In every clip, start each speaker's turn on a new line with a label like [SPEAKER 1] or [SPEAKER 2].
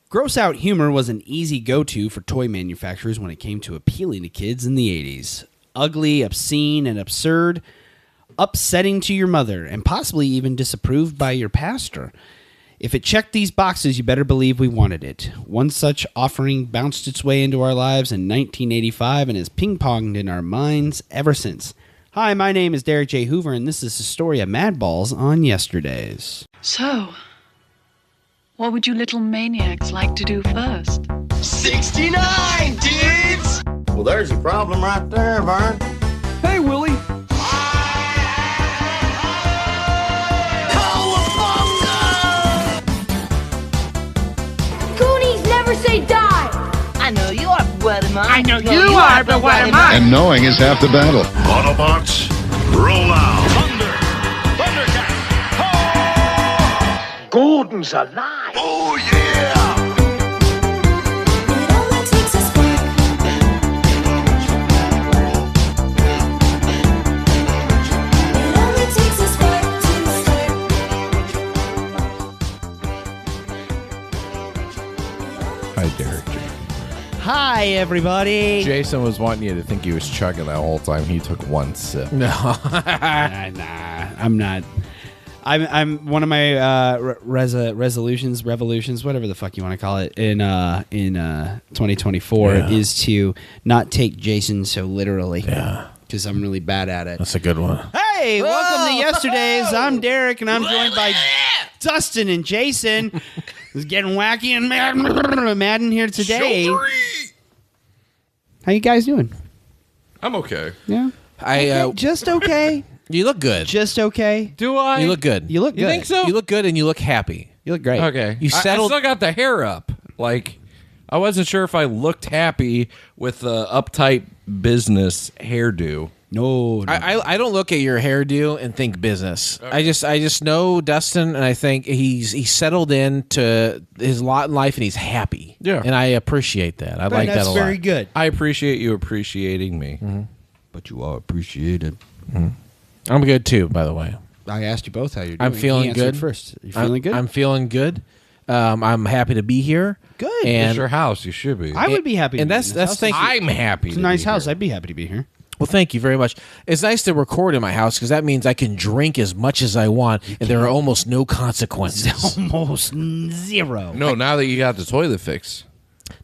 [SPEAKER 1] Gross out humor was an easy go-to for toy manufacturers when it came to appealing to kids in the 80s. Ugly, obscene, and absurd, upsetting to your mother, and possibly even disapproved by your pastor. If it checked these boxes, you better believe we wanted it. One such offering bounced its way into our lives in 1985 and has ping-ponged in our minds ever since. Hi, my name is Derek J. Hoover, and this is the story of Madballs on Yesterdaze.
[SPEAKER 2] So, what would you little maniacs like to do first?
[SPEAKER 3] 69, dudes!
[SPEAKER 4] Well, there's your problem right there, Vern.
[SPEAKER 3] Hey, Willie.
[SPEAKER 5] Goonies never say die!
[SPEAKER 6] I know you are, but what am I?
[SPEAKER 7] I know you are, but what am I?
[SPEAKER 8] And knowing is half the battle.
[SPEAKER 9] Autobots, roll out.
[SPEAKER 10] Thunder! Thundercat! Oh!
[SPEAKER 7] Gordon's alive!
[SPEAKER 9] Oh, yeah!
[SPEAKER 5] It only takes a spark. It only takes a spark to start.
[SPEAKER 11] Hi, Derek.
[SPEAKER 1] Hi, everybody.
[SPEAKER 11] Jason was wanting you to think he was chugging that whole time. He took one sip.
[SPEAKER 1] No, nah, I'm not. I'm one of my revolutions, whatever the fuck you want to call it, in 2024 is to not take Jason so literally.
[SPEAKER 11] Yeah,
[SPEAKER 1] because I'm really bad at it.
[SPEAKER 11] that's a good one.
[SPEAKER 1] Hey, welcome to Yesterdaze. I'm Derek, and I'm joined by Dustin and Jason. It's getting wacky and mad in here today. How you guys doing?
[SPEAKER 11] I'm okay.
[SPEAKER 1] Yeah, okay, just okay.
[SPEAKER 11] You look good.
[SPEAKER 1] Just okay.
[SPEAKER 11] Do I? You look good.
[SPEAKER 1] You look good.
[SPEAKER 11] You think so? You look good, and you look happy.
[SPEAKER 1] You look great.
[SPEAKER 11] Okay. You settled. I still got the hair up. Like, I wasn't sure if I looked happy with the uptight business hairdo.
[SPEAKER 1] No.
[SPEAKER 11] I don't look at your hairdo and think business. Okay. I just know Dustin, and I think he's settled into his lot in life, and he's happy. Yeah, and I appreciate that. I like that a lot.
[SPEAKER 1] That's very good.
[SPEAKER 11] I appreciate you appreciating me.
[SPEAKER 1] Mm-hmm. But you are appreciated.
[SPEAKER 11] Mm-hmm. I'm good too, by the way.
[SPEAKER 1] I asked you both how you're doing.
[SPEAKER 11] I'm feeling good.
[SPEAKER 1] First, you feeling good?
[SPEAKER 11] I'm feeling good. I'm happy to be here.
[SPEAKER 1] Good.
[SPEAKER 11] And
[SPEAKER 10] it's your house. You should be.
[SPEAKER 1] I would be happy.
[SPEAKER 11] And that's thank you.
[SPEAKER 10] I'm happy.
[SPEAKER 1] It's a nice house. I'd be happy to be here.
[SPEAKER 11] Well, thank you very much. It's nice to record in my house because that means I can drink as much as I want, and there are almost no consequences.
[SPEAKER 1] Almost zero.
[SPEAKER 10] No, now that you got the toilet fixed.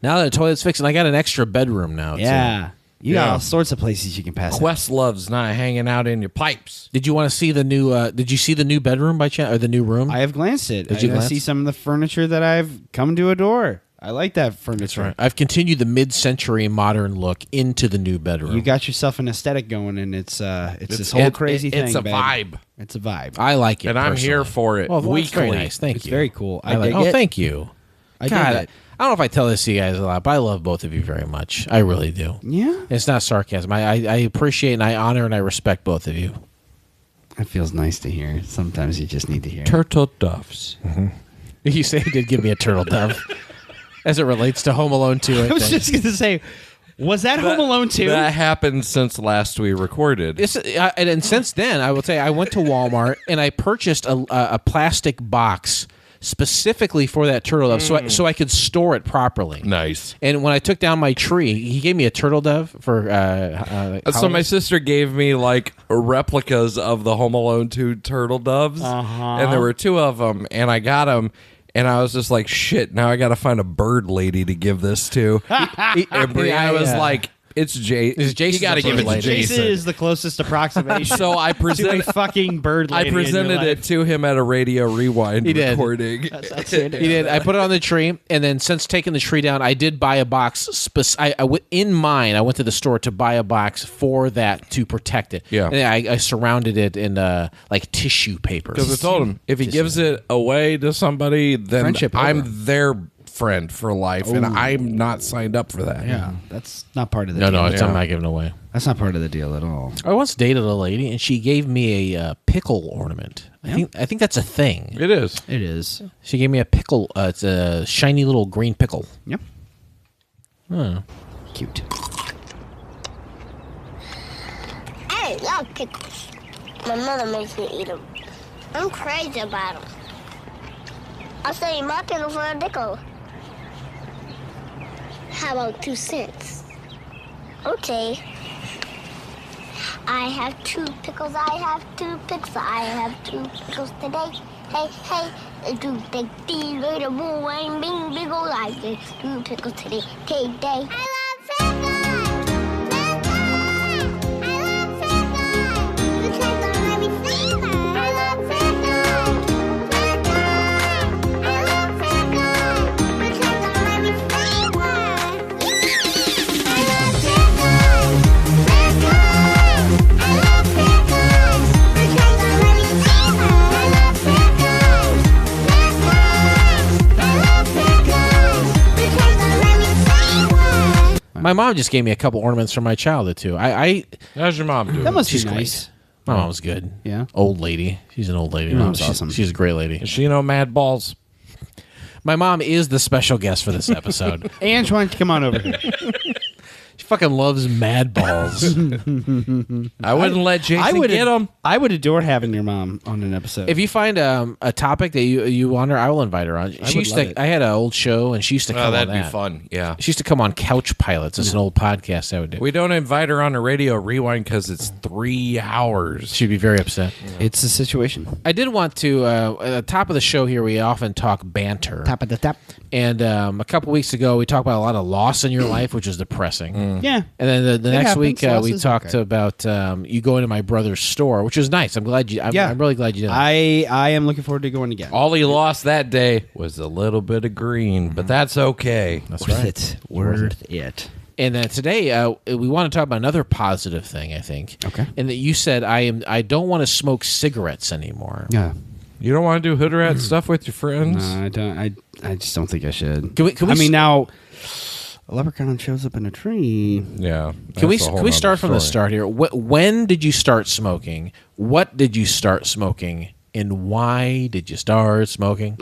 [SPEAKER 11] Now that the toilet's fixed, and I got an extra bedroom now.
[SPEAKER 1] Yeah.
[SPEAKER 11] Too.
[SPEAKER 1] You got all sorts of places you can pass.
[SPEAKER 10] Questlove's not hanging out in your pipes.
[SPEAKER 11] Did you want to see the new? Did you see the new bedroom by chance, or the new room?
[SPEAKER 1] I have glanced it.
[SPEAKER 11] Did you glance?
[SPEAKER 1] See some of the furniture that I've come to adore. I like that furniture.
[SPEAKER 11] That's right. I've continued the mid-century modern look into the new bedroom.
[SPEAKER 1] You got yourself an aesthetic going, and it's this whole crazy thing.
[SPEAKER 10] It's a
[SPEAKER 1] babe.
[SPEAKER 10] vibe.
[SPEAKER 1] It's a vibe.
[SPEAKER 11] I like it,
[SPEAKER 10] and I'm here for it.
[SPEAKER 11] Well,
[SPEAKER 10] weekly.
[SPEAKER 11] That's very nice. Thank
[SPEAKER 1] it's
[SPEAKER 11] you.
[SPEAKER 1] Very cool.
[SPEAKER 11] I dig it. Thank you.
[SPEAKER 1] I
[SPEAKER 11] God,
[SPEAKER 1] dig it.
[SPEAKER 11] I don't know if I tell this to you guys a lot, but I love both of you very much. I really do.
[SPEAKER 1] Yeah?
[SPEAKER 11] It's not sarcasm. I appreciate and I honor and I respect both of you.
[SPEAKER 1] It feels nice to hear. Sometimes you just need to hear.
[SPEAKER 10] Turtle doves.
[SPEAKER 11] Mm-hmm. You say you did give me a turtle dove. As it relates to Home Alone 2,
[SPEAKER 1] I was just going to say, was that Home Alone 2?
[SPEAKER 10] That happened since last we recorded.
[SPEAKER 11] And since then, I would say I went to Walmart and I purchased a plastic box specifically for that turtle dove, so I could store it properly.
[SPEAKER 10] Nice.
[SPEAKER 11] And when I took down my tree, he gave me a turtle dove for.
[SPEAKER 10] So my sister gave me like replicas of the Home Alone 2 turtle doves, and there were two of them, and I got them. And I was just like, shit, now I got to find a bird lady to give this to. And Brianna was like, it's Jason.
[SPEAKER 11] You got to give it to Jason.
[SPEAKER 1] Jason is the closest approximation.
[SPEAKER 10] So I presented
[SPEAKER 1] a fucking bird lady.
[SPEAKER 10] I presented it to him at a Radio Rewind recording.
[SPEAKER 1] That's
[SPEAKER 11] he did. I put it on the tree, and then since taking the tree down, I did buy a box. In mind, I went to the store to buy a box for that to protect it.
[SPEAKER 10] Yeah,
[SPEAKER 11] and I surrounded it in like tissue paper.
[SPEAKER 10] Because I told him if he gives it away to somebody, then
[SPEAKER 1] Friendship over.
[SPEAKER 10] I'm their friend for life, and I'm not signed up for that.
[SPEAKER 1] Yeah, that's not part of the deal.
[SPEAKER 11] No, I'm not giving away.
[SPEAKER 1] That's not part of the deal at all.
[SPEAKER 11] I once dated a lady, and she gave me a pickle ornament. I think that's a thing.
[SPEAKER 10] It is.
[SPEAKER 1] It is.
[SPEAKER 11] She gave me a pickle. It's a shiny little green pickle.
[SPEAKER 1] Yep.
[SPEAKER 11] Oh.
[SPEAKER 1] Cute.
[SPEAKER 5] I love pickles. My mother makes me eat them. I'm crazy about them. I'll sell you my pickle for a nickel. How about 2 cents? Okay. I have 2 pickles. I have 2 pickles. I have 2 pickles today. Hey, hey. 2 take these later. Boom, bing, bing, oh, I get 2 pickles today. Take day. I love pickles.
[SPEAKER 11] My mom just gave me a couple ornaments from my childhood too.
[SPEAKER 10] How's your mom doing?
[SPEAKER 1] That must
[SPEAKER 11] She's
[SPEAKER 1] be nice.
[SPEAKER 11] great. My mom's good.
[SPEAKER 1] Yeah.
[SPEAKER 11] Old lady. She's an old lady.
[SPEAKER 1] Your
[SPEAKER 11] Mom's
[SPEAKER 1] mom's
[SPEAKER 11] awesome.
[SPEAKER 1] awesome.
[SPEAKER 11] She's a great lady.
[SPEAKER 10] Is she Madballs?
[SPEAKER 11] My mom is the special guest for this episode.
[SPEAKER 1] Ange, why don't you come on over here?
[SPEAKER 11] She fucking loves Madballs.
[SPEAKER 10] I wouldn't let Jason get them.
[SPEAKER 1] I would adore having your mom on an episode.
[SPEAKER 11] If you find a topic that you want her, I will invite her on. She used to. I had an old show, and she used to come on that.
[SPEAKER 10] That'd be fun. Yeah.
[SPEAKER 11] She used to come on Couch Pilots. It's an old podcast I would do.
[SPEAKER 10] We don't invite her on a radio rewind because it's 3 hours.
[SPEAKER 11] She'd be very upset.
[SPEAKER 1] It's a situation.
[SPEAKER 11] I did want to, at the top of the show here, we often talk banter.
[SPEAKER 1] Top of the top.
[SPEAKER 11] And a couple weeks ago, we talked about a lot of loss in your life, which is depressing.
[SPEAKER 1] Yeah.
[SPEAKER 11] And then the next
[SPEAKER 1] happens.
[SPEAKER 11] week, we
[SPEAKER 1] Losses,
[SPEAKER 11] talked
[SPEAKER 1] okay.
[SPEAKER 11] about you going to my brother's store, which was nice. I'm glad you. I'm really glad you did.
[SPEAKER 1] I am looking forward to going again.
[SPEAKER 10] All he lost that day was a little bit of green, but that's okay.
[SPEAKER 11] That's
[SPEAKER 1] Worth
[SPEAKER 11] right.
[SPEAKER 1] it. Worth it.
[SPEAKER 11] And then today, we want to talk about another positive thing. I think.
[SPEAKER 1] Okay.
[SPEAKER 11] And that you said I don't want to smoke cigarettes anymore.
[SPEAKER 1] Yeah.
[SPEAKER 10] You don't want to do hood rat stuff with your friends?
[SPEAKER 1] No, I don't. I just don't think I should.
[SPEAKER 11] Can we
[SPEAKER 1] I mean, now a leprechaun shows up in a tree.
[SPEAKER 10] Yeah.
[SPEAKER 11] Can we start from the start here? When did you start smoking? What did you start smoking? And why did you start smoking?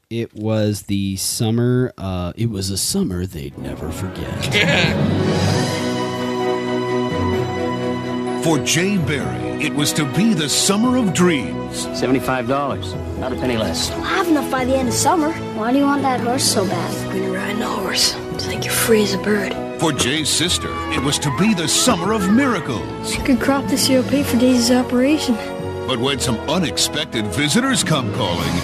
[SPEAKER 1] It was the summer. It was a summer they'd never forget.
[SPEAKER 9] For Jay Berry, it was to be the summer of dreams.
[SPEAKER 8] $75, not a penny less.
[SPEAKER 5] We'll have enough by the end of summer. Why do you want that horse so bad?
[SPEAKER 12] When you're riding a horse, it's like you're free as a bird.
[SPEAKER 9] For Jay's sister, it was to be the summer of miracles.
[SPEAKER 12] Good crop this year will pay for Daisy's operation.
[SPEAKER 9] But when some unexpected visitors come calling,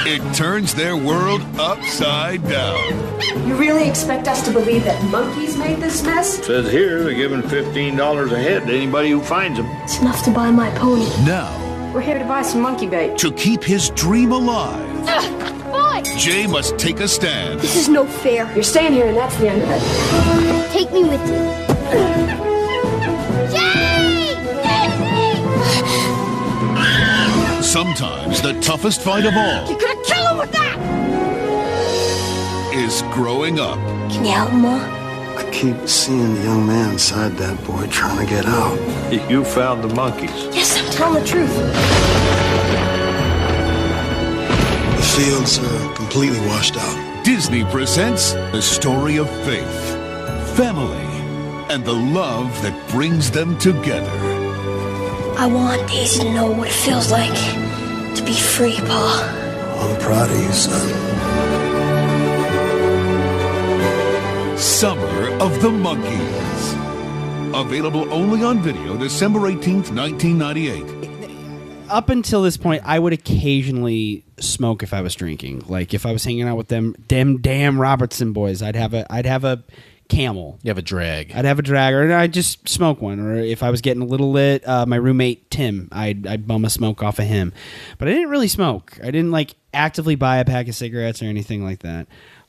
[SPEAKER 9] it turns their world upside down.
[SPEAKER 13] You really expect us to believe that monkeys made this mess?
[SPEAKER 4] Says here they're giving $15 a head to anybody who finds them.
[SPEAKER 12] It's enough to buy my pony.
[SPEAKER 9] Now,
[SPEAKER 13] We're here to buy some monkey bait.
[SPEAKER 9] to keep his dream alive,
[SPEAKER 5] Boy!
[SPEAKER 9] Jay must take a stand.
[SPEAKER 5] This is no fair.
[SPEAKER 13] You're staying here and that's the end of it.
[SPEAKER 5] Take me with you. Jay!
[SPEAKER 9] Sometimes the toughest fight of all
[SPEAKER 5] You could have killed him with that!
[SPEAKER 9] is growing up.
[SPEAKER 12] Can you help, Ma?
[SPEAKER 14] I keep seeing the young man inside that boy trying to get out.
[SPEAKER 4] You found the monkeys.
[SPEAKER 12] Yes, I'm telling the truth.
[SPEAKER 14] The fields are completely washed out.
[SPEAKER 9] Disney presents the story of faith, family, and the love that brings them together.
[SPEAKER 12] I want Daisy to know what it feels like to be free, Pa.
[SPEAKER 14] I'm proud of you, son.
[SPEAKER 9] Summer of the Monkeys. Available only on video December 18th, 1998.
[SPEAKER 1] Up until this point, I would occasionally smoke if I was drinking. Like if I was hanging out with them damn Robertson boys, I'd have a Camel.
[SPEAKER 11] You have a drag.
[SPEAKER 1] I'd have a drag, or I'd just smoke one. Or if I was getting a little lit, my roommate Tim, I'd bum a smoke off of him. But I didn't really smoke. I didn't like actively buy a pack of cigarettes or anything like that.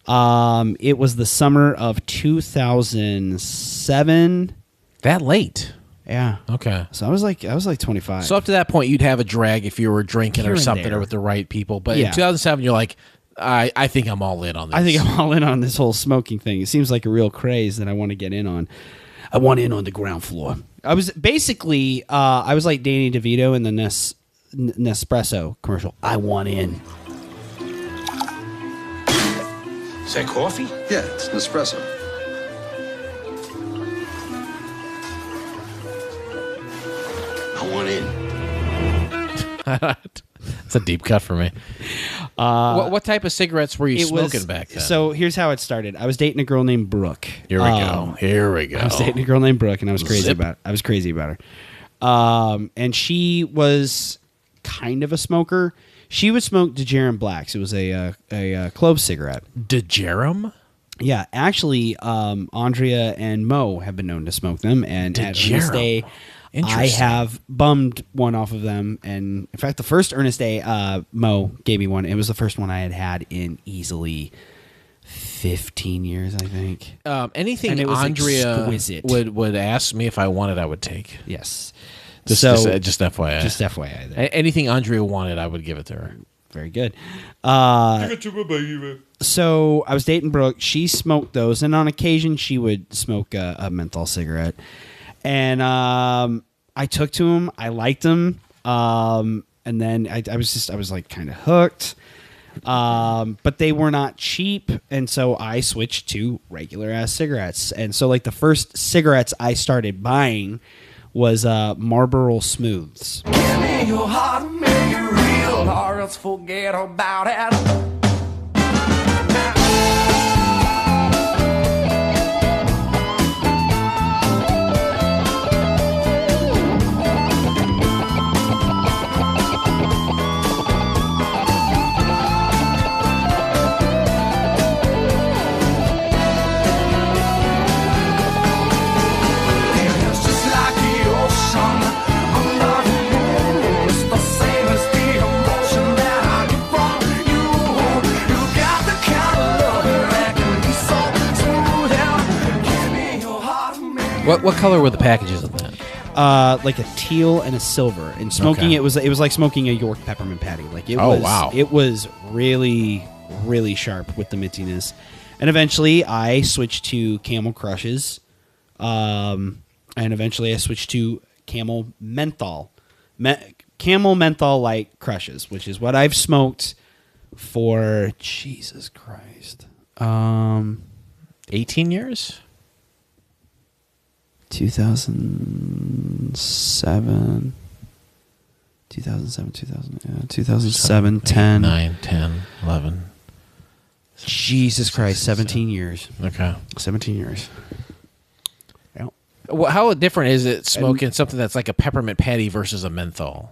[SPEAKER 1] It was the summer of 2007.
[SPEAKER 11] That late?
[SPEAKER 1] Yeah.
[SPEAKER 11] Okay.
[SPEAKER 1] So I was like 25.
[SPEAKER 11] So up to that point, you'd have a drag if you were drinking
[SPEAKER 1] Here
[SPEAKER 11] or
[SPEAKER 1] and
[SPEAKER 11] something
[SPEAKER 1] there.
[SPEAKER 11] or with the right people. But
[SPEAKER 1] Yeah.
[SPEAKER 11] in 2007, you're like, I think I'm all in on this.
[SPEAKER 1] I think I'm all in on this whole smoking thing. It seems like a real craze that I want to get in on. I want in on the ground floor. I was basically, I was like Danny DeVito in the Nespresso commercial. I want in.
[SPEAKER 8] Is that coffee?
[SPEAKER 14] Yeah, it's an espresso.
[SPEAKER 8] I want in.
[SPEAKER 11] It's a deep cut for me. What type of cigarettes were you smoking back then?
[SPEAKER 1] So here's how it started. I was dating a girl named Brooke.
[SPEAKER 11] Here we go. Here we go.
[SPEAKER 1] I was dating a girl named Brooke, and I was crazy about her. And she was kind of a smoker. She would smoke DeJerum Blacks. It was a clove cigarette.
[SPEAKER 11] DeJerum?
[SPEAKER 1] Yeah, actually, Andrea and Mo have been known to smoke them, and at Ernest Day, I have bummed one off of them. And in fact, the first Ernest Day, Mo gave me one. It was the first one I had in easily 15 years, I think.
[SPEAKER 11] Anything Andrea would ask me if I wanted, I would take.
[SPEAKER 1] Yes.
[SPEAKER 11] Just FYI.
[SPEAKER 1] Just FYI. There.
[SPEAKER 11] Anything Andrea wanted, I would give it to her.
[SPEAKER 1] Very good.
[SPEAKER 10] Give it to my baby.
[SPEAKER 1] So I was dating Brooke. She smoked those, and on occasion she would smoke a menthol cigarette. And I took to them. I liked them. And then I was like kind of hooked. But they were not cheap, and so I switched to regular ass cigarettes. And so like the first cigarettes I started buying was Marlboro Smooths.
[SPEAKER 3] Give me your heart, make it real, or else forget about it.
[SPEAKER 11] What color were the packages of that?
[SPEAKER 1] Like a teal and a silver. And smoking it was like smoking a York peppermint patty. Like it it was really, really sharp with the mintiness. And eventually I switched to Camel Crushes. And eventually I switched to Camel Menthol. Camel Menthol Light Crushes, which is what I've smoked for Jesus Christ.
[SPEAKER 11] 18 years?
[SPEAKER 1] 2007, 10.
[SPEAKER 11] 9, 10, 11.
[SPEAKER 1] Jesus Christ, 17 years.
[SPEAKER 11] Okay.
[SPEAKER 1] 17 years. Yeah.
[SPEAKER 11] Well, how different is it smoking something that's like a peppermint patty versus a menthol?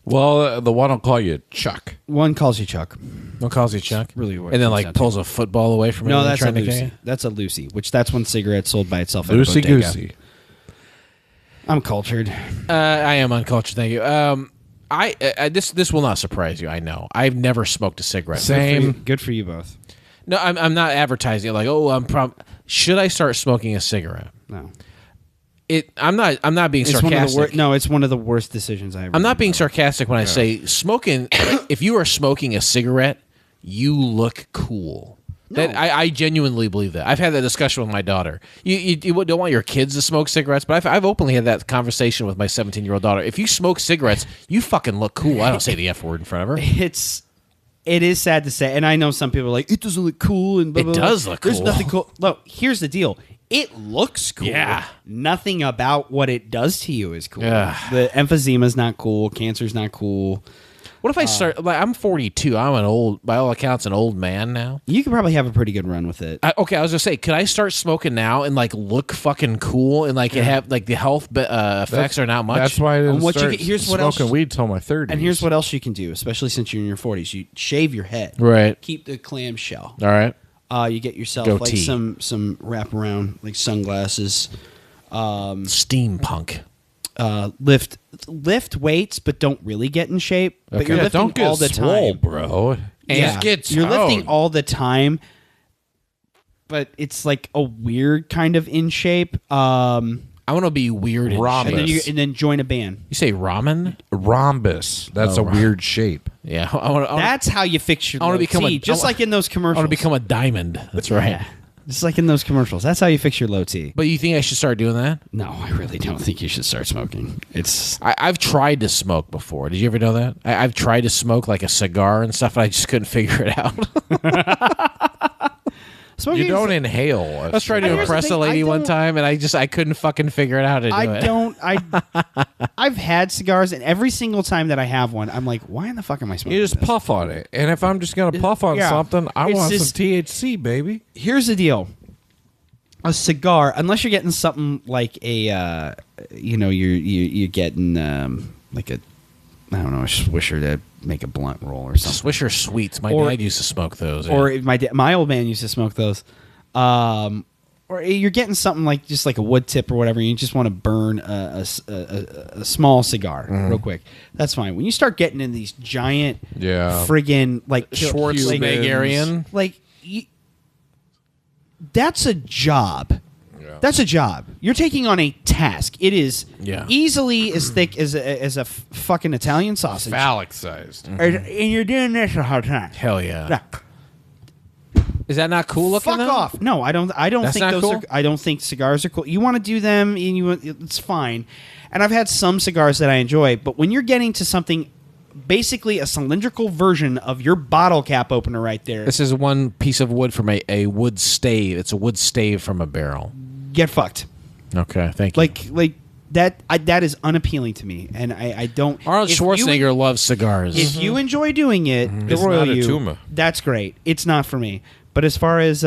[SPEAKER 10] Well, the one will call you Chuck.
[SPEAKER 1] One calls you Chuck.
[SPEAKER 11] One calls you Chuck?
[SPEAKER 1] Really what
[SPEAKER 11] and then like pulls a football away from you.
[SPEAKER 1] No, that's a Lucy. That's a Lucy, which that's one cigarette sold by itself at
[SPEAKER 10] Lucy
[SPEAKER 1] a bodega.
[SPEAKER 10] Goosey.
[SPEAKER 1] I'm cultured.
[SPEAKER 11] I am uncultured, thank you. This will not surprise you, I know. I've never smoked a cigarette.
[SPEAKER 10] Same.
[SPEAKER 1] Good for you both.
[SPEAKER 11] No, I'm not advertising it like, should I start smoking a cigarette?
[SPEAKER 1] No.
[SPEAKER 11] I'm not being sarcastic.
[SPEAKER 1] It's one of the worst decisions I ever
[SPEAKER 11] I'm not being sarcastic when I say smoking. If you are smoking a cigarette, you look cool. No. I genuinely believe that. I've had that discussion with my daughter. You don't want your kids to smoke cigarettes, but I've openly had that conversation with my 17-year-old daughter. If you smoke cigarettes, you fucking look cool. I don't say the F word in front of her.
[SPEAKER 1] It is sad to say, and I know some people are like, it doesn't look cool. And blah, blah, blah.
[SPEAKER 11] It does look cool.
[SPEAKER 1] There's nothing cool. Look, here's the deal. It looks cool.
[SPEAKER 11] Yeah.
[SPEAKER 1] Nothing about what it does to you is cool.
[SPEAKER 11] Yeah.
[SPEAKER 1] The emphysema's not cool. Cancer's not cool.
[SPEAKER 11] What if I start? I'm 42. I'm by all accounts, an old man now.
[SPEAKER 1] You could probably have a pretty good run with it.
[SPEAKER 11] I was gonna say, could I start smoking now and like look fucking cool and like have like the health effects are not much?
[SPEAKER 10] That's why I didn't start smoking weed till my 30s.
[SPEAKER 1] And here's what else you can do, especially since you're in your 40s. You shave your head.
[SPEAKER 11] Right.
[SPEAKER 1] Keep the clamshell.
[SPEAKER 11] All right.
[SPEAKER 1] You get yourself
[SPEAKER 11] Goatee.
[SPEAKER 1] like some wraparound like sunglasses.
[SPEAKER 11] Steampunk.
[SPEAKER 1] Lift weights, but don't really get in shape. But you're lifting
[SPEAKER 10] don't get
[SPEAKER 1] all the
[SPEAKER 10] swole,
[SPEAKER 1] time,
[SPEAKER 10] bro.
[SPEAKER 1] Yeah, you're lifting all the time, but it's like a weird kind of in shape. I
[SPEAKER 11] want to be weird in shape.
[SPEAKER 1] And then join a band.
[SPEAKER 11] You say ramen?
[SPEAKER 10] Rhombus. That's a weird shape.
[SPEAKER 11] Yeah,
[SPEAKER 1] that's how you fix your.
[SPEAKER 11] I want to become
[SPEAKER 1] just like in those commercials.
[SPEAKER 11] I want to become a diamond. That's right.
[SPEAKER 1] Yeah. Just like in those commercials. That's how you fix your low T.
[SPEAKER 11] But you think I should start doing that?
[SPEAKER 1] No, I really don't think you should start smoking.
[SPEAKER 11] I've tried to smoke before. Did you ever know that? I've tried to smoke like a cigar and stuff, and I just couldn't figure it out.
[SPEAKER 1] Smoking
[SPEAKER 10] You don't
[SPEAKER 1] is-
[SPEAKER 10] inhale.
[SPEAKER 11] I was trying to
[SPEAKER 1] Here's the
[SPEAKER 11] impress
[SPEAKER 1] thing,
[SPEAKER 11] a lady
[SPEAKER 1] I
[SPEAKER 11] one
[SPEAKER 1] don't-
[SPEAKER 11] time, and I couldn't fucking figure out how to do it.
[SPEAKER 1] I've had cigars, and every single time that I have one, I'm like, why in the fuck am I smoking
[SPEAKER 10] You just
[SPEAKER 1] this?
[SPEAKER 10] puff on it, and if I'm just gonna puff on
[SPEAKER 1] Yeah.
[SPEAKER 10] something, I
[SPEAKER 1] It's
[SPEAKER 10] want
[SPEAKER 1] just-
[SPEAKER 10] some THC, baby.
[SPEAKER 1] Here's the deal. A cigar, unless you're getting something like a, you're getting like a, I don't know, a Swisher to make a blunt roll or something.
[SPEAKER 11] Swisher Sweets. My
[SPEAKER 1] Or-
[SPEAKER 11] dad used to smoke those.
[SPEAKER 1] Or my old man used to smoke those. Or you're getting something like just like a wood tip or whatever. You just want to burn a small cigar real quick. That's fine. When you start getting in these giant, friggin' like
[SPEAKER 11] Schwarzenegerian,
[SPEAKER 1] that's a job. That's a job. You're taking on a task. It is easily as thick as a fucking Italian sausage.
[SPEAKER 10] Phallic sized.
[SPEAKER 1] And you're doing this the whole time.
[SPEAKER 11] Hell yeah. Is that not cool looking?
[SPEAKER 1] Fuck
[SPEAKER 11] though?
[SPEAKER 1] off! No, I don't.
[SPEAKER 11] That's
[SPEAKER 1] think
[SPEAKER 11] not
[SPEAKER 1] those
[SPEAKER 11] cool?
[SPEAKER 1] are. I don't think cigars are cool. You want to do them, and it's fine. And I've had some cigars that I enjoy, but when you're getting to something, basically a cylindrical version of your bottle cap opener right there,
[SPEAKER 11] This is one piece of wood from a wood stave. It's a wood stave from a barrel.
[SPEAKER 1] get fucked.
[SPEAKER 11] Okay, thank you.
[SPEAKER 1] Like that. That is unappealing to me, and I don't.
[SPEAKER 11] Arnold
[SPEAKER 1] if you-
[SPEAKER 11] Schwarzenegger loves cigars.
[SPEAKER 1] If you enjoy doing it, the
[SPEAKER 10] It's
[SPEAKER 1] royal
[SPEAKER 10] not a
[SPEAKER 1] you,
[SPEAKER 10] tumor.
[SPEAKER 1] that's great. It's not for me. But as far as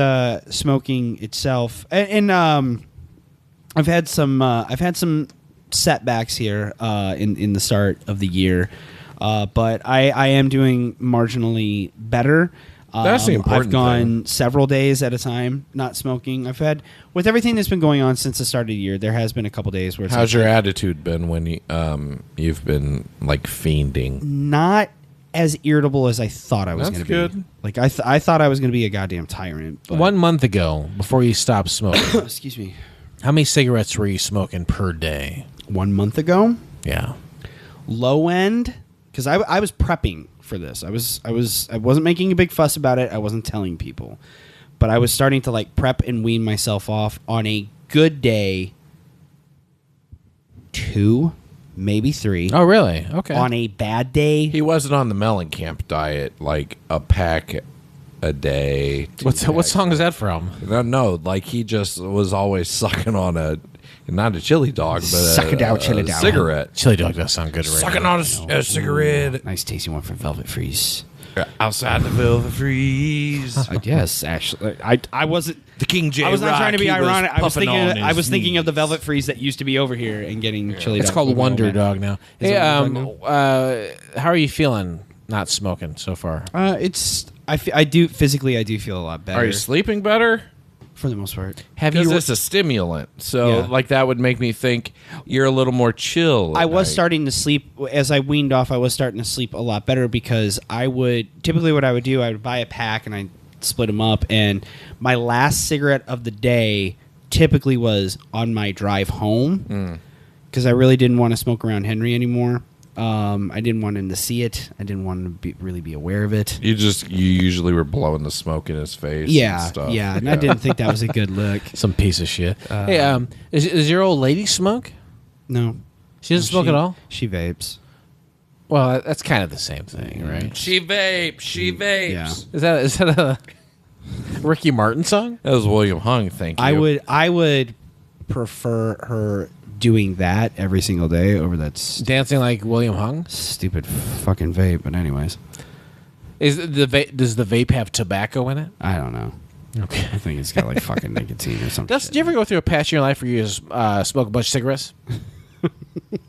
[SPEAKER 1] smoking itself, and I've had some setbacks here in the start of the year, but I am doing marginally better.
[SPEAKER 10] That's the important
[SPEAKER 1] I've gone
[SPEAKER 10] thing.
[SPEAKER 1] several days at a time not smoking. I've had, with everything that's been going on since the start of the year, there has been a couple days where it's
[SPEAKER 10] How's
[SPEAKER 1] like,
[SPEAKER 10] your attitude been when you've been like fiending?
[SPEAKER 1] not as irritable as I thought I was
[SPEAKER 10] That's
[SPEAKER 1] going to be.
[SPEAKER 10] good.
[SPEAKER 1] Like I thought I was going to be a goddamn tyrant. But
[SPEAKER 11] 1 month ago, before you stopped smoking,
[SPEAKER 1] excuse me.
[SPEAKER 11] how many cigarettes were you smoking per day?
[SPEAKER 1] 1 month ago,
[SPEAKER 11] Yeah.
[SPEAKER 1] low end, because I was prepping for this. I wasn't making a big fuss about it. I wasn't telling people, but I was starting to like prep and wean myself off. On a good day, 2, maybe 3.
[SPEAKER 11] Oh, really? Okay.
[SPEAKER 1] On a bad day,
[SPEAKER 10] He wasn't on the Mellencamp diet, like a pack a day.
[SPEAKER 11] What song is that from?
[SPEAKER 10] No, like he just was always sucking on not a chili dog, but
[SPEAKER 1] Suck it out, chili dog.
[SPEAKER 10] cigarette.
[SPEAKER 11] Chili dog does sound good.
[SPEAKER 10] Sucking on a cigarette.
[SPEAKER 1] nice tasty one from Velvet Freeze.
[SPEAKER 10] Outside the Velvet Freeze.
[SPEAKER 1] Yes, actually, I wasn't.
[SPEAKER 10] The King J.
[SPEAKER 1] I was not trying to be
[SPEAKER 10] Rock, he was
[SPEAKER 1] ironic. I was
[SPEAKER 10] puffing
[SPEAKER 1] thinking.
[SPEAKER 10] on
[SPEAKER 1] I was
[SPEAKER 10] his
[SPEAKER 1] thinking of the
[SPEAKER 10] knees.
[SPEAKER 1] Velvet Freeze that used to be over here and getting chili.
[SPEAKER 11] It's
[SPEAKER 1] dog
[SPEAKER 11] called
[SPEAKER 1] from
[SPEAKER 11] Wonder
[SPEAKER 1] Velvet.
[SPEAKER 11] Dog now.
[SPEAKER 1] Is
[SPEAKER 11] Hey,
[SPEAKER 1] it Wonder Dog
[SPEAKER 11] how are you feeling not smoking so far?
[SPEAKER 1] It's. I do physically. I do feel a lot better.
[SPEAKER 10] Are you sleeping better?
[SPEAKER 1] For the most part.
[SPEAKER 11] Have
[SPEAKER 10] Because
[SPEAKER 11] you?
[SPEAKER 10] it's a stimulant, so
[SPEAKER 1] Yeah.
[SPEAKER 10] like that would make me think you're a little more chill.
[SPEAKER 1] I
[SPEAKER 10] at
[SPEAKER 1] was
[SPEAKER 10] night.
[SPEAKER 1] starting to sleep as I weaned off. I was starting to sleep a lot better because I would typically what I would do. I would buy a pack and I split them up. And my last cigarette of the day typically was on my drive home because I really didn't want to smoke around Henry anymore. I didn't want him to see it. I didn't want him to really be aware of it.
[SPEAKER 10] You usually were blowing the smoke in his face.
[SPEAKER 1] Yeah,
[SPEAKER 10] and stuff.
[SPEAKER 1] yeah, and I didn't think that was a good look.
[SPEAKER 11] Some piece of shit. Hey, does your old lady smoke?
[SPEAKER 1] No,
[SPEAKER 11] She doesn't smoke at all?
[SPEAKER 1] She vapes.
[SPEAKER 11] Well, that's kind of the same thing, right?
[SPEAKER 10] She vapes. She vapes.
[SPEAKER 1] Yeah.
[SPEAKER 11] Is that a Ricky Martin song?
[SPEAKER 10] That was William Hung. Thank you.
[SPEAKER 1] I would prefer her doing that every single day over that
[SPEAKER 11] Dancing like William Hung?
[SPEAKER 1] stupid fucking vape. But anyways,
[SPEAKER 11] Does the vape have tobacco in it?
[SPEAKER 1] I don't know.
[SPEAKER 11] Okay.
[SPEAKER 1] I think it's got like fucking nicotine or something.
[SPEAKER 11] Did you ever go through a patch in your life where you just smoke a bunch of cigarettes?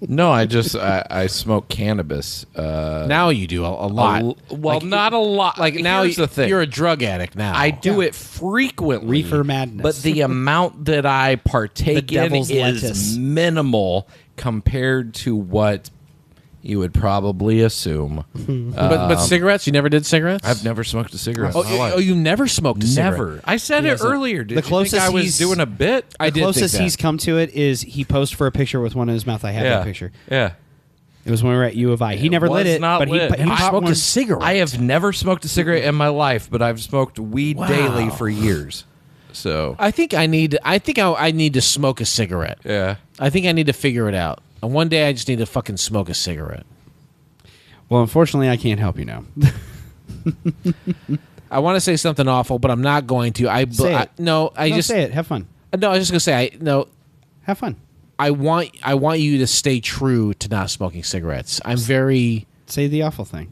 [SPEAKER 10] No, I smoke cannabis.
[SPEAKER 11] Now you do a lot.
[SPEAKER 10] Well, not a lot.
[SPEAKER 11] Like now
[SPEAKER 10] Here's the thing.
[SPEAKER 11] you're a drug addict now.
[SPEAKER 10] I do it frequently.
[SPEAKER 1] Reefer madness.
[SPEAKER 10] But the amount that I partake
[SPEAKER 1] The
[SPEAKER 10] in
[SPEAKER 1] devil's
[SPEAKER 10] is
[SPEAKER 1] lettuce.
[SPEAKER 10] minimal compared to what you would probably assume.
[SPEAKER 11] But cigarettes? You never did cigarettes?
[SPEAKER 10] I've never smoked a cigarette.
[SPEAKER 11] Oh,
[SPEAKER 10] in my life.
[SPEAKER 11] you never smoked a cigarette?
[SPEAKER 10] Never. I said it earlier. Did
[SPEAKER 1] the
[SPEAKER 10] you
[SPEAKER 1] closest
[SPEAKER 10] think I was
[SPEAKER 1] he's-
[SPEAKER 10] doing a bit?
[SPEAKER 11] I
[SPEAKER 1] the
[SPEAKER 11] did think
[SPEAKER 1] closest
[SPEAKER 11] that.
[SPEAKER 1] he's come to it is he posed for a picture with one in his mouth. I have that picture.
[SPEAKER 10] Yeah.
[SPEAKER 1] It was when we were at U of I. He never lit
[SPEAKER 10] was
[SPEAKER 1] it,
[SPEAKER 10] not
[SPEAKER 1] but
[SPEAKER 10] lit.
[SPEAKER 1] he
[SPEAKER 10] And I
[SPEAKER 1] popped
[SPEAKER 11] smoked
[SPEAKER 1] one.
[SPEAKER 11] a cigarette.
[SPEAKER 10] I have never smoked a cigarette in my life, but I've smoked weed daily for years. So
[SPEAKER 11] I think I need to smoke a cigarette.
[SPEAKER 10] yeah.
[SPEAKER 11] I think I need to figure it out. And one day I just need to fucking smoke a cigarette.
[SPEAKER 1] Well, unfortunately, I can't help you now.
[SPEAKER 11] I want to say something awful, but I'm not going to.
[SPEAKER 1] Say it.
[SPEAKER 11] Just
[SPEAKER 1] say it. Have fun.
[SPEAKER 11] No, I was just gonna say
[SPEAKER 1] have fun.
[SPEAKER 11] I want you to stay true to not smoking cigarettes. I'm very
[SPEAKER 1] say the awful thing.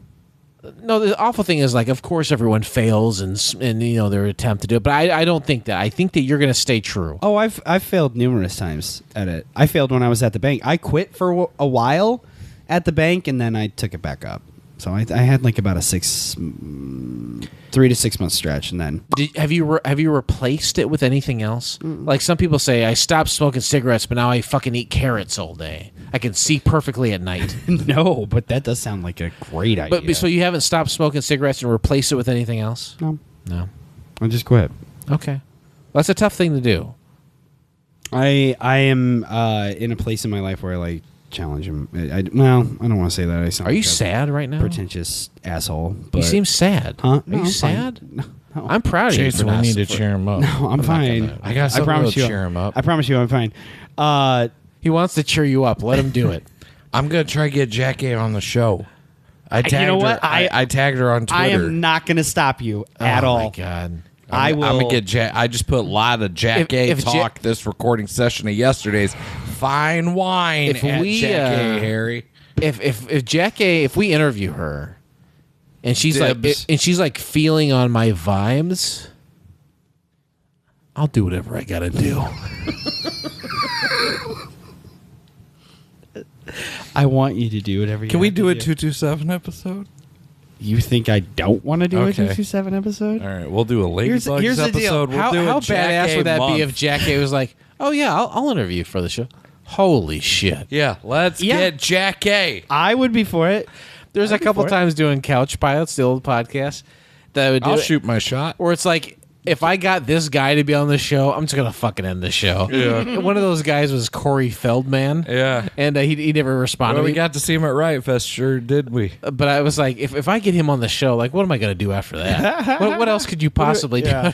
[SPEAKER 11] No, the awful thing is like, of course, everyone fails and their attempt to do it, but I don't think that. I think that you're gonna stay true.
[SPEAKER 1] Oh, I've failed numerous times at it. I failed when I was at the bank. I quit for a while at the bank, and then I took it back up. So I had like about a 3 to 6 month stretch, and then
[SPEAKER 11] have you replaced it with anything else? Like some people say, I stopped smoking cigarettes, but now I fucking eat carrots all day. I can see perfectly at night.
[SPEAKER 1] No, but that does sound like a great idea.
[SPEAKER 11] But so you haven't stopped smoking cigarettes and replaced it with anything else?
[SPEAKER 1] No.
[SPEAKER 11] I'll
[SPEAKER 1] just quit.
[SPEAKER 11] Okay, that's a tough thing to do.
[SPEAKER 1] I am in a place in my life where I like challenge him. I don't want to say that. I sound
[SPEAKER 11] Are you
[SPEAKER 1] like a
[SPEAKER 11] sad right now?
[SPEAKER 1] Pretentious asshole. But,
[SPEAKER 11] you seem sad.
[SPEAKER 1] Huh?
[SPEAKER 11] Are you sad?
[SPEAKER 1] No.
[SPEAKER 11] I'm proud of you.
[SPEAKER 10] Jason, we need to cheer him up.
[SPEAKER 1] No, I'm fine.
[SPEAKER 10] I got something to cheer him up.
[SPEAKER 1] I promise you, I'm fine.
[SPEAKER 11] He wants to cheer you up. Let him do it.
[SPEAKER 10] I'm gonna try to get Jackie on the show. I tagged
[SPEAKER 1] you know what?
[SPEAKER 10] her. I tagged her on Twitter.
[SPEAKER 1] I am not going to stop you at all.
[SPEAKER 11] Oh my god.
[SPEAKER 10] I'm gonna get I just put a lot of Jack A talk this recording session of Yesterday's. Fine wine
[SPEAKER 11] If
[SPEAKER 10] at
[SPEAKER 11] we,
[SPEAKER 10] Jack A, Harry.
[SPEAKER 11] If Jack A, if we interview her, and she's
[SPEAKER 10] Dibs.
[SPEAKER 11] like feeling on my vibes, I'll do whatever I gotta do.
[SPEAKER 1] I want you to do whatever you
[SPEAKER 10] Can we
[SPEAKER 1] have
[SPEAKER 10] do
[SPEAKER 1] to
[SPEAKER 10] a 227 episode?
[SPEAKER 1] You think I don't want to do a
[SPEAKER 10] Okay.
[SPEAKER 1] 227 episode?
[SPEAKER 10] All right, we'll do a Ladybugs
[SPEAKER 1] here's the deal.
[SPEAKER 10] episode. We'll
[SPEAKER 11] How
[SPEAKER 10] do a Jack
[SPEAKER 11] badass
[SPEAKER 10] A
[SPEAKER 11] would that
[SPEAKER 10] month.
[SPEAKER 11] be if Jack A was like, "Oh yeah, I'll interview you for the show." Holy shit!
[SPEAKER 10] Yeah, let's get Jack A.
[SPEAKER 1] I would be for it.
[SPEAKER 11] There's a couple times doing Couch Pilots, the old podcast, that I would do
[SPEAKER 10] I'll
[SPEAKER 11] it,
[SPEAKER 10] shoot my shot.
[SPEAKER 11] where it's like, if I got this guy to be on the show, I'm just gonna fucking end the show.
[SPEAKER 10] Yeah.
[SPEAKER 11] One of those guys was Corey Feldman.
[SPEAKER 10] Yeah.
[SPEAKER 11] And he never responded.
[SPEAKER 10] Well, we got to see him at Riot Fest, sure did we?
[SPEAKER 11] But I was like, if I get him on the show, like, what am I going to do after that? what else could you possibly do?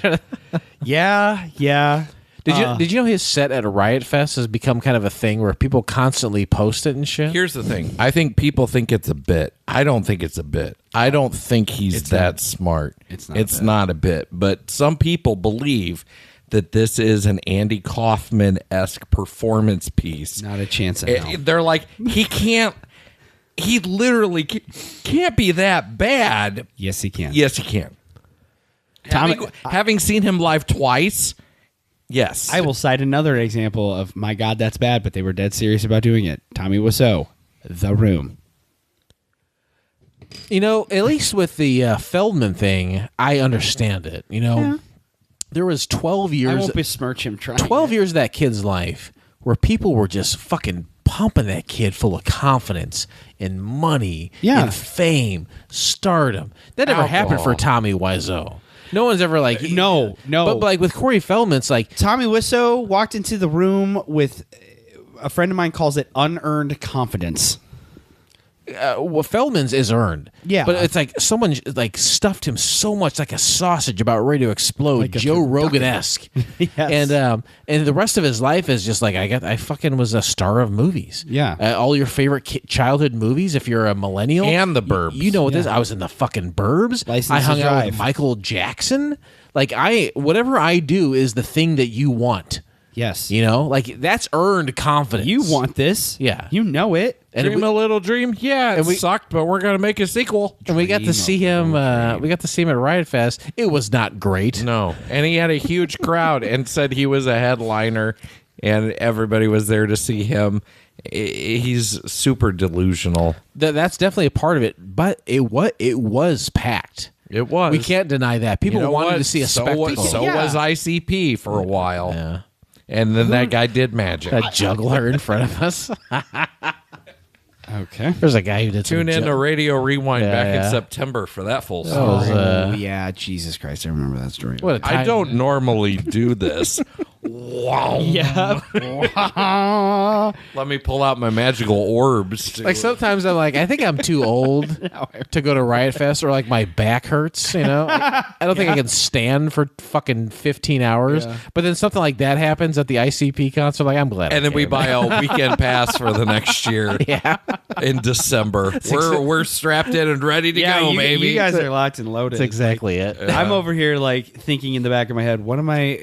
[SPEAKER 1] Yeah.
[SPEAKER 11] Did you know his set at Riot Fest has become kind of a thing where people constantly post it and shit?
[SPEAKER 10] Here's the thing. I think people think it's a bit. I don't think it's a bit. I don't think he's that smart. It's not a bit. But some people believe that this is an Andy Kaufman-esque performance piece.
[SPEAKER 1] Not a chance in hell.
[SPEAKER 10] They're like, he literally can't be that bad.
[SPEAKER 1] Yes, he can.
[SPEAKER 10] Yes, he can. Having seen him live twice, yes.
[SPEAKER 1] I will cite another example of, my God, that's bad, but they were dead serious about doing it. Tommy Wiseau, The Room.
[SPEAKER 11] You know, at least with the Feldman thing, I understand it. You know, there was 12 years.
[SPEAKER 1] I won't besmirch him trying.
[SPEAKER 11] 12 years of that kid's life where people were just fucking pumping that kid full of confidence and money and fame, stardom. That never happened for Tommy Wiseau. No one's ever like...
[SPEAKER 1] No.
[SPEAKER 11] But like with Corey Feldman, it's like...
[SPEAKER 1] Tommy Wiseau walked into the room with, a friend of mine calls it unearned confidence.
[SPEAKER 11] Well, Feldman's is earned.
[SPEAKER 1] Yeah.
[SPEAKER 11] But it's like someone like stuffed him so much like a sausage about ready to explode,
[SPEAKER 1] Like a
[SPEAKER 11] Joe Rogan-esque.
[SPEAKER 1] Yes.
[SPEAKER 11] And the rest of his life is just like, I fucking was a star of movies.
[SPEAKER 1] Yeah.
[SPEAKER 11] All your favorite childhood movies, if you're a millennial.
[SPEAKER 10] And The Burbs.
[SPEAKER 11] You know what this I was in the fucking Burbs.
[SPEAKER 1] License
[SPEAKER 11] I
[SPEAKER 1] to
[SPEAKER 11] hung out
[SPEAKER 1] Drive.
[SPEAKER 11] with Michael Jackson. Like whatever I do is the thing that you want.
[SPEAKER 1] Yes.
[SPEAKER 11] You know, like that's earned confidence.
[SPEAKER 1] You want this.
[SPEAKER 11] Yeah.
[SPEAKER 1] You know it.
[SPEAKER 11] And
[SPEAKER 10] Dream a little dream. Yeah, it sucked, but we're gonna make a sequel.
[SPEAKER 11] And we got to see him. We got to see him at Riot Fest. It was not great.
[SPEAKER 10] No, and he had a huge crowd and said he was a headliner, and everybody was there to see him. He's super delusional.
[SPEAKER 11] That's definitely a part of it. But it was packed.
[SPEAKER 10] It was.
[SPEAKER 11] We can't deny that. People wanted
[SPEAKER 10] what?
[SPEAKER 11] to see a spectacle.
[SPEAKER 10] So was ICP for a while.
[SPEAKER 11] Yeah.
[SPEAKER 10] And then that guy did magic.
[SPEAKER 11] A juggler in front of us.
[SPEAKER 1] Okay.
[SPEAKER 11] There's a guy who did
[SPEAKER 10] Tune in to Radio Rewind back in September for that full story.
[SPEAKER 1] Yeah, Jesus Christ, I remember that story.
[SPEAKER 11] What a time.
[SPEAKER 10] I don't normally do this.
[SPEAKER 1] Yeah.
[SPEAKER 10] Let me pull out my magical orbs.
[SPEAKER 11] Like sometimes I'm like, I think I'm too old to go to Riot Fest, or like my back hurts. You know, I don't think I can stand for fucking 15 hours.
[SPEAKER 1] Yeah.
[SPEAKER 11] But then something like that happens at the ICP concert. Like I'm glad.
[SPEAKER 10] And then we buy a weekend pass for the next year.
[SPEAKER 11] Yeah.
[SPEAKER 10] In December, we're strapped in and ready to go, baby.
[SPEAKER 1] You guys are locked and loaded.
[SPEAKER 11] That's exactly it.
[SPEAKER 1] I'm over here like thinking in the back of my head, what am I?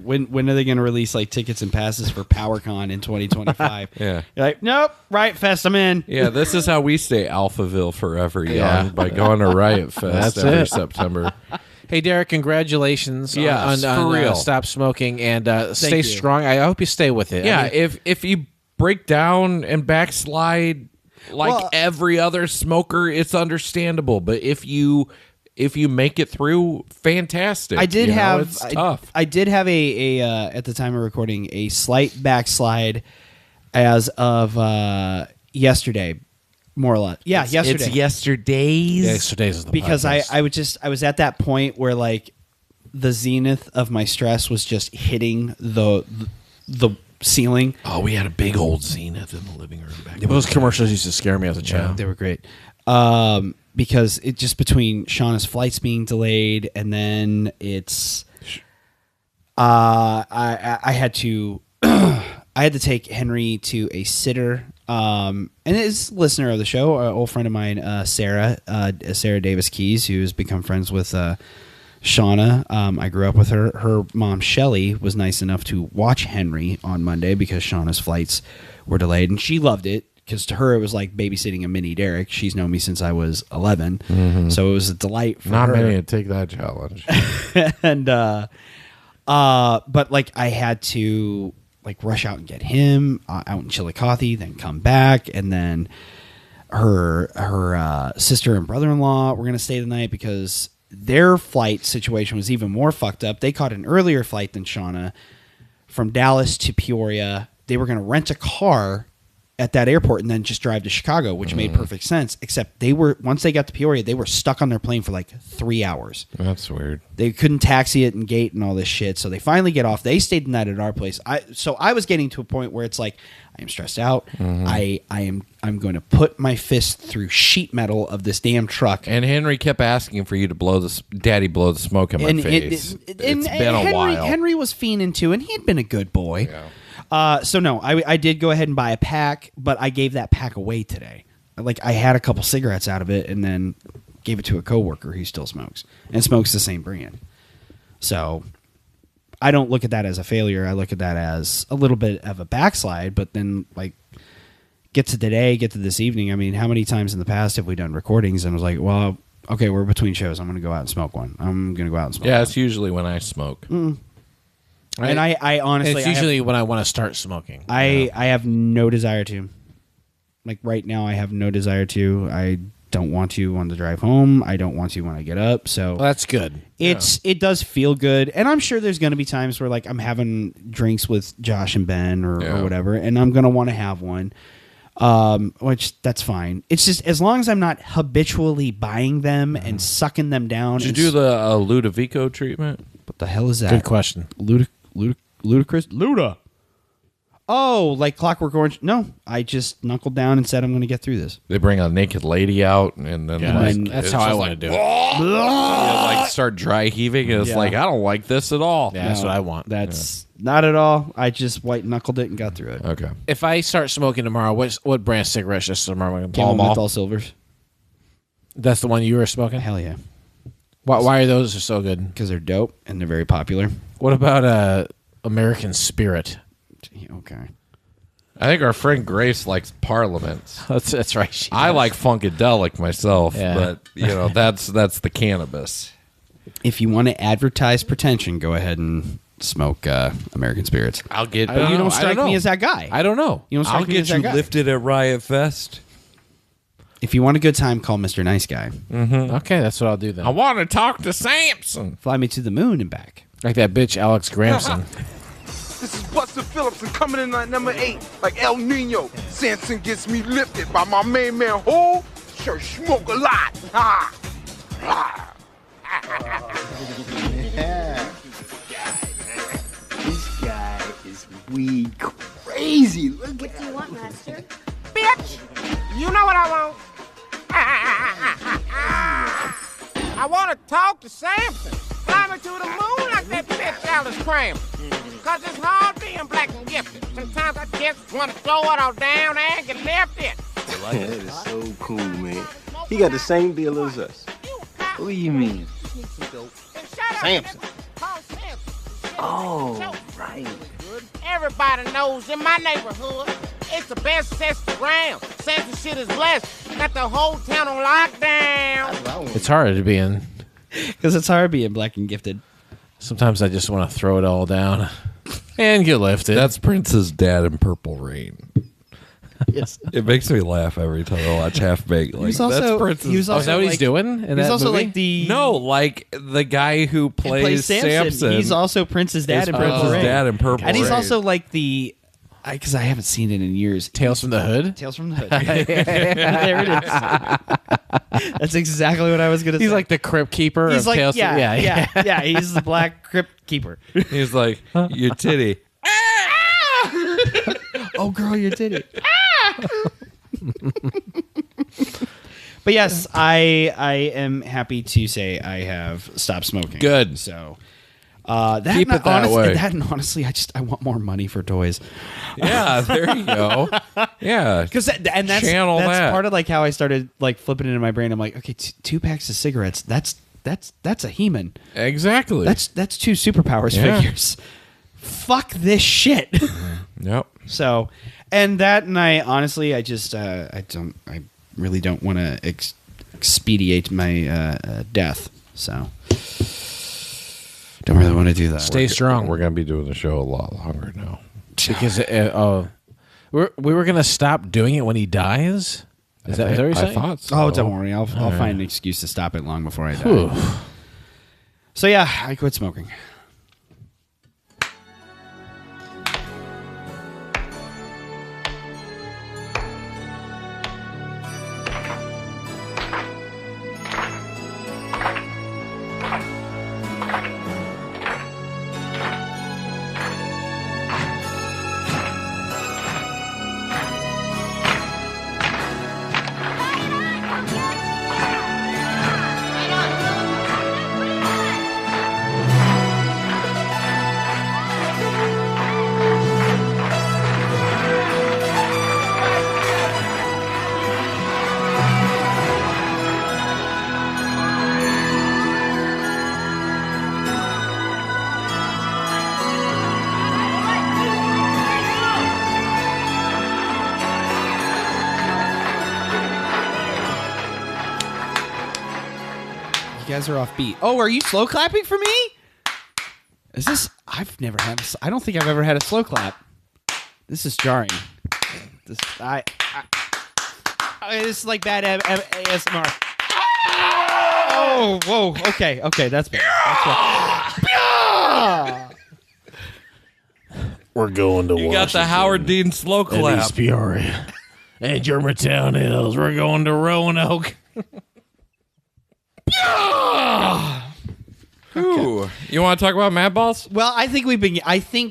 [SPEAKER 1] When are they going to release like tickets and passes for PowerCon in 2025?
[SPEAKER 10] Yeah.
[SPEAKER 1] You're like, nope, Riot Fest, I'm in.
[SPEAKER 10] Yeah, this is how we stay Alphaville forever young, by going to Riot Fest
[SPEAKER 11] That's
[SPEAKER 10] every
[SPEAKER 11] it.
[SPEAKER 10] September.
[SPEAKER 11] Hey, Derek, congratulations
[SPEAKER 10] Yes,
[SPEAKER 11] on
[SPEAKER 10] for real.
[SPEAKER 11] Stop Smoking, and stay
[SPEAKER 1] you.
[SPEAKER 11] strong. I hope you stay with it.
[SPEAKER 10] Yeah,
[SPEAKER 11] I mean,
[SPEAKER 10] if you break down and backslide like every other smoker, it's understandable. But if you make it through, fantastic.
[SPEAKER 1] I did have
[SPEAKER 10] it's tough.
[SPEAKER 1] I did have a at the time of recording a slight backslide as of yesterday, more or less. Yeah, yesterday.
[SPEAKER 10] It's Yesterdaze.
[SPEAKER 11] Yesterday's is the
[SPEAKER 1] Because
[SPEAKER 11] podcast.
[SPEAKER 1] I was at that point where like the zenith of my stress was just hitting the ceiling.
[SPEAKER 10] Oh, we had a big old Zenith in the living room back
[SPEAKER 11] Those commercials used to scare me as a child.
[SPEAKER 1] They were great. Because it just between Shauna's flights being delayed and then it's I had to I had to take Henry to a sitter. And it's a listener of the show, an old friend of mine, Sarah Davis Keys, who's become friends with Shauna. I grew up with her. Her mom, Shelly, was nice enough to watch Henry on Monday because Shauna's flights were delayed, and she loved it because to her it was like babysitting a mini Derek. She's known me since I was 11, so it was a delight for
[SPEAKER 10] Not
[SPEAKER 1] her.
[SPEAKER 10] many would take that challenge.
[SPEAKER 1] And but like I had to like rush out and get him out in Chillicothe, then come back, and then her sister and brother-in-law were gonna stay the night because their flight situation was even more fucked up. They caught an earlier flight than Shauna from Dallas to Peoria. They were going to rent a car at that airport and then just drive to Chicago, which made perfect sense, except they were, once they got to Peoria, they were stuck on their plane for like 3 hours.
[SPEAKER 10] That's weird.
[SPEAKER 1] They couldn't taxi it and gate and all this shit. So they finally get off. They stayed the night at our place. So I was getting to a point where it's like, I am stressed out. I'm going to put my fist through sheet metal of this damn truck.
[SPEAKER 10] And Henry kept asking for you to blow the smoke in my face. It's been a while.
[SPEAKER 1] Henry was fiending too, and he had been a good boy. Yeah. So no, I did go ahead and buy a pack, but I gave that pack away today. Like I had a couple cigarettes out of it, and then gave it to a coworker who still smokes and smokes the same brand. So I don't look at that as a failure. I look at that as a little bit of a backslide, but then like get to today, get to this evening. I mean, how many times in the past have we done recordings and I was like, well, okay, we're between shows. I'm going to go out and smoke one. I'm going to go out and smoke one.
[SPEAKER 10] It's usually when I smoke.
[SPEAKER 1] And I honestly...
[SPEAKER 11] It's usually when I want to start smoking.
[SPEAKER 1] I have no desire to. Like right now, I have no desire to. I don't want to on the drive home. I don't want to when I get up. So
[SPEAKER 11] Well, that's good.
[SPEAKER 1] It does feel good, and I'm sure there's going to be times where like I'm having drinks with Josh and Ben or whatever, and I'm going to want to have one, which that's fine. It's just as long as I'm not habitually buying them and sucking them down.
[SPEAKER 10] Did you do the Ludovico treatment?
[SPEAKER 1] What the hell is that?
[SPEAKER 11] Good question.
[SPEAKER 1] Ludicrous? Luda. Oh, like Clockwork Orange? No, I just knuckled down and said I'm going to get through this.
[SPEAKER 10] They bring a naked lady out, and then
[SPEAKER 11] that's how I want to do it.
[SPEAKER 10] Like start dry heaving, and it's like I don't like this at all.
[SPEAKER 11] Yeah, that's what I want.
[SPEAKER 1] That's not at all. I just white knuckled it and got through it.
[SPEAKER 10] Okay.
[SPEAKER 11] If I start smoking tomorrow, what brand of cigarettes just tomorrow?
[SPEAKER 1] Camel Menthol Silvers.
[SPEAKER 11] That's the one you were smoking?
[SPEAKER 1] Hell yeah.
[SPEAKER 11] Why are those so good?
[SPEAKER 1] Because they're dope and they're very popular.
[SPEAKER 11] What about American Spirit?
[SPEAKER 1] Okay.
[SPEAKER 10] I think our friend Grace likes Parliaments.
[SPEAKER 11] That's right.
[SPEAKER 10] I like Funkadelic myself, but that's the cannabis.
[SPEAKER 1] If you want to advertise pretension, go ahead and smoke American Spirits.
[SPEAKER 10] I'll get.
[SPEAKER 1] But you don't strike me as that guy.
[SPEAKER 11] I don't know.
[SPEAKER 1] You don't strike
[SPEAKER 10] I'll
[SPEAKER 1] me
[SPEAKER 10] get
[SPEAKER 1] as that
[SPEAKER 10] you
[SPEAKER 1] guy.
[SPEAKER 10] lifted at Riot Fest.
[SPEAKER 1] If you want a good time, call Mr. Nice Guy.
[SPEAKER 10] Mm-hmm.
[SPEAKER 11] Okay, that's what I'll do then.
[SPEAKER 10] I want to talk to Samson.
[SPEAKER 1] Fly me to the moon and back.
[SPEAKER 11] Like that bitch Alex Gramson.
[SPEAKER 15] This is Buster Phillips and coming in at number 8 like El Nino. Samson gets me lifted by my main man Ho. Sure smoke a lot. Ha! Ha!
[SPEAKER 3] Yeah. This guy.
[SPEAKER 16] is weed crazy. Look
[SPEAKER 5] What do you want, Master?
[SPEAKER 17] Bitch! You know what I want? I want to talk to Samson. Fly me to the moon like that bitch Alice Cram. Cause it's hard being black and gifted. Sometimes I just want to throw it all down there and get left it.
[SPEAKER 16] that is so cool, man. He got the same deal as us. Who you mean? Samson. Oh, right.
[SPEAKER 17] Everybody knows in my neighborhood, it's the best test around. Samson shit is blessed. Got the whole town on lockdown.
[SPEAKER 11] It's hard to be in.
[SPEAKER 1] Because it's hard being black and gifted.
[SPEAKER 11] Sometimes I just want to throw it all down and get lifted.
[SPEAKER 10] That's Prince's dad in Purple Rain.
[SPEAKER 11] Yes.
[SPEAKER 10] It makes me laugh every time I watch Half Baked. Like, that's Prince's.
[SPEAKER 11] Is that what he's doing in that
[SPEAKER 1] also
[SPEAKER 11] movie?
[SPEAKER 1] like the
[SPEAKER 10] like the guy who plays Samson.
[SPEAKER 1] He's also Prince's dad in Purple Rain.
[SPEAKER 10] Dad in Purple
[SPEAKER 1] and he's
[SPEAKER 10] Rain.
[SPEAKER 1] also like the. Because I haven't seen it in years.
[SPEAKER 11] Tales from the Hood?
[SPEAKER 1] Tales from the Hood. There it is. That's exactly what I was going to say.
[SPEAKER 11] He's like the crypt keeper
[SPEAKER 1] He's
[SPEAKER 11] of
[SPEAKER 1] like,
[SPEAKER 11] Tales from
[SPEAKER 1] yeah. He's the black crypt keeper.
[SPEAKER 10] He's like, your titty.
[SPEAKER 1] Oh, girl, your titty. But yes, I am happy to say I have stopped smoking.
[SPEAKER 10] Good.
[SPEAKER 1] So
[SPEAKER 10] keep it that way.
[SPEAKER 1] That and honestly, I want more money for toys.
[SPEAKER 10] Yeah, there you go. Yeah,
[SPEAKER 1] because that's
[SPEAKER 10] channel that.
[SPEAKER 1] part of like how I started like flipping it in my brain. I'm like, okay, 2 packs of cigarettes. That's a He-Man.
[SPEAKER 10] Exactly.
[SPEAKER 1] That's 2 superpowers figures. Fuck this shit.
[SPEAKER 10] Yep.
[SPEAKER 1] So, and I honestly, I just I really don't want to expedite my death. So. Don't really want to do that.
[SPEAKER 11] Stay strong.
[SPEAKER 10] We're going to be doing the show a lot longer now.
[SPEAKER 11] Because we were going to stop doing it when he dies? Is that what you're saying?
[SPEAKER 10] I thought so.
[SPEAKER 1] Oh, don't worry. I'll find an excuse to stop it long before I die. So, yeah, I quit smoking. You guys are off beat. Oh, are you slow clapping for me? Is this? I've never had. I don't think I've ever had a slow clap. This is jarring. This it's like bad ASMR. Oh, whoa. Okay, that's better.
[SPEAKER 11] We're going to
[SPEAKER 10] You got the Howard Dean slow clap.
[SPEAKER 11] East Peoria. And Germantown Hills. We're going to Roanoke.
[SPEAKER 10] Ooh. You want to talk about Madballs?
[SPEAKER 1] Well, I think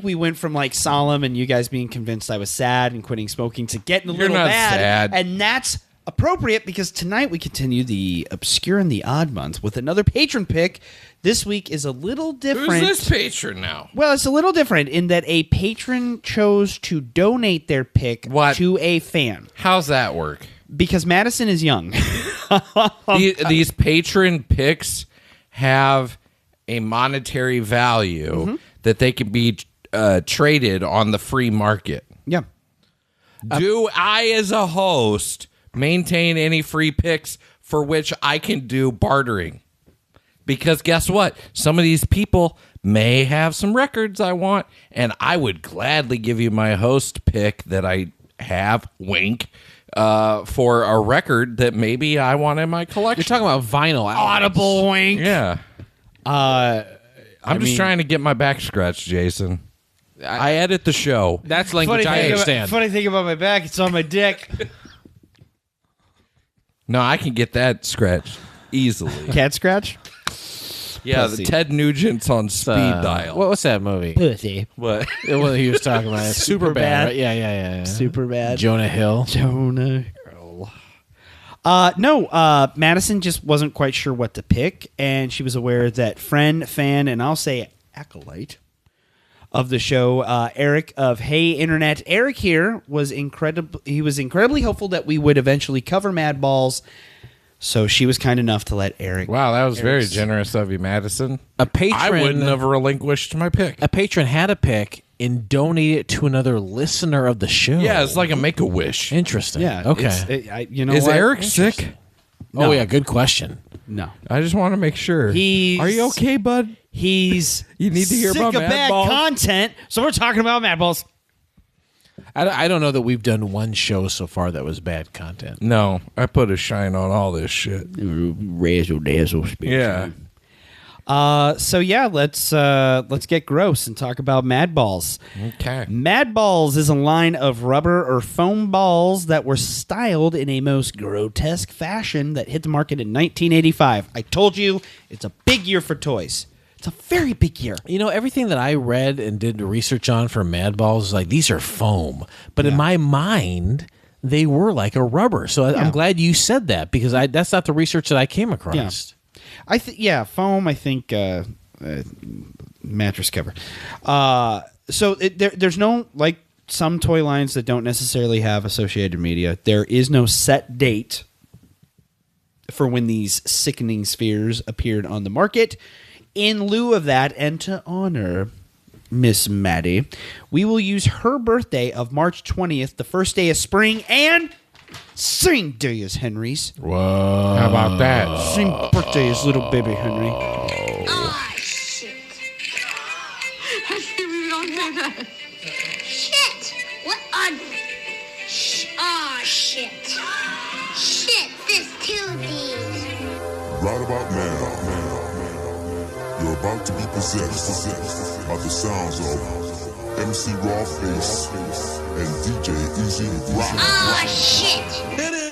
[SPEAKER 1] we went from like solemn and you guys being convinced I was sad and quitting smoking to getting a
[SPEAKER 10] You're
[SPEAKER 1] little
[SPEAKER 10] not
[SPEAKER 1] bad.
[SPEAKER 10] sad.
[SPEAKER 1] And that's appropriate because tonight we continue the obscure and the odd month with another patron pick. This week is a little different.
[SPEAKER 10] Who's this patron now?
[SPEAKER 1] Well, it's a little different in that a patron chose to donate their pick to a fan.
[SPEAKER 10] How's that work?
[SPEAKER 1] Because Madison is young.
[SPEAKER 10] These patron picks have a monetary value that they can be traded on the free market.
[SPEAKER 1] Yeah.
[SPEAKER 10] Do I, as a host, maintain any free picks for which I can do bartering? Because guess what? Some of these people may have some records I want, and I would gladly give you my host pick that I have, wink, for a record that maybe I want in my collection.
[SPEAKER 11] You're talking about vinyl.
[SPEAKER 1] Audible wink.
[SPEAKER 10] Yeah. I'm just trying to get my back scratched, Jason. I edit the show.
[SPEAKER 11] That's language I understand.
[SPEAKER 1] Funny thing about my back, it's on my dick.
[SPEAKER 10] No, I can get that scratched easily.
[SPEAKER 1] Cat scratch?
[SPEAKER 10] Yeah,
[SPEAKER 1] Pussy.
[SPEAKER 10] the Ted Nugent's on speed dial.
[SPEAKER 11] What's that movie?
[SPEAKER 1] Pussy.
[SPEAKER 10] What?
[SPEAKER 11] What he was talking about? Super bad. Right? Yeah.
[SPEAKER 1] Super bad.
[SPEAKER 11] Jonah Hill.
[SPEAKER 1] Jonah Hill. No, Madison just wasn't quite sure what to pick, and she was aware that friend, fan, and I'll say acolyte of the show, Eric of Hey Internet. Eric here was incredibly hopeful that we would eventually cover Madballs. So she was kind enough to let Eric.
[SPEAKER 10] Wow, that was very generous of you, Madison.
[SPEAKER 11] A patron.
[SPEAKER 10] I wouldn't have relinquished my pick.
[SPEAKER 11] A patron had a pick and donated it to another listener of the show.
[SPEAKER 10] Yeah, it's like a Make-A-Wish.
[SPEAKER 11] Interesting.
[SPEAKER 1] Yeah.
[SPEAKER 11] Okay.
[SPEAKER 1] You know
[SPEAKER 10] Is
[SPEAKER 1] what?
[SPEAKER 10] Eric sick?
[SPEAKER 11] Oh, yeah, good question.
[SPEAKER 1] No.
[SPEAKER 10] I just want to make sure. Are you okay, bud?
[SPEAKER 1] He's
[SPEAKER 10] You need to hear
[SPEAKER 1] sick
[SPEAKER 10] about
[SPEAKER 1] of bad
[SPEAKER 10] Madballs?
[SPEAKER 1] content, so we're talking about Madballs.
[SPEAKER 11] I don't know that we've done one show so far that was bad content.
[SPEAKER 10] No, I put a shine on all this shit.
[SPEAKER 1] Razzle dazzle speech.
[SPEAKER 10] Yeah.
[SPEAKER 1] So yeah, let's get gross and talk about Madballs.
[SPEAKER 10] Okay.
[SPEAKER 1] Madballs is a line of rubber or foam balls that were styled in a most grotesque fashion that hit the market in 1985. I told you, it's a big year for toys. It's a very big year.
[SPEAKER 11] You know, everything that I read and did research on for Madballs is like, these are foam. But in my mind, they were like a rubber. So I'm glad you said that, because that's not the research that I came across.
[SPEAKER 1] Foam. I think mattress cover. So there's no, like some toy lines that don't necessarily have associated media. There is no set date for when these sickening spheres appeared on the market. In lieu of that, and to honor Miss Maddie, we will use her birthday of March 20th, the first day of spring, and same day as Henry's.
[SPEAKER 11] Whoa.
[SPEAKER 10] How about that?
[SPEAKER 1] Same birthday as little baby Henry.
[SPEAKER 5] Oh, shit.
[SPEAKER 12] Don't say that.
[SPEAKER 5] Shit. What on... Oh, shit. Shit, there's 2Ds.
[SPEAKER 18] Right about now, you're about to be possessed by the sounds of MC Rawface and DJ Easy Rock.
[SPEAKER 5] Oh, shit.
[SPEAKER 18] Hit it.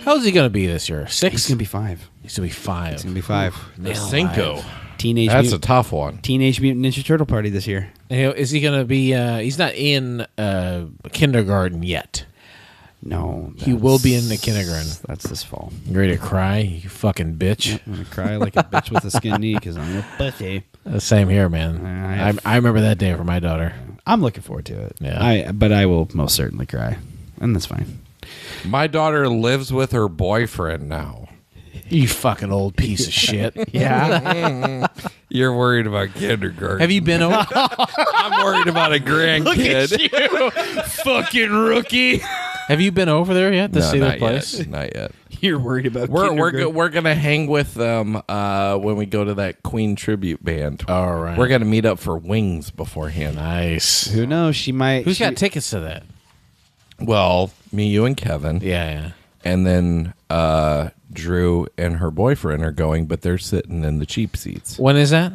[SPEAKER 11] How's he going to be this year? 6?
[SPEAKER 1] He's going to be 5.
[SPEAKER 11] He's going to be 5.
[SPEAKER 1] He's going to be 5.
[SPEAKER 10] The Cinco.
[SPEAKER 1] That's
[SPEAKER 10] a tough one.
[SPEAKER 1] Teenage Mutant Ninja Turtle Party this year.
[SPEAKER 11] Is he going to be... he's not in kindergarten yet.
[SPEAKER 1] No.
[SPEAKER 11] He will be in the kindergarten.
[SPEAKER 1] That's this fall.
[SPEAKER 11] You ready to cry, you fucking bitch?
[SPEAKER 1] Yep, I'm going to cry like a bitch with a skin knee because I'm a pussy.
[SPEAKER 11] Same here, man. I remember that day for my daughter.
[SPEAKER 1] I'm looking forward to it.
[SPEAKER 11] Yeah.
[SPEAKER 1] But I will most certainly cry. And that's fine.
[SPEAKER 10] My daughter lives with her boyfriend now.
[SPEAKER 11] You fucking old piece of shit.
[SPEAKER 1] Yeah.
[SPEAKER 10] You're worried about kindergarten.
[SPEAKER 11] Have you been over?
[SPEAKER 10] I'm worried about a grandkid.
[SPEAKER 1] Look at you, fucking rookie.
[SPEAKER 11] Have you been over there yet to see their place?
[SPEAKER 10] Yet. Not yet.
[SPEAKER 1] You're worried about
[SPEAKER 10] We're gonna hang with them when we go to that Queen tribute band.
[SPEAKER 11] All right.
[SPEAKER 10] We're gonna meet up for wings beforehand.
[SPEAKER 11] Nice.
[SPEAKER 1] Who knows? She might.
[SPEAKER 11] Who's got tickets to that?
[SPEAKER 10] Well, me, you, and Kevin.
[SPEAKER 11] Yeah.
[SPEAKER 10] And then Drew and her boyfriend are going, but they're sitting in the cheap seats.
[SPEAKER 11] When is that?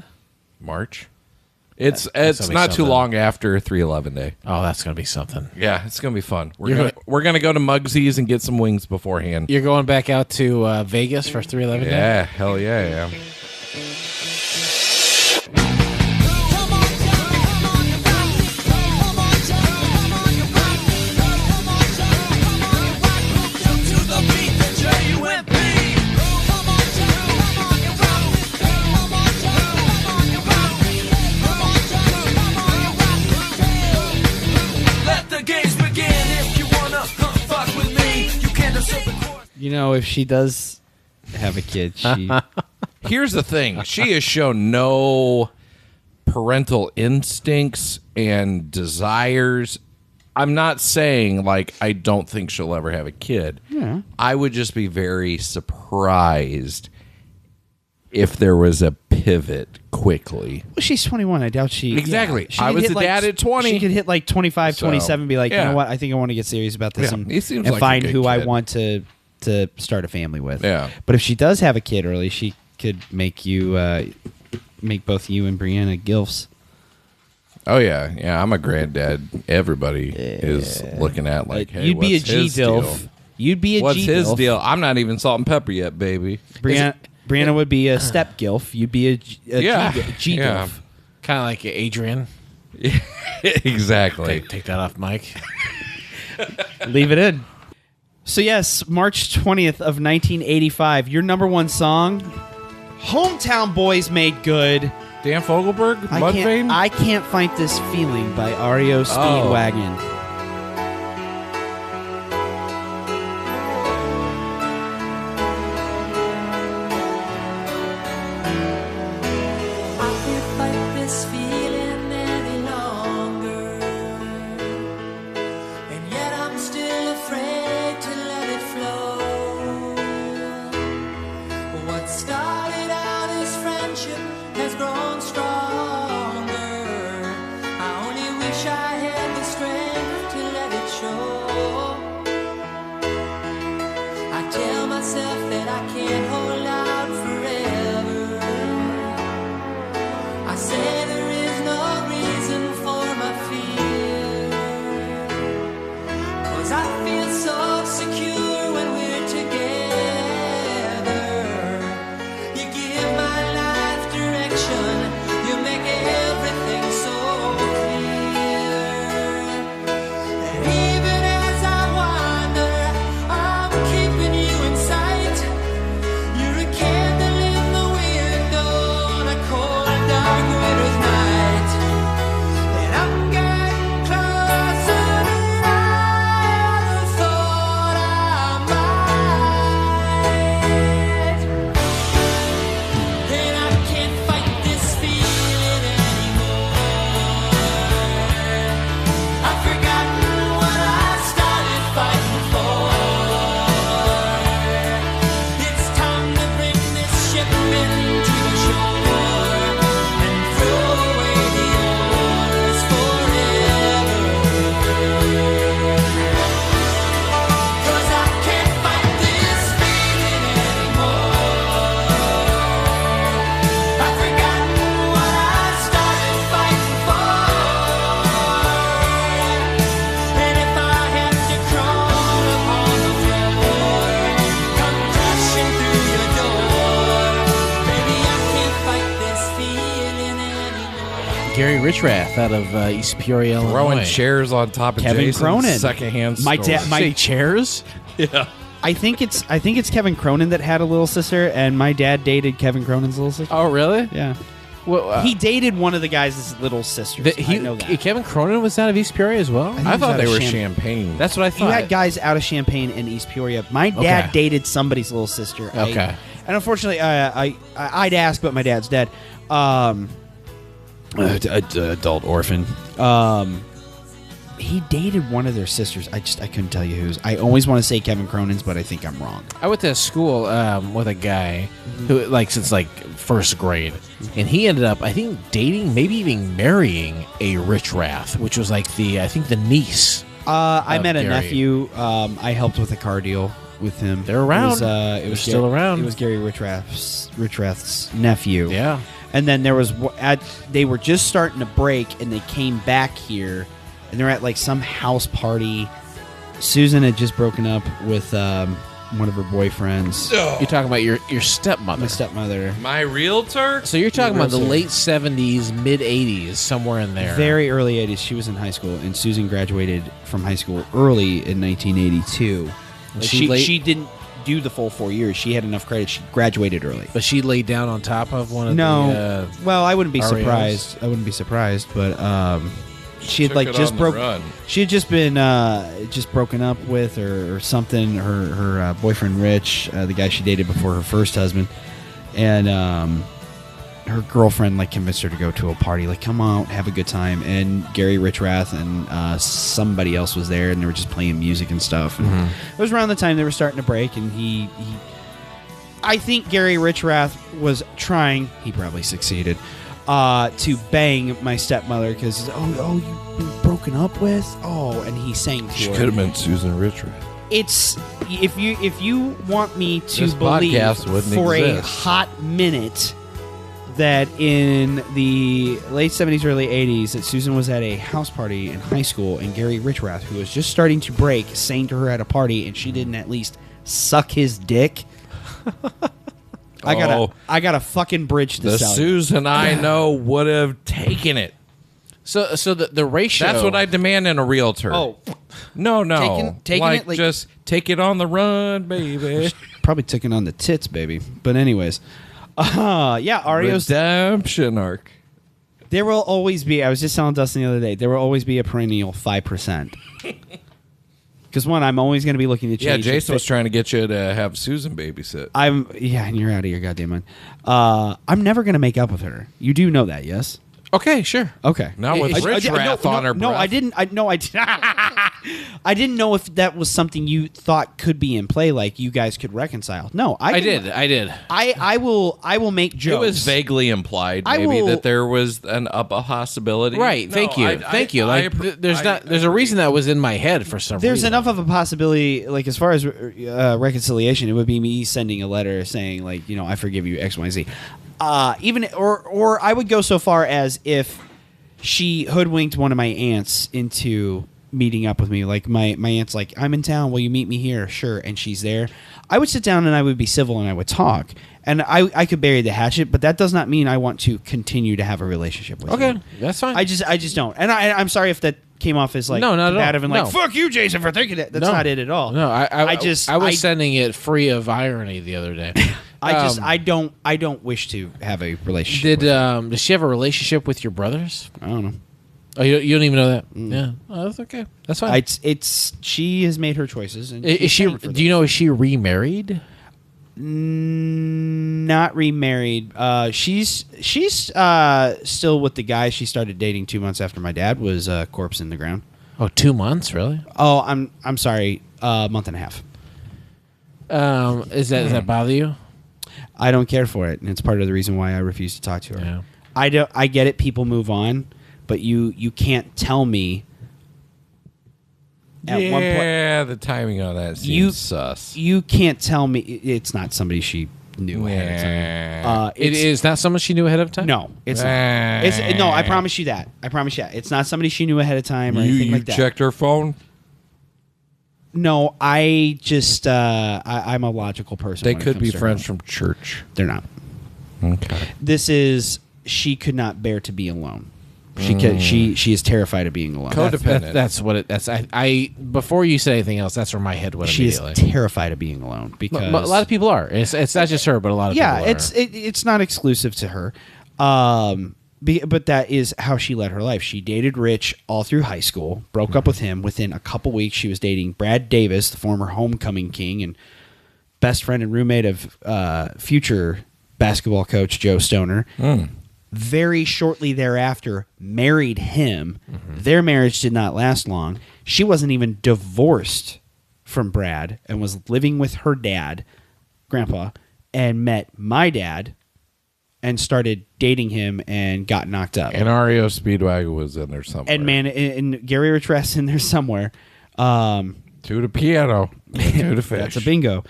[SPEAKER 10] March. It's
[SPEAKER 11] That's
[SPEAKER 10] not too
[SPEAKER 11] something.
[SPEAKER 10] long after 311 Day.
[SPEAKER 11] Oh, that's gonna be something.
[SPEAKER 10] Yeah, it's gonna be fun. We're gonna go to Mugsy's and get some wings beforehand.
[SPEAKER 11] You're going back out to Vegas for 311 Day?
[SPEAKER 10] Yeah, hell yeah.
[SPEAKER 1] You know, if she does have a kid, she...
[SPEAKER 10] Here's the thing. She has shown no parental instincts and desires. I'm not saying, like, I don't think she'll ever have a kid.
[SPEAKER 1] Yeah.
[SPEAKER 10] I would just be very surprised if there was a pivot quickly.
[SPEAKER 1] Well, she's 21. I doubt she...
[SPEAKER 10] Exactly.
[SPEAKER 1] Yeah, she
[SPEAKER 10] I
[SPEAKER 1] could
[SPEAKER 10] was
[SPEAKER 1] hit
[SPEAKER 10] a dad at 20.
[SPEAKER 1] She could hit like 25,
[SPEAKER 10] So,
[SPEAKER 1] 27 and be like,
[SPEAKER 10] yeah.
[SPEAKER 1] you know what? I think I want to get serious about this
[SPEAKER 10] Yeah, he seems like a
[SPEAKER 1] find
[SPEAKER 10] good
[SPEAKER 1] who I
[SPEAKER 10] kid.
[SPEAKER 1] want to start a family with.
[SPEAKER 10] Yeah.
[SPEAKER 1] But if she does have a kid early, she could make you... make both you and Brianna gilfs.
[SPEAKER 10] Oh, yeah. Yeah, I'm a granddad. Everybody is looking at like, hey,
[SPEAKER 1] You'd be a
[SPEAKER 10] what's his deal?
[SPEAKER 1] G-dilf. You'd be a
[SPEAKER 10] What's
[SPEAKER 1] G-dilf.
[SPEAKER 10] his deal? I'm not even salt and pepper yet, baby.
[SPEAKER 1] Brianna would be a step gilf. You'd be a
[SPEAKER 10] Yeah.
[SPEAKER 1] G-dilf.
[SPEAKER 10] Yeah.
[SPEAKER 11] Kind of like Adrian.
[SPEAKER 10] Exactly.
[SPEAKER 11] Take that off, Mike.
[SPEAKER 1] Leave it in. So yes, March 20th of 1985, your number one song, Hometown Boys Made Good.
[SPEAKER 10] Dan Fogelberg? Mudvayne?
[SPEAKER 1] I Can't Fight This Feeling by REO Speedwagon.
[SPEAKER 19] I can't fight this feeling any longer, and yet I'm still afraid to let it flow. What started out as friendship has grown stronger. I only wish I had the strength to let it show. I tell myself that I can't hold out forever. I say there is no reason for my fear, 'cause I feel so secure when we're together. You give my life direction, you make everything so clear. And even as I wander, I'm keeping you in sight. You're a candle in the window on a cold, dark winter's night. And I'm getting closer than I ever thought I might. And I can't fight this feeling anymore. I've forgotten what I started fighting for. It's time to bring this ship into the shore and throw away the oars forever. 'Cause I can't fight this feeling anymore. I've forgotten what I started fighting for. And if I have to crawl upon the floor, come crashing through your door, baby, I can't fight this feeling anymore.
[SPEAKER 11] Gary Richrath out of East Peoria, Illinois.
[SPEAKER 10] Throwing chairs on top of
[SPEAKER 1] Kevin
[SPEAKER 10] Jason's
[SPEAKER 1] Cronin.
[SPEAKER 10] secondhand
[SPEAKER 1] My
[SPEAKER 10] store.
[SPEAKER 1] dad- my-
[SPEAKER 11] Say chairs?
[SPEAKER 10] Yeah.
[SPEAKER 1] I think it's Kevin Cronin that had a little sister, and my dad dated Kevin Cronin's little sister.
[SPEAKER 11] Oh, really?
[SPEAKER 1] Yeah.
[SPEAKER 11] Well,
[SPEAKER 1] He dated one of the guys' little sisters. I know that.
[SPEAKER 11] Kevin Cronin was out of East Peoria as well?
[SPEAKER 1] think
[SPEAKER 10] I
[SPEAKER 1] he was
[SPEAKER 10] thought
[SPEAKER 1] out
[SPEAKER 10] they
[SPEAKER 1] of
[SPEAKER 10] were
[SPEAKER 1] Champaign.
[SPEAKER 10] Champagne.
[SPEAKER 11] That's what I
[SPEAKER 1] You
[SPEAKER 11] thought.
[SPEAKER 1] had guys out of Champaign and East Peoria. My dad
[SPEAKER 11] Okay.
[SPEAKER 1] dated somebody's little sister.
[SPEAKER 11] Okay.
[SPEAKER 1] And unfortunately, I'd ask, but my dad's dead. Adult orphan. He dated one of their sisters. I couldn't tell you whose. I always want to say Kevin Cronin's, but I think I'm wrong.
[SPEAKER 11] I went to school with a guy who, since first grade, and he ended up, I think, dating, maybe even marrying a Richrath, which was the niece.
[SPEAKER 1] I met a
[SPEAKER 11] Gary.
[SPEAKER 1] nephew. I helped with a car deal with him.
[SPEAKER 11] They're around.
[SPEAKER 1] It was
[SPEAKER 11] still around.
[SPEAKER 1] It was Gary Richrath's nephew.
[SPEAKER 11] Yeah.
[SPEAKER 1] And then there was they were just starting to break, and they came back here, and they're at some house party. Susan had just broken up with one of her boyfriends.
[SPEAKER 11] You're talking about your stepmother.
[SPEAKER 1] My stepmother.
[SPEAKER 10] My realtor?
[SPEAKER 11] So you're talking
[SPEAKER 1] Your
[SPEAKER 11] about the
[SPEAKER 1] realtor.
[SPEAKER 11] late 70s, mid 80s, somewhere in there.
[SPEAKER 1] Very early 80s. She was in high school, and Susan graduated from high school early in 1982.
[SPEAKER 11] And
[SPEAKER 1] She didn't do the full 4 years. She had enough credit. She graduated early.
[SPEAKER 11] But she laid down on top of one of
[SPEAKER 1] No.
[SPEAKER 11] the...
[SPEAKER 1] Well, I wouldn't be
[SPEAKER 11] REOs?
[SPEAKER 1] surprised. I wouldn't be surprised, but she had
[SPEAKER 10] Took it
[SPEAKER 1] just
[SPEAKER 10] on the
[SPEAKER 1] broke.
[SPEAKER 10] run.
[SPEAKER 1] She had just been just broken up with or something. Her boyfriend Rich, the guy she dated before her first husband, and her girlfriend convinced her to go to a party. Come out, have a good time. And Gary Richrath and somebody else was there, and they were just playing music and stuff. And it was around the time they were starting to break, and he I think Gary Richrath was trying, he probably succeeded, to bang my stepmother because, you've been broken up with? Oh, and he sang to
[SPEAKER 10] She
[SPEAKER 1] her.
[SPEAKER 10] could have been Susan Richrath.
[SPEAKER 1] It's, if you want me to
[SPEAKER 10] This
[SPEAKER 1] believe
[SPEAKER 10] podcast wouldn't
[SPEAKER 1] for
[SPEAKER 10] exist.
[SPEAKER 1] a hot minute that in the late 70s, early 80s, that Susan was at a house party in high school and Gary Richrath, who was just starting to break, sang to her at a party and she didn't at least suck his dick. I got a fucking bridge to
[SPEAKER 10] The
[SPEAKER 1] sell.
[SPEAKER 10] Susan I know would have taken it.
[SPEAKER 11] So the ratio.
[SPEAKER 10] That's what I demand in a realtor.
[SPEAKER 1] Oh.
[SPEAKER 10] No.
[SPEAKER 1] Taking
[SPEAKER 10] like,
[SPEAKER 1] it like-
[SPEAKER 10] just take it on the run, baby.
[SPEAKER 1] Probably taking on the tits, baby. But anyways. REO's
[SPEAKER 10] redemption arc.
[SPEAKER 1] There will always be, I was just telling Dustin the other day, there will always be a perennial 5%. Because one, I'm always going to be looking to change.
[SPEAKER 10] Yeah, Jason was trying to get you to have Susan babysit.
[SPEAKER 1] And you're out of your goddamn mind. I'm never going to make up with her. You do know that, yes?
[SPEAKER 11] Okay, sure.
[SPEAKER 1] Okay.
[SPEAKER 10] Not with Rich Rath on her breath.
[SPEAKER 1] No, I didn't. I didn't know if that was something you thought could be in play, like you guys could reconcile. No, I did. I will make jokes.
[SPEAKER 10] It was vaguely implied, maybe, that there was a possibility.
[SPEAKER 11] Right.
[SPEAKER 10] No,
[SPEAKER 11] thank you. Thank you. Like, there's a reason that was in my head for some reason.
[SPEAKER 1] There's enough of a possibility, like as far as reconciliation, it would be me sending a letter saying, like, I forgive you, X, Y, Z. Or I would go so far as if she hoodwinked one of my aunts into meeting up with me. Like my aunt's like, I'm in town, will you meet me here? Sure. And she's there. I would sit down and I would be civil and I would talk. And I could bury the hatchet, but that does not mean I want to continue to have a relationship with you.
[SPEAKER 11] Okay, that's fine.
[SPEAKER 1] I just don't. And I'm sorry if that came off as like
[SPEAKER 11] not at all.
[SPEAKER 1] combative and like,
[SPEAKER 11] No.
[SPEAKER 1] fuck you, Jason, for thinking that. That's not it at all.
[SPEAKER 11] No, I was sending it free of irony the other day.
[SPEAKER 1] I don't wish to have a relationship.
[SPEAKER 11] Does she have a relationship with your brothers?
[SPEAKER 1] I don't know.
[SPEAKER 11] Oh, you don't even know that? Yeah, that's okay. That's fine.
[SPEAKER 1] It's she has made her choices. And
[SPEAKER 11] Is she? Do you know? Is she remarried?
[SPEAKER 1] Not remarried. She's still with the guy she started dating 2 months after my dad was corpse in the ground.
[SPEAKER 11] Oh, 2 months, really?
[SPEAKER 1] Oh, I'm sorry. Month and a half.
[SPEAKER 11] Does that bother you?
[SPEAKER 1] I don't care for it, and it's part of the reason why I refuse to talk to her.
[SPEAKER 11] Yeah.
[SPEAKER 1] I get it. People move on, but you can't tell me. At one point,
[SPEAKER 10] the timing on that seems sus.
[SPEAKER 1] You can't tell me it's not somebody she knew ahead of time.
[SPEAKER 11] It is not someone she knew ahead of time?
[SPEAKER 1] No, it's not. No, I promise you that. It's not somebody she knew ahead of time or anything like that.
[SPEAKER 10] You checked her phone?
[SPEAKER 1] No, I just I'm a logical person.
[SPEAKER 10] They
[SPEAKER 1] when it
[SPEAKER 10] could
[SPEAKER 1] comes
[SPEAKER 10] be
[SPEAKER 1] to
[SPEAKER 10] friends
[SPEAKER 1] her.
[SPEAKER 10] from church.
[SPEAKER 1] They're not.
[SPEAKER 10] Okay.
[SPEAKER 1] This is she could not bear to be alone. She is terrified of being alone.
[SPEAKER 10] Codependent.
[SPEAKER 11] That's what it. That's I. Before you say anything else, that's where my head went
[SPEAKER 1] She is
[SPEAKER 11] immediately.
[SPEAKER 1] terrified of being alone because
[SPEAKER 11] a lot of people are. It's not just her, but a lot of people are.
[SPEAKER 1] it's not exclusive to her. But that is how she led her life. She dated Rich all through high school, broke up with him. Within a couple weeks, she was dating Brad Davis, the former homecoming king and best friend and roommate of future basketball coach Joe Stoner. Very shortly thereafter, married him. Their marriage did not last long. She wasn't even divorced from Brad and was living with her dad, Grandpa, and met my dad and started dating him and got knocked up.
[SPEAKER 10] And REO Speedwagon was in there somewhere.
[SPEAKER 1] And Gary Richrath's in there somewhere.
[SPEAKER 10] To the piano. To the fish.
[SPEAKER 1] That's a bingo.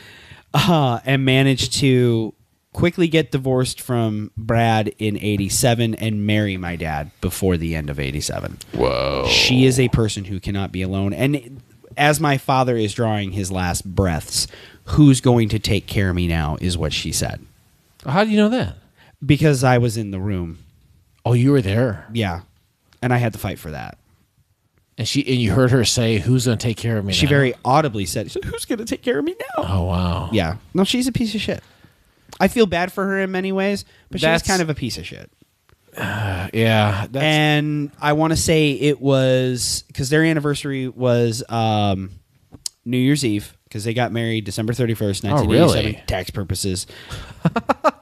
[SPEAKER 1] And managed to quickly get divorced from Brad in 87 and marry my dad before the end of 87.
[SPEAKER 10] Whoa.
[SPEAKER 1] She is a person who cannot be alone. And as my father is drawing his last breaths, who's going to take care of me now is what she said.
[SPEAKER 11] How do you know that?
[SPEAKER 1] Because I was in the room.
[SPEAKER 11] Oh, you were there?
[SPEAKER 1] Yeah. And I had to fight for that.
[SPEAKER 11] And you heard her say, "Who's going to take care of me?"
[SPEAKER 1] She
[SPEAKER 11] now?
[SPEAKER 1] very audibly said, "Who's going to take care of me now?"
[SPEAKER 11] Oh, wow.
[SPEAKER 1] Yeah. No, she's a piece of shit. I feel bad for her in many ways, but she's kind of a piece of shit.
[SPEAKER 11] Yeah.
[SPEAKER 1] And I want to say it was because their anniversary was New Year's Eve because they got married December 31st, 1987.
[SPEAKER 11] Really?
[SPEAKER 1] Tax purposes.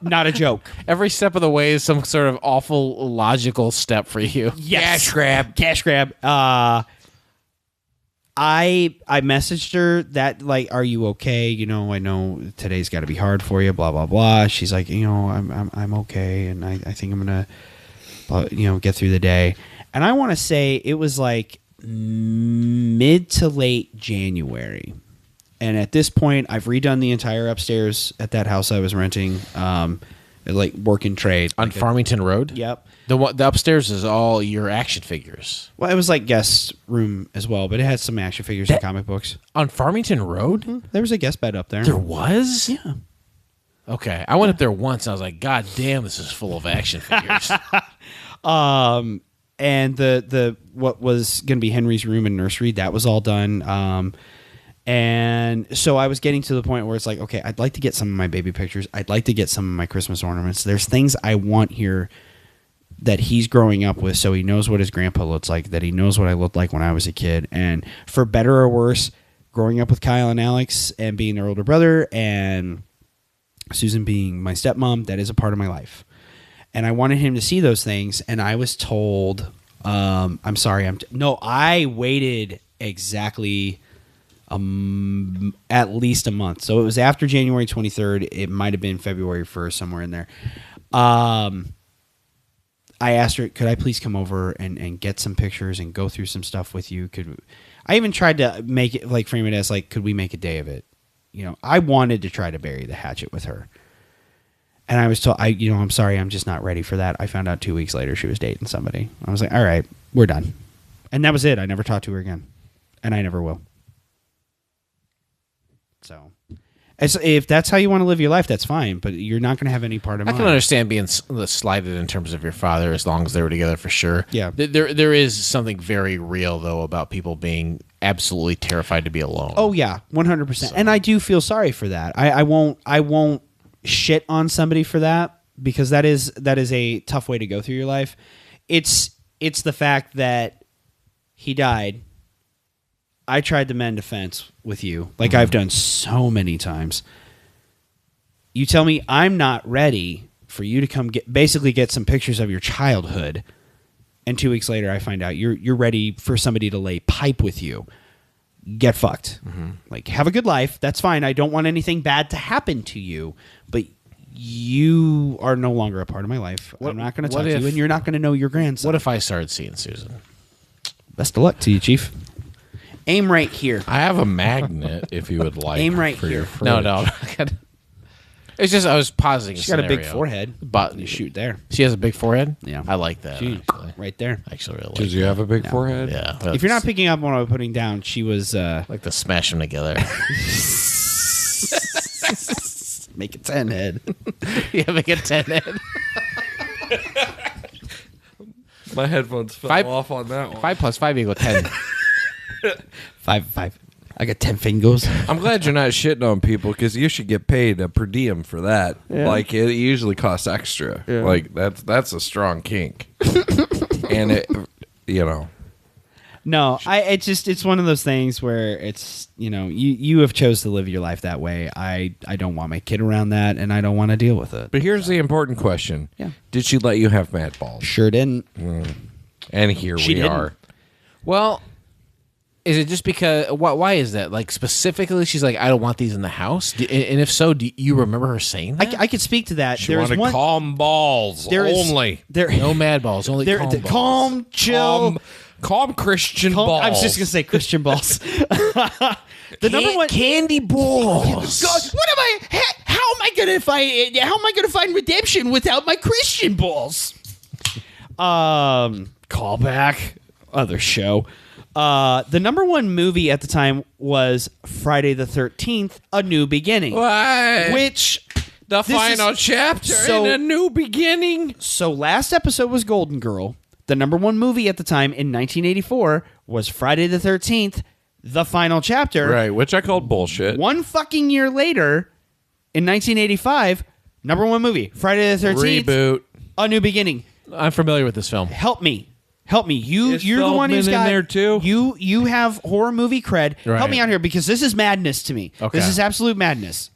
[SPEAKER 1] Not a joke.
[SPEAKER 11] Every step of the way is some sort of awful logical step for you.
[SPEAKER 1] Yes.
[SPEAKER 11] Cash grab.
[SPEAKER 1] Cash grab. I messaged her that, like, are you okay? You know, I know today's got to be hard for you, blah, blah, blah. She's like, you know, I'm okay, and I think I'm going to, you know, get through the day. And I want to say it was like mid to late January. And at this point, I've redone the entire upstairs at that house I was renting, like work and trade.
[SPEAKER 11] On Farmington Road?
[SPEAKER 1] Yep.
[SPEAKER 11] The upstairs is all your action figures.
[SPEAKER 1] Well, it was like guest room as well, but it had some action figures and comic books.
[SPEAKER 11] On Farmington Road?
[SPEAKER 1] Mm-hmm. There was a guest bed up there.
[SPEAKER 11] There was?
[SPEAKER 1] Yeah.
[SPEAKER 11] Okay. I went up there once and I was like, God damn, this is full of action figures.
[SPEAKER 1] And the what was going to be Henry's room and nursery, that was all done. And so I was getting to the point where it's like, okay, I'd like to get some of my baby pictures. I'd like to get some of my Christmas ornaments. There's things I want here that he's growing up with, so he knows what his grandpa looks like, that he knows what I looked like when I was a kid. And for better or worse, growing up with Kyle and Alex and being their older brother and Susan being my stepmom, that is a part of my life. And I wanted him to see those things, and I was told, I'm sorry, I waited exactly at least a month. So it was after January 23rd. It might have been February 1st, somewhere in there. I asked her, could I please come over and get some pictures and go through some stuff with you? I even tried to make it, like, frame it as, like, could we make a day of it? You know, I wanted to try to bury the hatchet with her. And I was told, I'm sorry, I'm just not ready for that. I found out 2 weeks later she was dating somebody. I was like, all right, we're done. And that was it. I never talked to her again. And I never will. So, if that's how you want to live your life, that's fine. But you're not going to have any part of mine.
[SPEAKER 11] I can understand being slighted in terms of your father as long as they were together, for sure.
[SPEAKER 1] Yeah.
[SPEAKER 11] There is something very real, though, about people being absolutely terrified to be alone.
[SPEAKER 1] Oh, yeah, 100%. And I do feel sorry for that. I won't shit on somebody for that, because that is a tough way to go through your life. It's the fact that he died. I tried to mend a fence with you, like I've done so many times. You tell me I'm not ready for you to come get some pictures of your childhood, and 2 weeks later I find out you're ready for somebody to lay pipe with you. Get fucked. Mm-hmm. Like, have a good life. That's fine. I don't want anything bad to happen to you, but you are no longer a part of my life. I'm not going to talk to you, and you're not going to know your grandson.
[SPEAKER 11] What if I started seeing Susan?
[SPEAKER 1] Best of luck to you, Chief. Aim right here.
[SPEAKER 10] I have a magnet if you would like.
[SPEAKER 1] Aim right here.
[SPEAKER 11] No. It's just I was positing.
[SPEAKER 1] She's got a big forehead.
[SPEAKER 11] But
[SPEAKER 1] you shoot there.
[SPEAKER 11] She has a big forehead?
[SPEAKER 1] Yeah.
[SPEAKER 11] I like that.
[SPEAKER 1] Right there.
[SPEAKER 11] I actually really like
[SPEAKER 10] Does you have a big forehead?
[SPEAKER 11] Yeah.
[SPEAKER 1] If you're not picking up on what I'm putting down, she was...
[SPEAKER 11] like to smash them together.
[SPEAKER 1] Make a 10 head.
[SPEAKER 11] Yeah, make a 10 head.
[SPEAKER 10] My headphones fell off on that one.
[SPEAKER 11] 5 plus 5 equal 10.
[SPEAKER 1] 5. I got 10 fingers.
[SPEAKER 10] I'm glad you're not shitting on people, because you should get paid a per diem for that.
[SPEAKER 1] Yeah.
[SPEAKER 10] Like, it usually costs extra.
[SPEAKER 1] Yeah.
[SPEAKER 10] Like, that's a strong kink. And it,
[SPEAKER 1] No, it's one of those things where it's, you have chose to live your life that way. I don't want my kid around that, and I don't want to deal with it.
[SPEAKER 10] But here's the important question.
[SPEAKER 1] Yeah.
[SPEAKER 10] Did she let you have Madballs?
[SPEAKER 1] Sure didn't.
[SPEAKER 10] And here
[SPEAKER 1] She
[SPEAKER 10] we
[SPEAKER 1] didn't.
[SPEAKER 10] are.
[SPEAKER 11] Well, is it just because... Why is that? Like, specifically, she's like, I don't want these in the house? And if so, do you remember her saying that?
[SPEAKER 1] I could speak to that.
[SPEAKER 10] She wanted calm balls only.
[SPEAKER 11] No mad balls, only calm balls.
[SPEAKER 1] Calm, chill...
[SPEAKER 10] Calm Christian balls.
[SPEAKER 1] I was just gonna say Christian balls. The number one
[SPEAKER 11] candy balls.
[SPEAKER 1] God, what am I? How am I gonna find? How am I gonna find redemption without my Christian balls? Callback. Other show. The number one movie at the time was Friday the 13th: A New Beginning.
[SPEAKER 10] What?
[SPEAKER 1] Which
[SPEAKER 10] the final chapter in A New Beginning.
[SPEAKER 1] So last episode was Golden Girl. The number one movie at the time in 1984 was Friday the 13th, the final chapter.
[SPEAKER 10] Right, which I called bullshit.
[SPEAKER 1] One fucking year later, in 1985, number one movie, Friday the 13th.
[SPEAKER 10] Reboot.
[SPEAKER 1] A New Beginning.
[SPEAKER 11] I'm familiar with this film.
[SPEAKER 1] Help me. You're the one who's
[SPEAKER 10] Feldman
[SPEAKER 1] got
[SPEAKER 10] in there too.
[SPEAKER 1] You have horror movie cred.
[SPEAKER 11] Right.
[SPEAKER 1] Help me out here, because this is madness to me.
[SPEAKER 11] Okay.
[SPEAKER 1] This is absolute madness.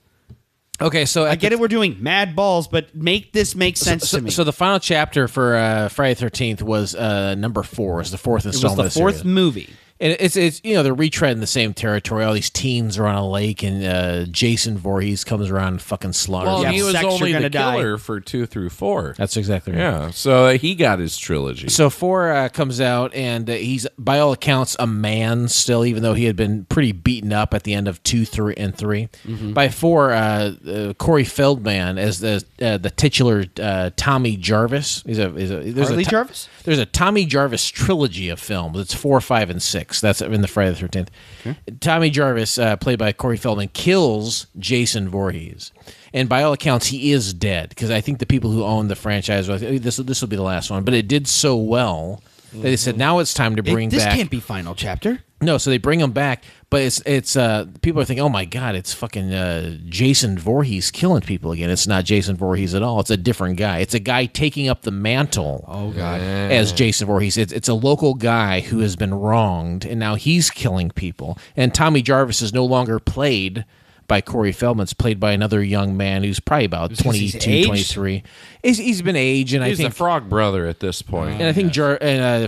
[SPEAKER 11] Okay, so
[SPEAKER 1] I get it. We're doing Mad Balls, but make this make sense to me.
[SPEAKER 11] So the final chapter for Friday the 13th was number 4. It was the fourth
[SPEAKER 1] it was
[SPEAKER 11] installment.
[SPEAKER 1] the fourth
[SPEAKER 11] of the
[SPEAKER 1] movie.
[SPEAKER 11] And it's they're retreading the same territory. All these teens are on a lake, and Jason Voorhees comes around and fucking slaughters.
[SPEAKER 10] Well, he was
[SPEAKER 1] sex,
[SPEAKER 10] only
[SPEAKER 1] you're
[SPEAKER 10] the
[SPEAKER 1] gonna
[SPEAKER 10] killer for 2 through 4.
[SPEAKER 11] That's exactly right.
[SPEAKER 10] Yeah, so he got his trilogy.
[SPEAKER 11] So 4 comes out, and he's by all accounts a man still, even though he had been pretty beaten up at the end of 2, 3, and 3.
[SPEAKER 1] Mm-hmm.
[SPEAKER 11] By 4, Corey Feldman as the titular Tommy Jarvis.
[SPEAKER 1] Harley Jarvis?
[SPEAKER 11] There's a Tommy Jarvis trilogy of films. It's 4, 5, and 6. That's in the Friday the 13th. Okay. Tommy Jarvis, played by Corey Feldman, kills Jason Voorhees. And by all accounts, he is dead, because I think the people who own the franchise were like, this will be the last one. But it did so well that they said, now it's time to bring back...
[SPEAKER 1] This can't be final chapter.
[SPEAKER 11] No, so they bring him back, but it's people are thinking, oh my God, it's fucking Jason Voorhees killing people again. It's not Jason Voorhees at all. It's a different guy. It's a guy taking up the mantle.
[SPEAKER 1] Oh God,
[SPEAKER 11] as Jason Voorhees. It's a local guy who has been wronged, and now he's killing people. And Tommy Jarvis is no longer played by Corey Feldman. It's played by another young man who's probably about 22, 23. He's been aged, and
[SPEAKER 10] he's
[SPEAKER 11] I think
[SPEAKER 10] the Frog Brother at this point.
[SPEAKER 11] And I think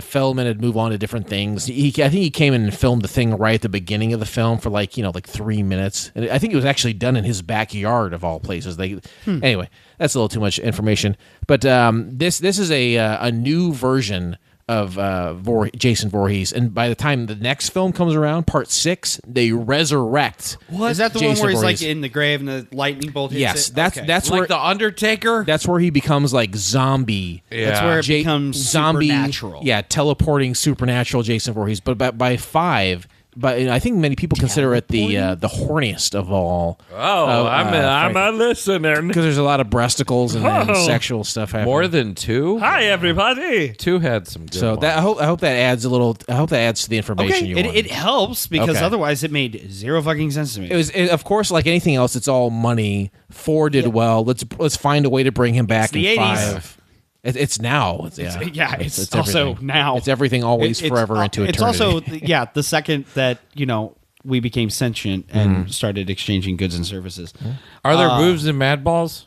[SPEAKER 11] Feldman had moved on to different things. I think he came in and filmed the thing right at the beginning of the film for like 3 minutes. And I think it was actually done in his backyard of all places. Anyway, that's a little too much information. But this is a new version of Jason Voorhees, and by the time the next film comes around, part 6, they resurrect.
[SPEAKER 1] What? Is that the
[SPEAKER 11] Jason
[SPEAKER 1] one where he's
[SPEAKER 11] Voorhees.
[SPEAKER 1] like in the grave and the lightning bolt hits
[SPEAKER 11] Yes,
[SPEAKER 1] it?
[SPEAKER 11] that's
[SPEAKER 10] like
[SPEAKER 11] where
[SPEAKER 10] the Undertaker.
[SPEAKER 11] That's where he becomes like zombie.
[SPEAKER 10] Yeah.
[SPEAKER 1] That's where it becomes
[SPEAKER 11] zombie,
[SPEAKER 1] supernatural.
[SPEAKER 11] Yeah, teleporting supernatural Jason Voorhees. But by 5. But I think many people consider it the horniest of all.
[SPEAKER 10] Oh, I'm a listener.
[SPEAKER 11] Because there's a lot of breasticles and sexual stuff happening.
[SPEAKER 10] More than 2?
[SPEAKER 1] Hi, everybody.
[SPEAKER 10] 2 had some good
[SPEAKER 11] So
[SPEAKER 10] ones.
[SPEAKER 11] I hope that adds a little. I hope that adds to the information you want.
[SPEAKER 1] It helps because
[SPEAKER 11] Okay.
[SPEAKER 1] otherwise it made zero fucking sense to me.
[SPEAKER 11] It was, of course, like anything else. It's all money. 4 did well. Let's find a way to bring him back
[SPEAKER 1] the
[SPEAKER 11] in
[SPEAKER 1] 80s.
[SPEAKER 11] 5. It's now. It's
[SPEAKER 1] also
[SPEAKER 11] everything.
[SPEAKER 1] now.
[SPEAKER 11] It's everything always forever into eternity.
[SPEAKER 1] It's also the second that we became sentient and started exchanging goods and services.
[SPEAKER 10] Are there boobs in Madballs?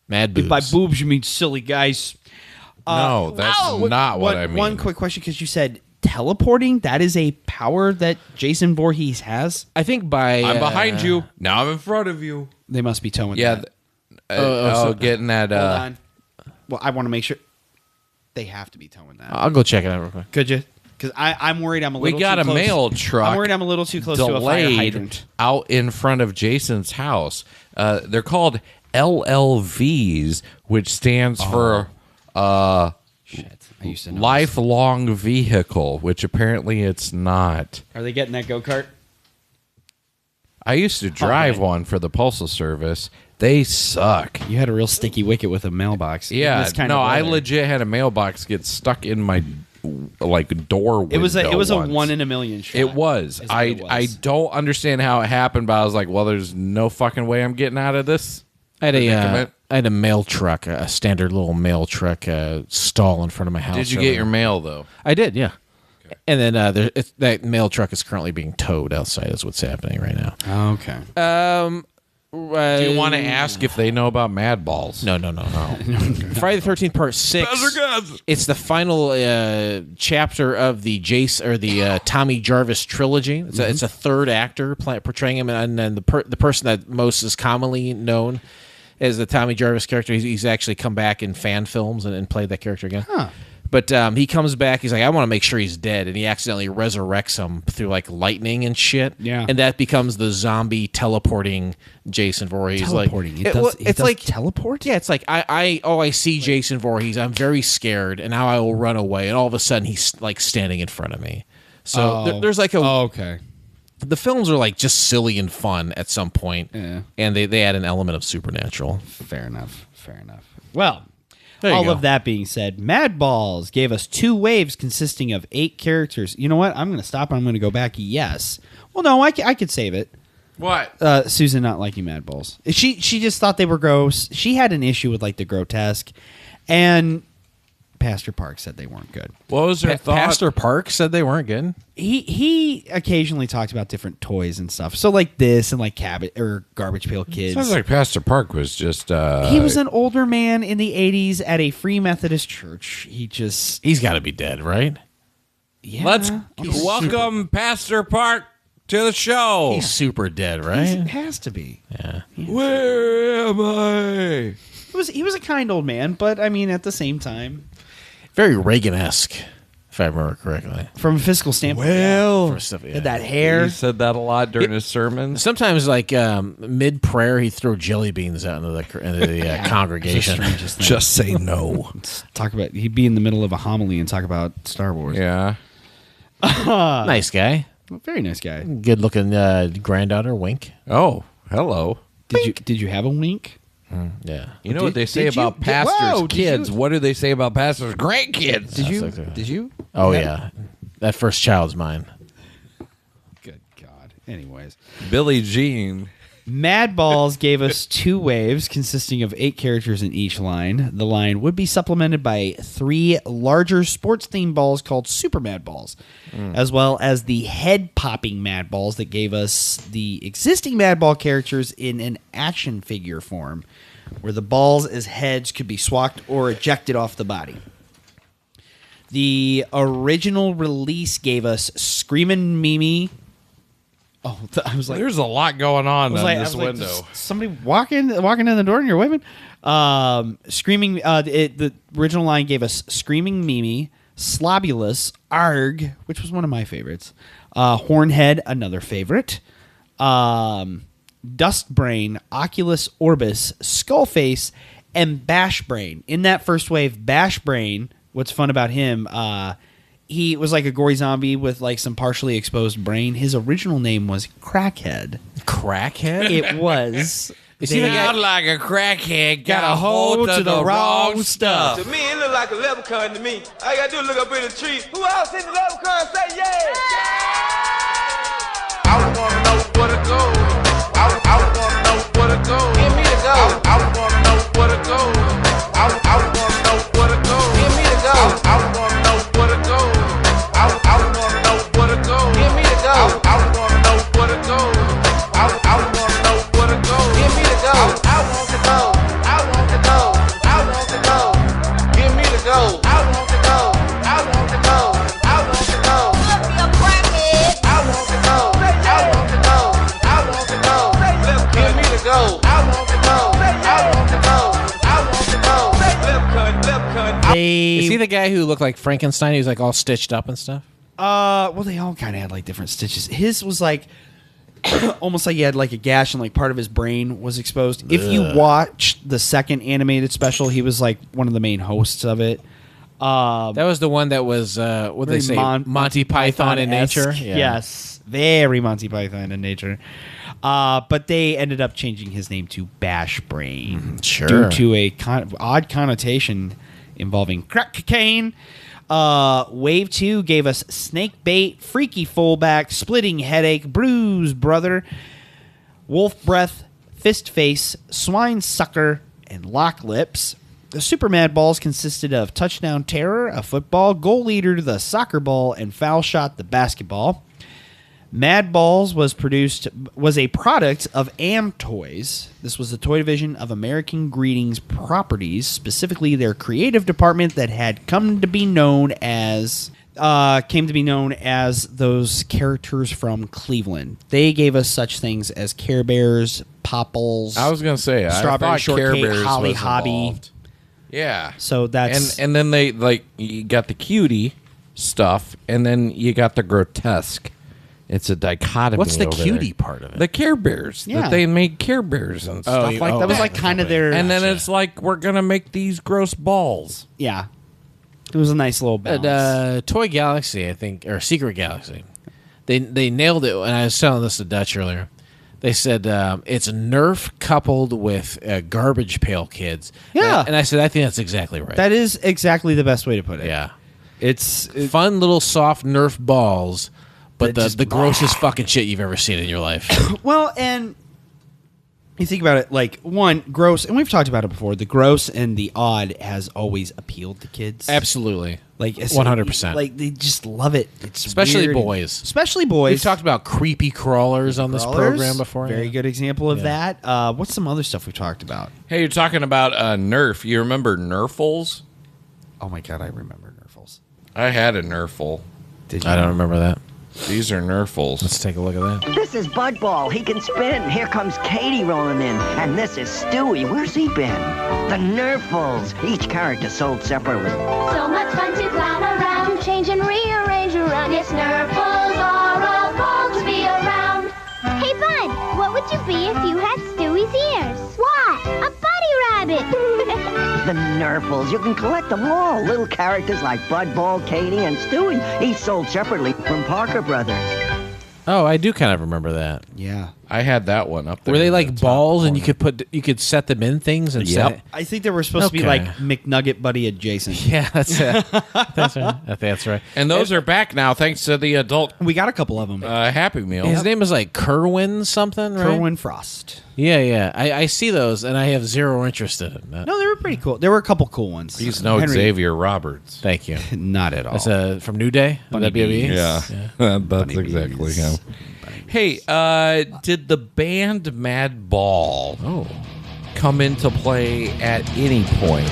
[SPEAKER 11] Mad boobs.
[SPEAKER 1] By boobs you mean silly guys.
[SPEAKER 10] No, that's not what I mean.
[SPEAKER 1] One quick question, because you said teleporting, that is a power that Jason Voorhees has?
[SPEAKER 11] I think by...
[SPEAKER 10] I'm behind you. Now I'm in front of you.
[SPEAKER 1] They must be towing
[SPEAKER 10] Yeah.
[SPEAKER 1] that.
[SPEAKER 10] Getting that...
[SPEAKER 1] Hold on. Well, I want to make sure. They have to be towing that.
[SPEAKER 11] I'll go check it out real quick.
[SPEAKER 1] Could you? Because I'm worried I'm a little
[SPEAKER 10] We got
[SPEAKER 1] too
[SPEAKER 10] a
[SPEAKER 1] close.
[SPEAKER 10] mail truck.
[SPEAKER 1] I'm worried I'm a little too close to a fire hydrant.
[SPEAKER 10] Out in front of Jason's house. They're called LLVs, which stands for
[SPEAKER 1] Shit. I used to know
[SPEAKER 10] lifelong vehicle, which apparently it's not.
[SPEAKER 1] this. Are they getting that go-kart?
[SPEAKER 10] I used to drive one for the Postal Service. They suck.
[SPEAKER 1] You had a real sticky wicket with a mailbox.
[SPEAKER 10] Yeah,
[SPEAKER 1] This kind of
[SPEAKER 10] I
[SPEAKER 1] weather.
[SPEAKER 10] legit had a mailbox get stuck in my door window.
[SPEAKER 1] It was a
[SPEAKER 10] once.
[SPEAKER 1] 1 in a million shot.
[SPEAKER 10] It was.
[SPEAKER 1] is what it was.
[SPEAKER 10] I don't understand how it happened, but I was like, well, there's no fucking way I'm getting out of this.
[SPEAKER 11] I had a mail truck, a standard little mail truck stall in front of my house.
[SPEAKER 10] Did you get your mail though?
[SPEAKER 11] I did, yeah. Okay. And then that mail truck is currently being towed outside. Is what's happening right now.
[SPEAKER 1] Okay.
[SPEAKER 10] Do you want to ask if they know about Madballs?
[SPEAKER 11] No. Friday the 13th Part 6. It's the final chapter of the Tommy Jarvis trilogy. It's a third actor portraying him, and then the person that most is commonly known as the Tommy Jarvis character. He's actually come back in fan films and played that character again.
[SPEAKER 1] Huh.
[SPEAKER 11] But he comes back. He's like, I want to make sure he's dead, and he accidentally resurrects him through like lightning and shit.
[SPEAKER 1] Yeah,
[SPEAKER 11] and that becomes the zombie teleporting Jason Voorhees.
[SPEAKER 1] Teleporting.
[SPEAKER 11] Like,
[SPEAKER 1] It's like teleport.
[SPEAKER 11] Yeah, it's like I see Jason Voorhees. I'm very scared, and now I will run away. And all of a sudden, he's like standing in front of me. So there's like a
[SPEAKER 1] okay.
[SPEAKER 11] The films are like just silly and fun at some point,
[SPEAKER 1] Yeah.
[SPEAKER 11] and they add an element of supernatural.
[SPEAKER 1] Fair enough. Well.
[SPEAKER 11] There you
[SPEAKER 1] All
[SPEAKER 11] go.
[SPEAKER 1] of that being said, Madballs gave us 2 waves consisting of 8 characters. You know what? I'm going to stop and I'm going to go back. Yes. Well, no, I could save it.
[SPEAKER 10] What?
[SPEAKER 1] Susan not liking Madballs. She just thought they were gross. She had an issue with like the grotesque, and Pastor Park said they weren't good.
[SPEAKER 10] What was her thought?
[SPEAKER 11] Pastor Park said they weren't good.
[SPEAKER 1] He occasionally talked about different toys and stuff. So like this and like Garbage Pail Kids.
[SPEAKER 10] Sounds like Pastor Park was just.
[SPEAKER 1] He was an older man in the 80s at a Free Methodist church. He's
[SPEAKER 11] got to be dead, right?
[SPEAKER 10] Let's welcome Pastor Park to the show.
[SPEAKER 11] He's super dead, right?
[SPEAKER 1] It has to be.
[SPEAKER 11] Yeah.
[SPEAKER 10] Where am I?
[SPEAKER 1] He was a kind old man, but I mean, at the same time,
[SPEAKER 11] very Reagan-esque, if I remember correctly.
[SPEAKER 1] From a physical standpoint, had that hair.
[SPEAKER 10] He said that a lot during his sermons.
[SPEAKER 11] Sometimes, like mid prayer, he'd throw jelly beans out into the congregation.
[SPEAKER 10] Just say no.
[SPEAKER 1] Talk about he'd be in the middle of a homily and talk about Star Wars.
[SPEAKER 10] Yeah,
[SPEAKER 11] nice guy.
[SPEAKER 1] Very nice guy.
[SPEAKER 11] Good looking granddaughter. Wink.
[SPEAKER 10] Oh, hello.
[SPEAKER 1] Did you have a wink?
[SPEAKER 11] Yeah.
[SPEAKER 10] You know what they say about pastors' kids? What do they say about pastors' grandkids?
[SPEAKER 1] Did you?
[SPEAKER 11] Oh, yeah. That first child's mine.
[SPEAKER 1] Good God. Anyways.
[SPEAKER 10] Billie Jean.
[SPEAKER 1] Madballs gave us 2 waves consisting of 8 characters in each line. The line would be supplemented by 3 larger sports-themed balls called Super Madballs, as well as the head-popping Madballs that gave us the existing Madball characters in an action figure form, where the balls as heads could be swapped or ejected off the body. The original release gave us Screamin' Mimi. Oh, I was like,
[SPEAKER 10] there's a lot going on in this window.
[SPEAKER 1] Like, somebody walking in the door and you're waving. Screaming. The original line gave us Screaming Mimi, Slobulus, Arg, which was one of my favorites. Hornhead, another favorite. Dustbrain, Oculus Orbis, Skullface, and Bashbrain. In that first wave, Bashbrain. What's fun about him? He was like a gory zombie with like some partially exposed brain. His original name was Crackhead.
[SPEAKER 11] Crackhead?
[SPEAKER 1] It was.
[SPEAKER 10] Is he like a crackhead? Got a hold to the wrong stuff.
[SPEAKER 20] To me, it look like a leprechaun to me. All you gotta do is look up in the tree. Who else in the leprechaun say yeah? I wanna know where to go. I wanna know where to go. Give me the go. I wanna know where to go. I wanna know where to go. Give me the go. I wanna know where to go. I wanna know where to go. Give me the go. I wanna know where to go. I wanna know where to go. Give me the go. I want to go. I want to go. I want to go. Give me the go. I want to go. I want to go. I want to go. Look me a crackhead. I want to go. I want to go. I want to go. Give me the go. I want to go. I want to go. I want to go.
[SPEAKER 11] Is he the guy who looked like Frankenstein? He was like all stitched up and stuff?
[SPEAKER 1] Well, they all kind of had like different stitches. His was like almost like he had like a gash and like part of his brain was exposed. Ugh. If you watch the second animated special, he was like one of the main hosts of it.
[SPEAKER 11] That was the one that was what they say Monty Python in nature.
[SPEAKER 1] Yeah. Yes, very Monty Python in nature. But they ended up changing his name to Bashbrain, due to a odd connotation involving crack cocaine. Wave 2 gave us Snakebait, Freaky Fullback, Splitting Headache, Bruise Brother, Wolf Breath, Fist Face, Swine Sucker, and Lock Lips. The Super Mad Balls consisted of Touchdown Terror, a football, Goal Eater, the soccer ball, and Foul Shot, the basketball. Madballs was a product of Am Toys. This was the toy division of American Greetings Properties, specifically their creative department that had come to be known as those characters from Cleveland. They gave us such things as Care Bears, Popples.
[SPEAKER 10] I was gonna say
[SPEAKER 1] Strawberry Shortcake, Holly Hobby.
[SPEAKER 10] Involved. Yeah.
[SPEAKER 1] So that's
[SPEAKER 10] and then they like you got the cutie stuff, and then you got the grotesque. It's a dichotomy.
[SPEAKER 11] What's the cutie
[SPEAKER 10] there.
[SPEAKER 11] part of it?
[SPEAKER 10] The Care Bears.
[SPEAKER 1] Yeah.
[SPEAKER 10] That they made Care Bears and stuff like that.
[SPEAKER 1] That was like kind of their...
[SPEAKER 10] And then it's like, we're going to make these gross balls.
[SPEAKER 1] Yeah. It was a nice little balance.
[SPEAKER 11] Toy Galaxy, I think, or Secret Galaxy, they nailed it. And I was telling this to Dutch earlier. They said it's Nerf coupled with Garbage Pail Kids.
[SPEAKER 1] Yeah.
[SPEAKER 11] And I said, I think that's exactly right.
[SPEAKER 1] That is exactly the best way to put it.
[SPEAKER 11] Yeah.
[SPEAKER 1] It's
[SPEAKER 11] fun little soft Nerf balls, but the grossest fucking shit you've ever seen in your life.
[SPEAKER 1] Well, and you think about it, like, one, gross, and we've talked about it before, the gross and the odd has always appealed to kids.
[SPEAKER 11] Absolutely.
[SPEAKER 1] Like
[SPEAKER 11] 100%.
[SPEAKER 1] Like, they just love it. It's
[SPEAKER 11] especially
[SPEAKER 1] weird.
[SPEAKER 11] boys.
[SPEAKER 1] Especially boys.
[SPEAKER 11] We've talked about creepy crawlers on this program before.
[SPEAKER 1] Very good example of that. What's some other stuff we've talked about?
[SPEAKER 10] Hey, you're talking about Nerf. You remember Nerfles?
[SPEAKER 1] Oh, my God, I remember Nerfles.
[SPEAKER 10] I had a Nerfle.
[SPEAKER 11] I don't remember that.
[SPEAKER 10] These are Nerfles.
[SPEAKER 11] Let's take a look at that.
[SPEAKER 6] This is Budball. He can spin. Here comes Katie rolling in. And this is Stewie. Where's he been? The Nerfles. Each character sold separately.
[SPEAKER 5] So much fun to clown around, change and rearrange around. Yes, Nerfles are a ball to be around. Hey, Bud, what would you be if you had Stewie's ears? What? A bunny rabbit.
[SPEAKER 6] The Nerfles. You can collect them all. Little characters like Budball, Katie, and Stewie. Each sold separately from Parker Brothers.
[SPEAKER 11] Oh, I do kind of remember that.
[SPEAKER 1] Yeah.
[SPEAKER 10] I had that one up there.
[SPEAKER 11] Were they like balls, and you could set them in things and set?
[SPEAKER 1] I think they were supposed to be like McNugget Buddy adjacent.
[SPEAKER 11] Yeah, that's it. That's right. That's right.
[SPEAKER 10] And those are back now, thanks to the adult.
[SPEAKER 1] We got a couple of them.
[SPEAKER 10] Happy Meal.
[SPEAKER 11] His name is like Kerwin something, right?
[SPEAKER 1] Kerwin Frost.
[SPEAKER 11] Yeah. I see those, and I have zero interest in it.
[SPEAKER 1] No, they were pretty cool. There were a couple cool ones.
[SPEAKER 10] He's no Xavier Roberts.
[SPEAKER 11] Thank you.
[SPEAKER 1] Not at all.
[SPEAKER 11] That's from New Day.
[SPEAKER 1] Bunny
[SPEAKER 11] WWE.
[SPEAKER 1] Bees.
[SPEAKER 10] Yeah. That's exactly him. Hey, did the band Madball come into play at any point?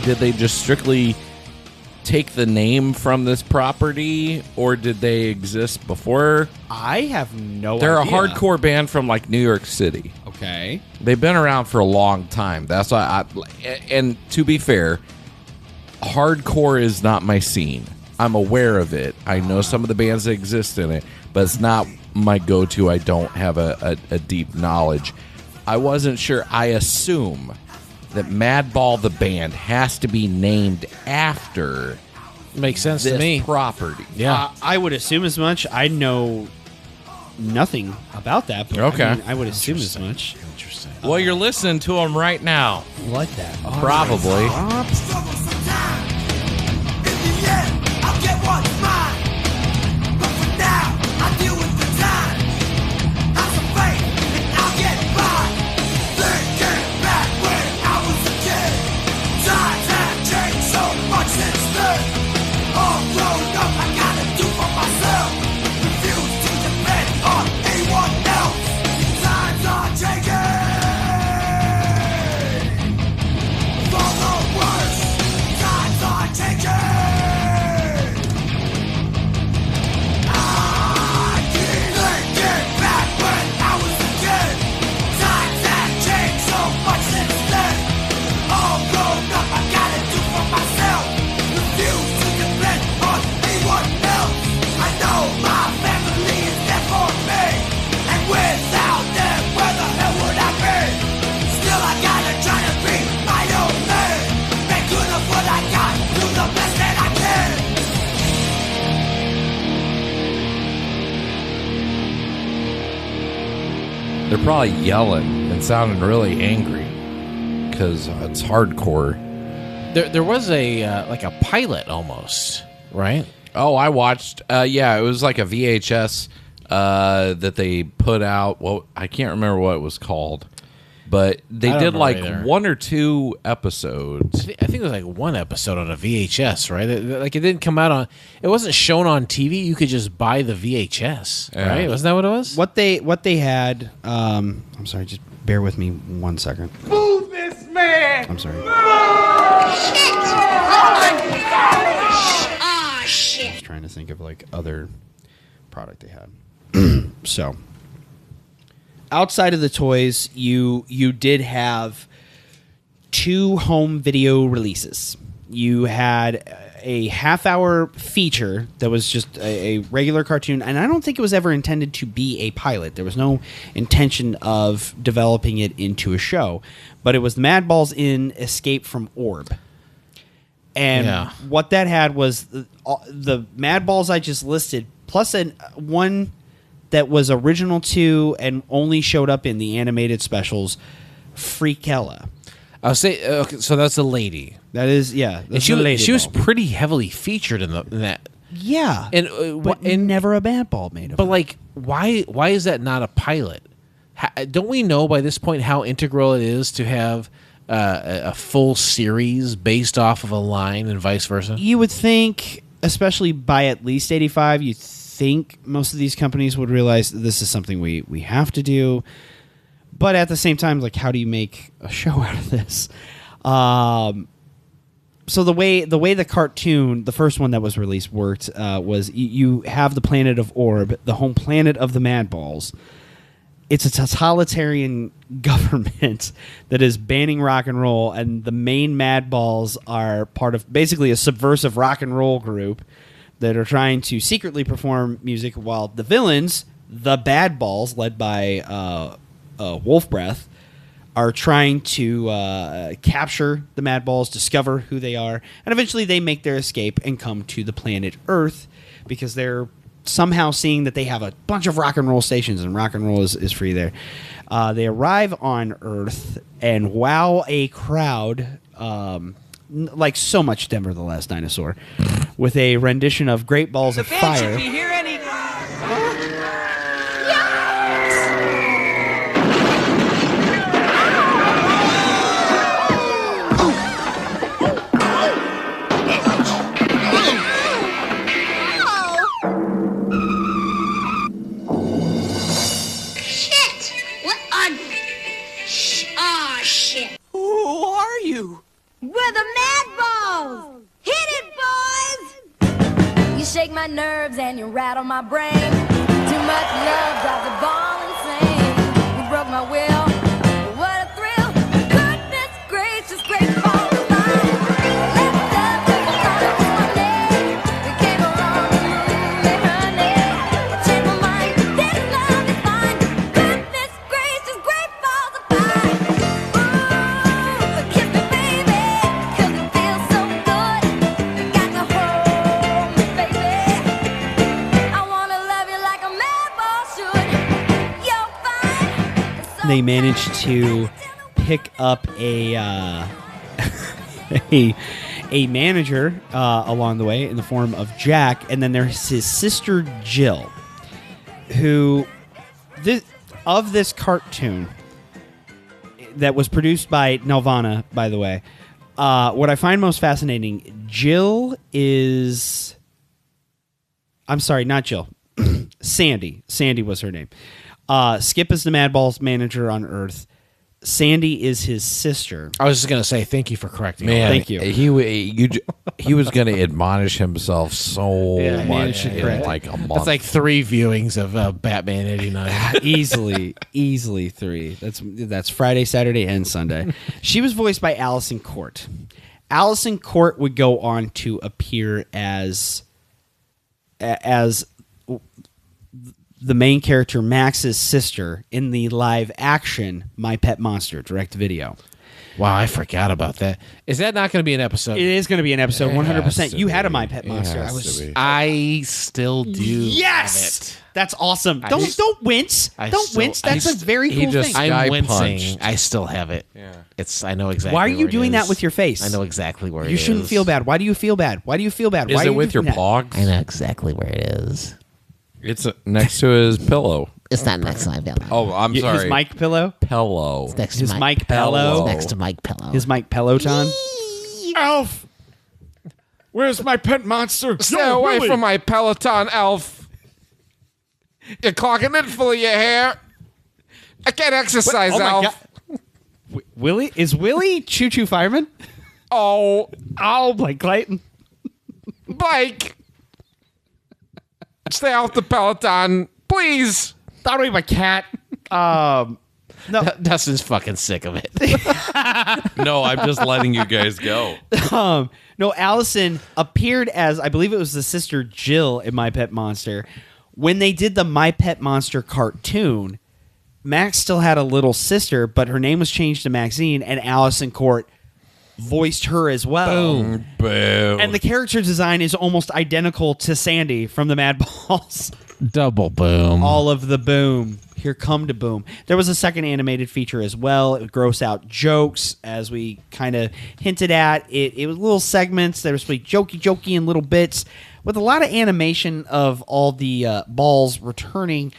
[SPEAKER 10] Did they just strictly take the name from this property, or did they exist before?
[SPEAKER 1] I have no
[SPEAKER 10] They're
[SPEAKER 1] idea.
[SPEAKER 10] a hardcore band from like New York City.
[SPEAKER 1] Okay.
[SPEAKER 10] They've been around for a long time. That's why and to be fair, hardcore is not my scene. I'm aware of it. I know some of the bands that exist in it, but it's not my go-to. I don't have a deep knowledge. I wasn't sure. I assume that Madball the band has to be named after
[SPEAKER 11] makes sense
[SPEAKER 10] this
[SPEAKER 11] to me.
[SPEAKER 10] property.
[SPEAKER 11] Yeah,
[SPEAKER 1] I would assume as much. I know nothing about that, but
[SPEAKER 10] Okay.
[SPEAKER 1] I would assume as much.
[SPEAKER 11] Interesting.
[SPEAKER 10] Well, you're listening to them right now.
[SPEAKER 1] I like that.
[SPEAKER 10] Probably.
[SPEAKER 19] I'll get what's mine. But for now, I deal with the time. Have some faith, and I'll get by. Thinking back when I was a kid. Times have changed so much since then. All grown up, I gotta do for myself. Refuse to depend on anyone else. Times are changing. For the worse. Times are changing.
[SPEAKER 10] They're probably yelling and sounding really angry because it's hardcore.
[SPEAKER 11] There was a like a pilot almost, right?
[SPEAKER 10] Oh, I watched. Yeah, it was like a VHS that they put out. Well, I can't remember what it was called, but they did like
[SPEAKER 11] either.
[SPEAKER 10] 1 or 2 episodes.
[SPEAKER 11] I think it was like one episode on a VHS, right? Like it didn't come out on. It wasn't shown on TV. You could just buy the VHS, right? Wasn't that what it was?
[SPEAKER 1] What they had. I'm sorry. Just bear with me 1 second.
[SPEAKER 20] Move this man!
[SPEAKER 1] I'm sorry.
[SPEAKER 5] Ah, shit.
[SPEAKER 1] Just trying to think of like other product they had. So, outside of the toys, you did have 2 home video releases. You had a half-hour feature that was just a regular cartoon, and I don't think it was ever intended to be a pilot. There was no intention of developing it into a show, but it was Madballs in Escape from Orb. And what that had was the Madballs I just listed, plus one that was original to and only showed up in the animated specials, Freakella.
[SPEAKER 11] I'll say okay, so that's a lady.
[SPEAKER 1] That is, yeah.
[SPEAKER 11] And she was pretty heavily featured in that.
[SPEAKER 1] Yeah,
[SPEAKER 11] and
[SPEAKER 1] but never a Madball made of.
[SPEAKER 11] But like, why is that not a pilot? don't we know by this point how integral it is to have a full series based off of a line and vice versa?
[SPEAKER 1] You would think, especially by at least 85, you think most of these companies would realize that this is something we have to do. But at the same time, like, how do you make a show out of this? So the way the cartoon, the first one that was released, worked was you have the planet of Orb, the home planet of the Madballs. It's a totalitarian government that is banning rock and roll, and the main Madballs are part of basically a subversive rock and roll group that are trying to secretly perform music, while the villains, the Bad Balls, led by Wolf Breath, are trying to capture the Madballs, discover who they are, and eventually they make their escape and come to the planet Earth because they're somehow seeing that they have a bunch of rock and roll stations and rock and roll is free there. They arrive on Earth and wow a crowd, like so much Denver the Last Dinosaur, with a rendition of Great Balls of Fire.
[SPEAKER 12] We're the Madballs! Hit it, boys! You shake my nerves and you rattle my brain. Too much love drives a ball insane. You broke my will. What a thrill! Goodness gracious, great balls of fire! Left up to the color of my name. You came along to move me, honey. You changed my mind. This love is fine. Goodness gracious, great balls of fire! Ooh, kiss me, baby.
[SPEAKER 1] They managed to pick up a manager along the way in the form of Jack, and then there's his sister Jill, who of this cartoon that was produced by Nelvana, by the way. What I find most fascinating, Jill is... I'm sorry, not Jill. Sandy. Sandy was her name. Skip is the Madballs manager on Earth. Sandy is his sister.
[SPEAKER 11] I was just going to say thank you for correcting me.
[SPEAKER 1] Thank you.
[SPEAKER 10] He was going to admonish himself so much in like a month.
[SPEAKER 11] That's like 3 viewings of Batman 89.
[SPEAKER 1] easily 3. That's Friday, Saturday, and Sunday. She was voiced by Allison Court. Allison Court would go on to appear as the main character Max's sister in the live action My Pet Monster direct video.
[SPEAKER 11] Wow, I forgot about that. Is that not going to be an episode?
[SPEAKER 1] It is going to be an episode, 100%. You had a My Pet Monster.
[SPEAKER 11] I still do.
[SPEAKER 1] Yes,
[SPEAKER 11] have it.
[SPEAKER 1] That's awesome. Don't wince. Don't wince. That's a very cool thing.
[SPEAKER 11] I'm wincing. I still have it. Yeah. I know exactly.
[SPEAKER 1] Why are you doing that with your face?
[SPEAKER 11] I know exactly where it is.
[SPEAKER 1] You shouldn't feel bad. Why do you feel bad? Why do you feel bad?
[SPEAKER 10] Is it with your pogs?
[SPEAKER 11] I know exactly where it is.
[SPEAKER 10] It's next to his pillow.
[SPEAKER 6] It's not next to my pillow.
[SPEAKER 10] Oh, I'm sorry.
[SPEAKER 1] His mic pillow?
[SPEAKER 10] Pillow.
[SPEAKER 6] It's next to
[SPEAKER 1] his mic pillow?
[SPEAKER 6] It's next to Mike Pillow.
[SPEAKER 1] His mic Peloton?
[SPEAKER 10] Elf! Where's my pet monster?
[SPEAKER 17] Stay away from my Peloton, Elf. You're clogging it full of your hair. I can't exercise, Elf.
[SPEAKER 1] Willie? Is Willie Choo Choo Fireman?
[SPEAKER 17] Oh,
[SPEAKER 1] Blake Clayton.
[SPEAKER 17] Blake. Stay off the Peloton, please.
[SPEAKER 1] Thought of my cat. No,
[SPEAKER 11] Dustin's fucking sick of it.
[SPEAKER 10] No, I'm just letting you guys go.
[SPEAKER 1] No, Allison appeared as, I believe it was the sister Jill in My Pet Monster. When they did the My Pet Monster cartoon, Max still had a little sister, but her name was changed to Maxine, and Allison Court voiced her as well.
[SPEAKER 10] Boom. Boom.
[SPEAKER 1] And the character design is almost identical to Sandy from the Madballs.
[SPEAKER 11] Double boom.
[SPEAKER 1] All of the boom. Here come to boom. There was a second animated feature as well. It would gross out jokes, as we kind of hinted at. It was little segments. There was really jokey in little bits with a lot of animation of all the balls returning.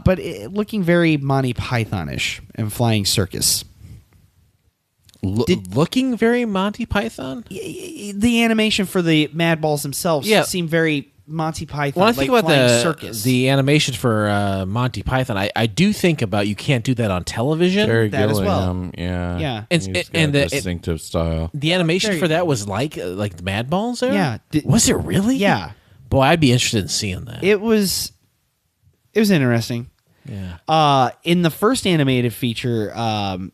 [SPEAKER 1] but looking very Monty Python-ish and Flying Circus.
[SPEAKER 11] Looking very Monty Python?
[SPEAKER 1] The animation for the Madballs themselves seem very Monty Python.
[SPEAKER 11] When I think about
[SPEAKER 1] Circus.
[SPEAKER 11] the animation for Monty Python, I do think about you can't do that on television.
[SPEAKER 10] Jerry
[SPEAKER 1] that as well.
[SPEAKER 10] Gilliam, yeah.
[SPEAKER 1] Yeah.
[SPEAKER 10] He's got a distinctive style.
[SPEAKER 11] The animation for that was like the Madballs there?
[SPEAKER 1] Yeah.
[SPEAKER 11] Was it really?
[SPEAKER 1] Yeah.
[SPEAKER 11] Boy, I'd be interested in seeing that.
[SPEAKER 1] It was interesting.
[SPEAKER 11] Yeah.
[SPEAKER 1] In the first animated feature,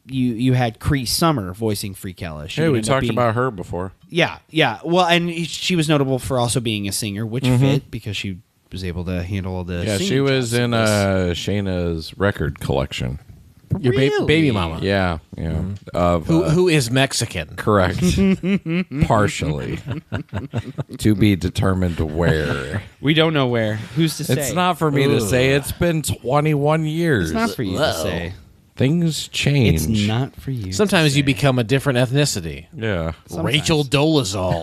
[SPEAKER 1] you had Cree Summer voicing Freak Ella.
[SPEAKER 10] Hey, we talked about her before.
[SPEAKER 1] Yeah. Well, and she was notable for also being a singer, which fit because she was able to handle all the.
[SPEAKER 10] Yeah,
[SPEAKER 1] singing
[SPEAKER 10] she was
[SPEAKER 1] jobs
[SPEAKER 10] in Shayna's record collection.
[SPEAKER 11] Your baby mama.
[SPEAKER 10] Yeah. Of,
[SPEAKER 11] who is Mexican.
[SPEAKER 10] Correct. Partially. To be determined where.
[SPEAKER 1] We don't know where. Who's to say?
[SPEAKER 10] It's not for me to say. It's been 21 years.
[SPEAKER 1] It's not for you to say.
[SPEAKER 10] Things change.
[SPEAKER 1] It's not for you.
[SPEAKER 11] Sometimes you become a different ethnicity.
[SPEAKER 10] Yeah.
[SPEAKER 1] Sometimes.
[SPEAKER 11] Rachel Dolezal.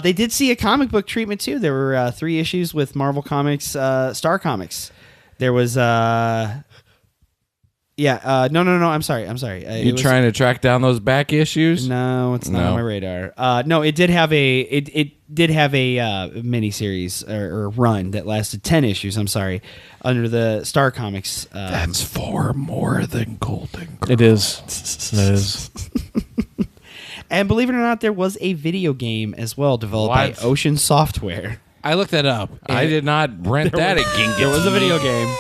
[SPEAKER 1] They did see a comic book treatment too. There were 3 issues with Marvel Comics, Star Comics. There was no. I'm sorry.
[SPEAKER 10] You trying to track down those back issues?
[SPEAKER 1] No, it's not on my radar. No, it did have a miniseries or run that lasted 10 issues. I'm sorry, under the Star Comics.
[SPEAKER 10] That's 4 more than Golden Girls.
[SPEAKER 11] It is. It is.
[SPEAKER 1] And believe it or not, there was a video game as well developed by Ocean Software.
[SPEAKER 11] I looked that up.
[SPEAKER 10] I did not rent that at Gingy.
[SPEAKER 1] There was a video game.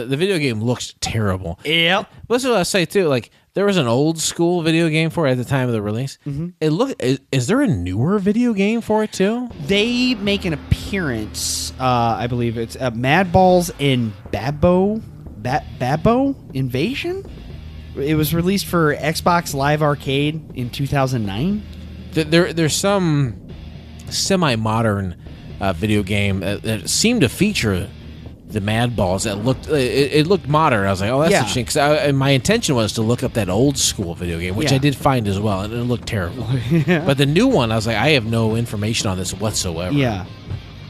[SPEAKER 11] The video game looks terrible.
[SPEAKER 1] Yep.
[SPEAKER 11] That's what I say too. Like there was an old school video game for it at the time of the release. It is there a newer video game for it too?
[SPEAKER 1] They make an appearance. I believe it's Madballs in Babbo Invasion. It was released for Xbox Live Arcade in 2009.
[SPEAKER 11] There's some semi-modern video game that seemed to feature the Madballs that looked it looked modern. I was like, oh, that's interesting. Because my intention was to look up that old school video game, which I did find as well, and it looked terrible. But the new one, I was like, I have no information on this whatsoever.
[SPEAKER 1] Yeah,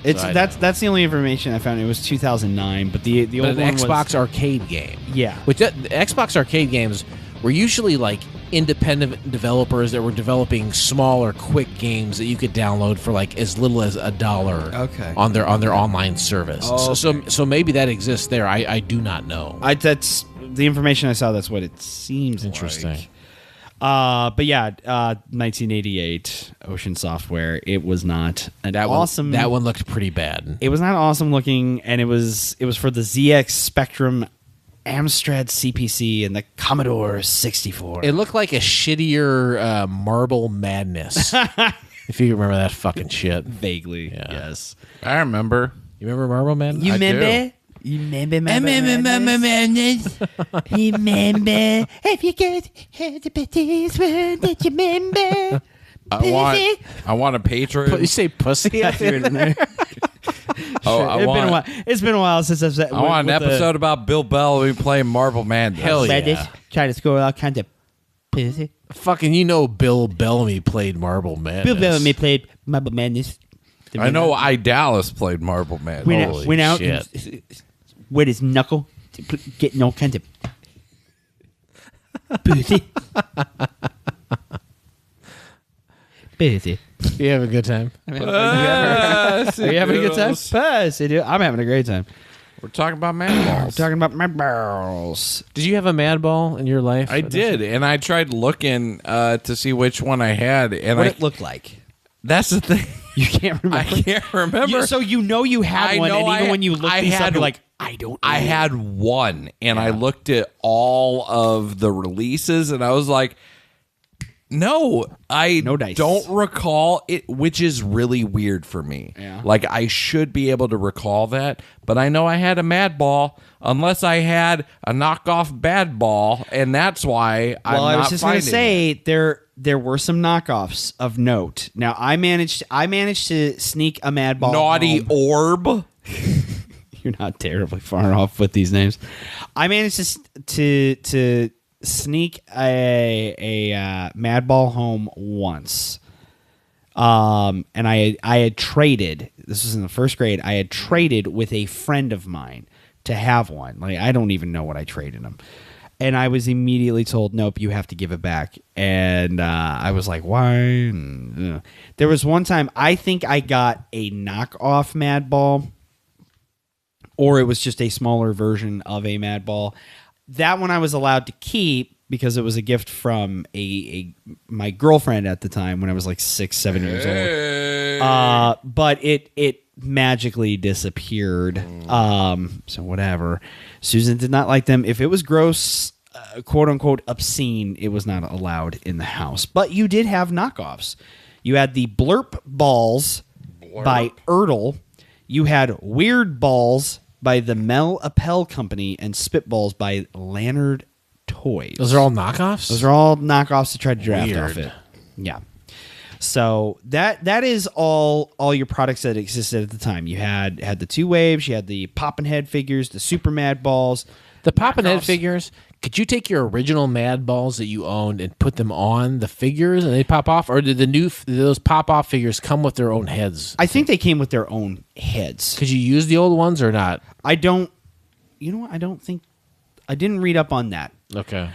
[SPEAKER 1] that's the only information I found. It was 2009, but the old one
[SPEAKER 11] Xbox arcade game.
[SPEAKER 1] Yeah,
[SPEAKER 11] which the Xbox arcade games were usually like independent developers that were developing smaller, quick games that you could download for like as little as $1 on their online service.
[SPEAKER 1] Oh, okay.
[SPEAKER 11] So maybe that exists there. I do not know.
[SPEAKER 1] That's the information I saw. That's what it seems
[SPEAKER 11] interesting.
[SPEAKER 1] Like. But yeah, 1988 Ocean Software. It was not awesome.
[SPEAKER 11] That one looked pretty bad.
[SPEAKER 1] It was not awesome looking, and it was for the ZX Spectrum, Amstrad CPC, and the Commodore 64.
[SPEAKER 11] It looked like a shittier Marble Madness. If you remember that fucking shit.
[SPEAKER 1] Vaguely, yes.
[SPEAKER 10] I remember.
[SPEAKER 11] You remember Marble Madness?
[SPEAKER 1] You remember? You remember Madness? Remember? If you could have the petties, that you remember?
[SPEAKER 10] I want a Patreon.
[SPEAKER 11] You say pussy?
[SPEAKER 1] I threw it in there. It's been a while since I've said.
[SPEAKER 10] I want an episode about Bill Bellamy playing Marble Madness.
[SPEAKER 11] Hell yeah!
[SPEAKER 1] Try to score all kinds of pussy.
[SPEAKER 11] Fucking, Bill Bellamy played Marble Madness.
[SPEAKER 1] Bill Bellamy played Marble Madness.
[SPEAKER 10] I know Dallas played Marble Madness.
[SPEAKER 1] Went out and with his knuckle, getting all kinds of pussy. Pussy.
[SPEAKER 11] You have a good time?
[SPEAKER 1] Are you having a good time? Pussy. I'm having a great time.
[SPEAKER 10] We're talking about Madballs.
[SPEAKER 1] Talking about Madballs.
[SPEAKER 11] Did you have a Madball in your life?
[SPEAKER 10] I did, and I tried looking to see which one I had, and
[SPEAKER 1] what it looked like.
[SPEAKER 10] That's the thing.
[SPEAKER 1] You can't remember.
[SPEAKER 10] I can't remember.
[SPEAKER 1] So you had one, and even when you looked these up, you're like, I don't know.
[SPEAKER 10] I had one, and I looked at all of the releases, and I was like, No, I
[SPEAKER 1] No dice.
[SPEAKER 10] don't recall it, which is really weird for me.
[SPEAKER 1] Yeah.
[SPEAKER 10] Like, I should be able to recall that, but I know I had a Madball, unless I had a knockoff Bad Ball, and that's why I'm not
[SPEAKER 1] I was just going to
[SPEAKER 10] finding
[SPEAKER 1] say
[SPEAKER 10] it.
[SPEAKER 1] there were some knockoffs of note. Now I managed to sneak a Madball.
[SPEAKER 10] Naughty
[SPEAKER 1] home.
[SPEAKER 10] Orb.
[SPEAKER 1] You're not terribly far off with these names. I managed to sneak a Madball home once. And I had traded. This was in the first grade. I had traded with a friend of mine to have one. Like, I don't even know what I traded him. And I was immediately told, nope, you have to give it back. And I was like, why? And, there was one time, I think I got a knockoff Madball, or it was just a smaller version of a Madball. That one I was allowed to keep because it was a gift from my girlfriend at the time when I was like 6-7 years old. But it magically disappeared. So whatever. Susan did not like them. If it was gross, quote unquote obscene, it was not allowed in the house. But you did have knockoffs. You had the Blurp Balls by Ertl. You had Weird Balls by the Mel Appel Company and Spitballs by Lannard Toys.
[SPEAKER 11] Those are all knockoffs?
[SPEAKER 1] Those are all knockoffs to try to draft
[SPEAKER 11] Weird.
[SPEAKER 1] off it. Yeah. So that is all your products that existed at the time. You had the Two Waves, you had the Poppin' Head figures, the Super Mad Balls.
[SPEAKER 11] The Poppin' Head figures, could you take your original Mad Balls that you owned and put them on the figures and they pop off? Or did those pop-off figures come with their own heads?
[SPEAKER 1] I think they came with their own heads.
[SPEAKER 11] Could you use the old ones or not?
[SPEAKER 1] I don't think, I didn't read up on that.
[SPEAKER 11] Okay.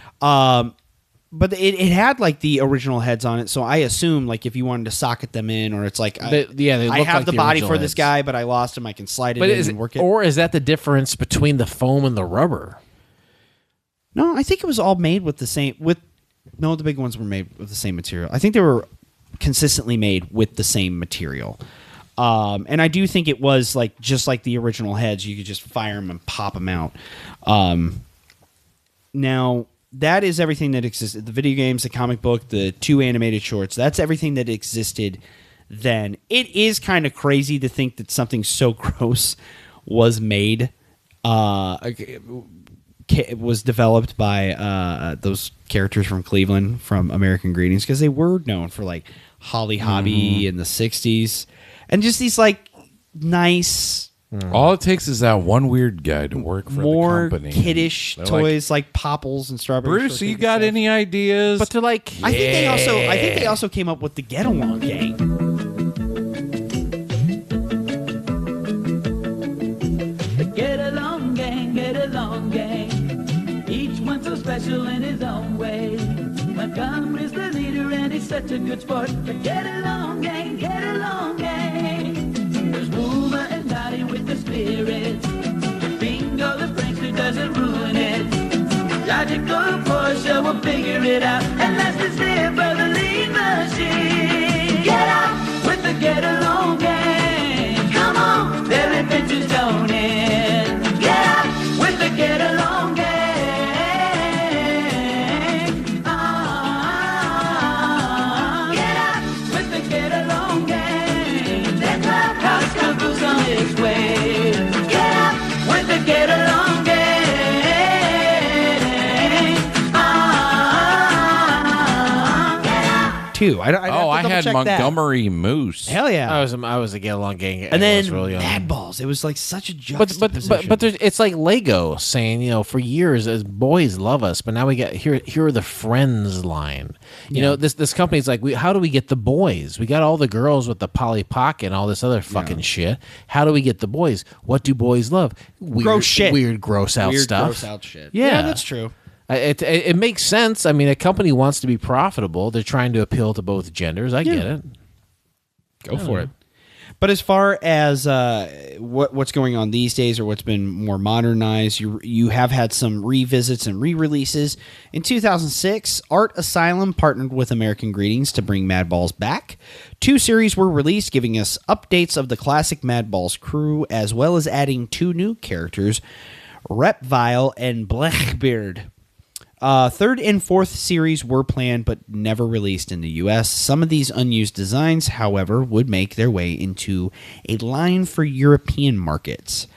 [SPEAKER 1] But it had like the original heads on it, so I assume like if you wanted to socket them in, or it's like
[SPEAKER 11] they
[SPEAKER 1] I
[SPEAKER 11] look
[SPEAKER 1] have
[SPEAKER 11] like
[SPEAKER 1] the
[SPEAKER 11] the
[SPEAKER 1] body
[SPEAKER 11] original
[SPEAKER 1] for this
[SPEAKER 11] heads.
[SPEAKER 1] guy, but I lost him. I can slide it in and work it.
[SPEAKER 11] Or is that the difference between the foam and the rubber?
[SPEAKER 1] No, I think it was all made with the same. No, the big ones were made with the same material. I think they were consistently made with the same material. And I do think it was like just like the original heads. You could just fire them and pop them out. Now, that is everything that existed. The video games, the comic book, the 2 animated shorts. That's everything that existed then. It is kind of crazy to think that something so gross was made. It was developed by those characters from Cleveland from American Greetings, because they were known for like Holly Hobby in the 60s. And just these like nice...
[SPEAKER 10] All it takes is that one weird guy to work for
[SPEAKER 1] more
[SPEAKER 10] the company.
[SPEAKER 1] kiddish
[SPEAKER 10] They're
[SPEAKER 1] toys like Popples and Strawberry
[SPEAKER 10] Bruce,
[SPEAKER 1] Shortcake
[SPEAKER 10] you
[SPEAKER 1] and
[SPEAKER 10] got
[SPEAKER 1] stuff.
[SPEAKER 10] any ideas?
[SPEAKER 11] But they're like,
[SPEAKER 1] I think they also came up with the Get Along Gang.
[SPEAKER 19] Get along, gang, get along, gang. Each one so special in his own way. Montgomery's the leader and he's such a good sport. Get along, gang, get along, gang. There's Boomer and Dottie with the spirit. Bingo the prankster doesn't ruin it. Logical Portia will figure it out. And that's the zip of the lead machine. Get out with the get along gang. Come on, their adventures don't end. Get out with the get along gang. Get out with the get along gang. Their clubhouse comes on its way. Get out with the get along gang.
[SPEAKER 1] Too.
[SPEAKER 10] I had Montgomery Moose.
[SPEAKER 1] Hell yeah.
[SPEAKER 11] I was a Get Along Gang.
[SPEAKER 1] And then
[SPEAKER 11] really
[SPEAKER 1] Madballs. It was like such a juxtaposition.
[SPEAKER 11] But it's like Lego saying, for years as boys love us, but now we get here are the friends line. You know, this company's like, how do we get the boys? We got all the girls with the Polly Pocket and all this other fucking shit. How do we get the boys? What do boys love? Weird,
[SPEAKER 1] Gross shit.
[SPEAKER 11] Weird, gross out stuff.
[SPEAKER 1] Gross out shit.
[SPEAKER 11] Yeah,
[SPEAKER 1] that's true.
[SPEAKER 11] It makes sense. I mean, a company wants to be profitable. They're trying to appeal to both genders. I get it.
[SPEAKER 1] Go for it. But as far as what's going on these days, or what's been more modernized, you have had some revisits and re-releases. In 2006, Art Asylum partnered with American Greetings to bring Madballs back. 2 series were released, giving us updates of the classic Madballs crew, as well as adding 2 new characters, Repvile and Blackbeard. Third and fourth series were planned but never released in the U.S. Some of these unused designs, however, would make their way into a line for European markets.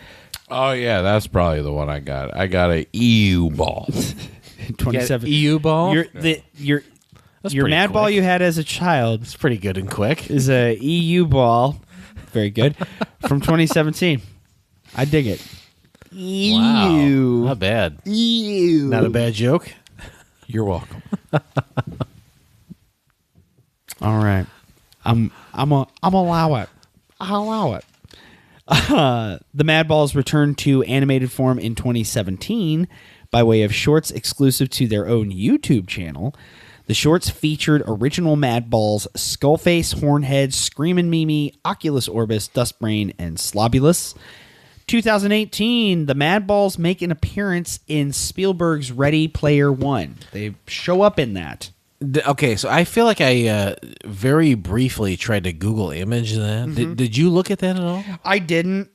[SPEAKER 10] Oh, yeah, that's probably the one I got. I got an EU ball.
[SPEAKER 1] 27
[SPEAKER 11] EU ball?
[SPEAKER 1] Your Madball you had as a child.
[SPEAKER 11] It's pretty good and quick.
[SPEAKER 1] Is a EU ball. Very good. From 2017. I dig it.
[SPEAKER 11] Wow.
[SPEAKER 1] Ew.
[SPEAKER 11] Not bad.
[SPEAKER 1] Ew.
[SPEAKER 11] Not a bad joke.
[SPEAKER 10] You're welcome.
[SPEAKER 1] All right. I'm allow it. I'll allow it. The Madballs returned to animated form in 2017 by way of shorts exclusive to their own YouTube channel. The shorts featured original Madballs, Skullface, Hornhead, Screamin' Mimi, Oculus Orbis, Dustbrain, and Slobulus. 2018, the Madballs make an appearance in Spielberg's Ready Player One. They show up in that.
[SPEAKER 11] Okay, so I feel like I very briefly tried to Google image that.
[SPEAKER 1] Mm-hmm.
[SPEAKER 11] Did you look at that at all?
[SPEAKER 1] I didn't,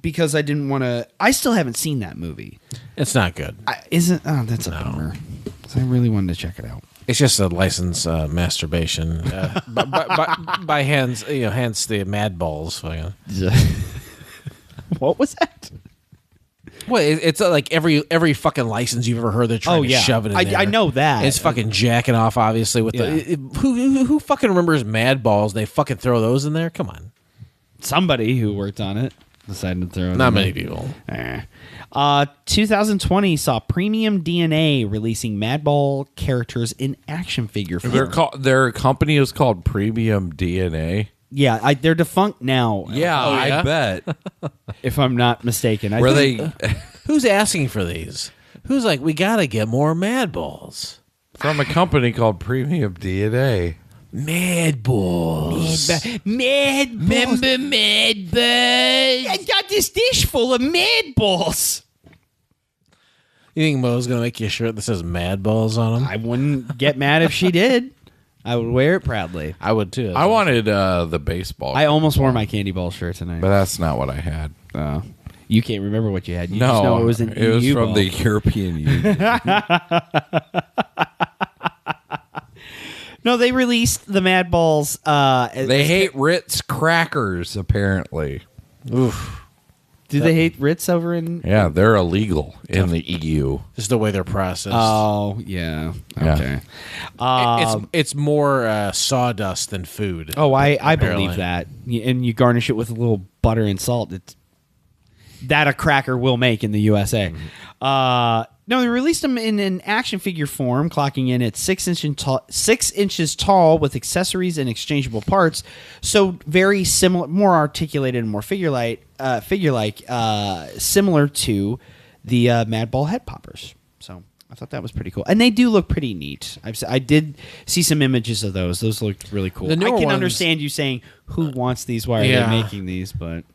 [SPEAKER 1] because I didn't want to. I still haven't seen that movie.
[SPEAKER 11] It's not good.
[SPEAKER 1] Isn't? Oh, that's a bummer. 'Cause I really wanted to check it out.
[SPEAKER 11] It's just a licensed masturbation by hands, hence the Madballs.
[SPEAKER 1] What was that?
[SPEAKER 11] Well, it's like every fucking license you've ever heard. They're trying to shove it in there.
[SPEAKER 1] I know that.
[SPEAKER 11] It's fucking jacking off, obviously. With who fucking remembers Madballs? They fucking throw those in there. Come on.
[SPEAKER 1] Somebody who worked on it decided to throw it.
[SPEAKER 11] Not many people.
[SPEAKER 1] 2020 saw Premium DNA releasing Madball characters in action figure form.
[SPEAKER 10] Their company is called Premium DNA.
[SPEAKER 1] Yeah, they're defunct now.
[SPEAKER 10] Yeah, I bet.
[SPEAKER 1] If I'm not mistaken.
[SPEAKER 11] Who's asking for these? Who's like, we got to get more Madballs?
[SPEAKER 10] From a company called Premium DNA.
[SPEAKER 11] Madballs.
[SPEAKER 1] Madballs. Remember Madballs? I got this dish full of Madballs.
[SPEAKER 11] You think Mo's going to make you a shirt that says Madballs on them?
[SPEAKER 1] I wouldn't get mad if she did. I would wear it proudly.
[SPEAKER 11] I would too.
[SPEAKER 10] I wanted the baseball.
[SPEAKER 1] I almost wore my candy ball shirt tonight.
[SPEAKER 10] But that's not what I had.
[SPEAKER 1] You can't remember what you had. You just know it was an
[SPEAKER 10] it was
[SPEAKER 1] EU
[SPEAKER 10] from
[SPEAKER 1] ball.
[SPEAKER 10] the European Union.
[SPEAKER 1] No, they released the Madballs.
[SPEAKER 10] They hate Ritz crackers, apparently.
[SPEAKER 11] Oof.
[SPEAKER 1] Do they hate Ritz over in?
[SPEAKER 10] Yeah, they're illegal in the EU.
[SPEAKER 11] Just the way they're processed.
[SPEAKER 1] Oh, yeah. Okay.
[SPEAKER 11] It's more sawdust than food.
[SPEAKER 1] Oh, I
[SPEAKER 11] apparently.
[SPEAKER 1] believe that. And you garnish it with a little butter and salt. That a cracker will make in the USA. No, they released them in an action figure form, clocking in at 6 inches tall with accessories and exchangeable parts. So very similar, more articulated and more figure-like, similar to the Madball head poppers. So I thought that was pretty cool. And they do look pretty neat. I did see some images of those. Those looked really cool. I can understand you saying, who wants these? Why are they making these? But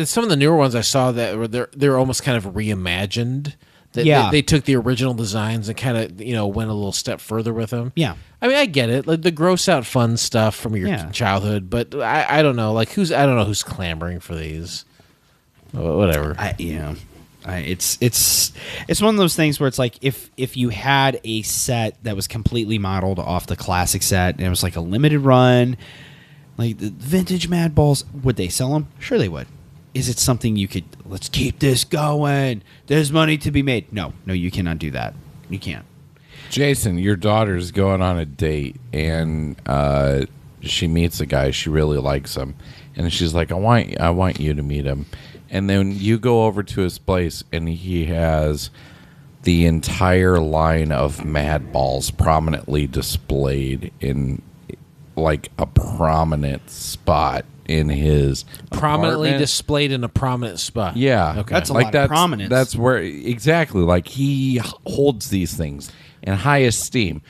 [SPEAKER 11] some of the newer ones I saw that were they're almost kind of reimagined. They took the original designs and kind of went a little step further with them.
[SPEAKER 1] Yeah,
[SPEAKER 11] I mean I get it, like the gross out fun stuff from your childhood, but I don't know, like I don't know who's clamoring for these. Whatever.
[SPEAKER 1] It's one of those things where it's like if you had a set that was completely modeled off the classic set and it was like a limited run, like the vintage Madballs, would they sell them? Sure they would. Is it something you could, let's keep this going, there's money to be made? No, you cannot do that. You can't.
[SPEAKER 10] Jason, your daughter's going on a date, and she meets a guy. She really likes him, and she's like, I want you to meet him. And then you go over to his place, and he has the entire line of Madballs prominently displayed in like a prominent spot in his
[SPEAKER 11] prominently
[SPEAKER 10] apartment.
[SPEAKER 11] Displayed in a prominent spot.
[SPEAKER 10] Yeah,
[SPEAKER 11] okay.
[SPEAKER 1] That's a lot of prominence.
[SPEAKER 10] That's where exactly, like, he holds these things in high esteem,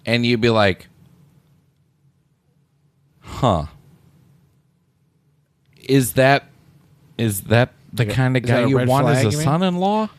[SPEAKER 10] and you'd be like, "Huh? Is that the kind of guy you want as a son-in-law?"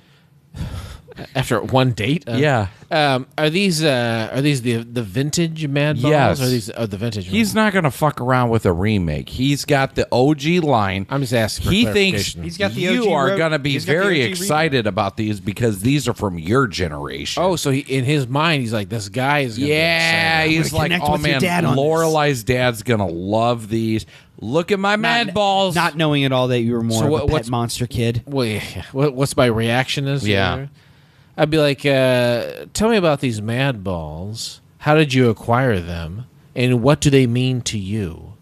[SPEAKER 11] After one date?
[SPEAKER 10] Yeah.
[SPEAKER 11] Are these the vintage Madballs?
[SPEAKER 10] Yes.
[SPEAKER 11] Or are these the vintage?
[SPEAKER 10] He's not going to fuck around with a remake. He's got the OG line.
[SPEAKER 11] I'm just asking for
[SPEAKER 10] He thinks
[SPEAKER 11] clarification.
[SPEAKER 1] He's got the
[SPEAKER 10] you
[SPEAKER 1] OG
[SPEAKER 10] are going to be
[SPEAKER 1] he's got the
[SPEAKER 10] very
[SPEAKER 1] OG
[SPEAKER 10] excited about these because these are from your generation.
[SPEAKER 11] Oh, so in his mind, he's like, this guy is gonna
[SPEAKER 10] yeah,
[SPEAKER 11] be
[SPEAKER 10] he's like,
[SPEAKER 1] connect
[SPEAKER 10] oh
[SPEAKER 1] with your
[SPEAKER 10] man,
[SPEAKER 1] dad on this."
[SPEAKER 10] Lorelei's dad's going to love these. Look at my Madballs.
[SPEAKER 1] Not knowing at all that you were more
[SPEAKER 11] So
[SPEAKER 1] of a pet
[SPEAKER 11] what's-
[SPEAKER 1] monster kid.
[SPEAKER 11] Well, yeah. What's my reaction is?
[SPEAKER 10] Yeah.
[SPEAKER 11] I'd be like, tell me about these Madballs. How did you acquire them? And what do they mean to you?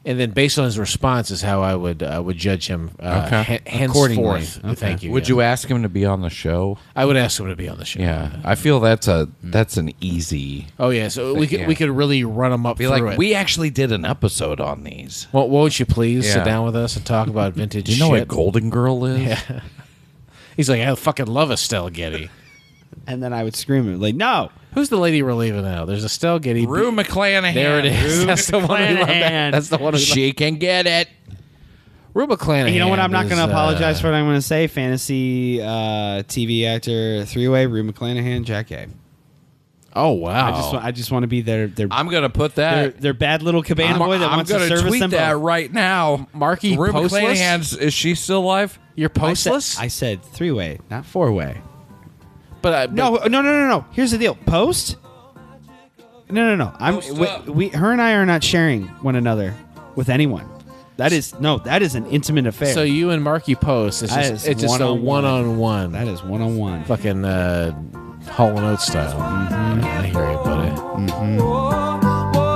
[SPEAKER 11] And then based on his response is how I would judge him henceforth.
[SPEAKER 1] Okay.
[SPEAKER 11] Thank you.
[SPEAKER 10] Would you ask him to be on the show?
[SPEAKER 11] I would ask him to be on the show.
[SPEAKER 10] Yeah, I feel that's an easy.
[SPEAKER 11] Oh yeah, so we could really run them up
[SPEAKER 10] Be
[SPEAKER 11] through
[SPEAKER 10] like,
[SPEAKER 11] it.
[SPEAKER 10] we actually did an episode on these.
[SPEAKER 11] Well, won't you please
[SPEAKER 10] Yeah.
[SPEAKER 11] sit down with us and talk about vintage
[SPEAKER 10] Do you know
[SPEAKER 11] shit?
[SPEAKER 10] what Golden Girl is?
[SPEAKER 11] Yeah. He's like, I fucking love Estelle Getty.
[SPEAKER 1] And then I would scream at him, like, no.
[SPEAKER 11] Who's the lady we're leaving out? There's Estelle Getty.
[SPEAKER 10] Rue McClanahan.
[SPEAKER 11] There it is.
[SPEAKER 1] Rue
[SPEAKER 11] That's the one we love.
[SPEAKER 1] McClanahan.
[SPEAKER 11] That's the one we love.
[SPEAKER 10] She can get it.
[SPEAKER 11] Rue McClanahan.
[SPEAKER 1] You know what? I'm not going to
[SPEAKER 11] is,
[SPEAKER 1] apologize for what I'm going to say. Fantasy TV actor, three-way, Rue McClanahan, Jack A.
[SPEAKER 11] Oh wow!
[SPEAKER 1] I just want to be their
[SPEAKER 10] I'm gonna put that.
[SPEAKER 1] their bad little cabana boy that wants to service
[SPEAKER 10] tweet
[SPEAKER 1] them
[SPEAKER 10] that
[SPEAKER 1] both.
[SPEAKER 10] right now.
[SPEAKER 11] Marky
[SPEAKER 10] Rue
[SPEAKER 11] postless?
[SPEAKER 10] McClanahan's, is she still alive?
[SPEAKER 11] You're postless.
[SPEAKER 1] I said three-way, not four-way.
[SPEAKER 11] But
[SPEAKER 1] No. Here's the deal. Post? No. Her and I are not sharing one another with anyone. That is an intimate affair.
[SPEAKER 11] So you and Marky Post, it's just a one-on-one.
[SPEAKER 1] That is one-on-one.
[SPEAKER 11] Fucking Hall and Oates style. Mm-hmm. I hear you, buddy. Mm-hmm.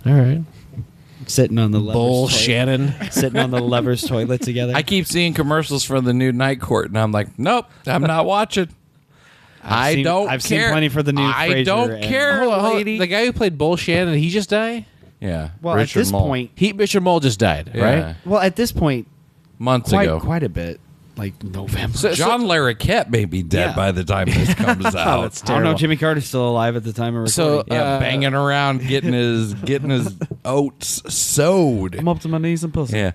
[SPEAKER 11] All right.
[SPEAKER 1] Sitting on the lovers'
[SPEAKER 11] Shannon.
[SPEAKER 1] Sitting on the lovers' toilet together.
[SPEAKER 10] I keep seeing commercials for the new Night Court, and I'm like, nope, I'm not watching.
[SPEAKER 1] I've seen plenty for the new
[SPEAKER 10] I
[SPEAKER 1] Frasier
[SPEAKER 10] don't
[SPEAKER 1] and-
[SPEAKER 10] care,
[SPEAKER 11] Hold on.
[SPEAKER 10] lady.
[SPEAKER 11] The guy who played Bull Shannon, did he just die?
[SPEAKER 10] Yeah.
[SPEAKER 1] Well,
[SPEAKER 10] Richard
[SPEAKER 1] at this
[SPEAKER 10] Mole.
[SPEAKER 1] point,
[SPEAKER 11] Richard Mole just died,
[SPEAKER 10] Yeah.
[SPEAKER 11] right?
[SPEAKER 1] well, at this point,
[SPEAKER 10] months ago.
[SPEAKER 1] quite a bit, like November.
[SPEAKER 10] John Larroquette may be dead by the time this comes out.
[SPEAKER 1] I don't know. Jimmy Carter's still alive at the time of recording.
[SPEAKER 11] So,
[SPEAKER 10] Yeah, banging around, getting his oats sowed.
[SPEAKER 1] I'm up to my knees in pussy.
[SPEAKER 10] Yeah.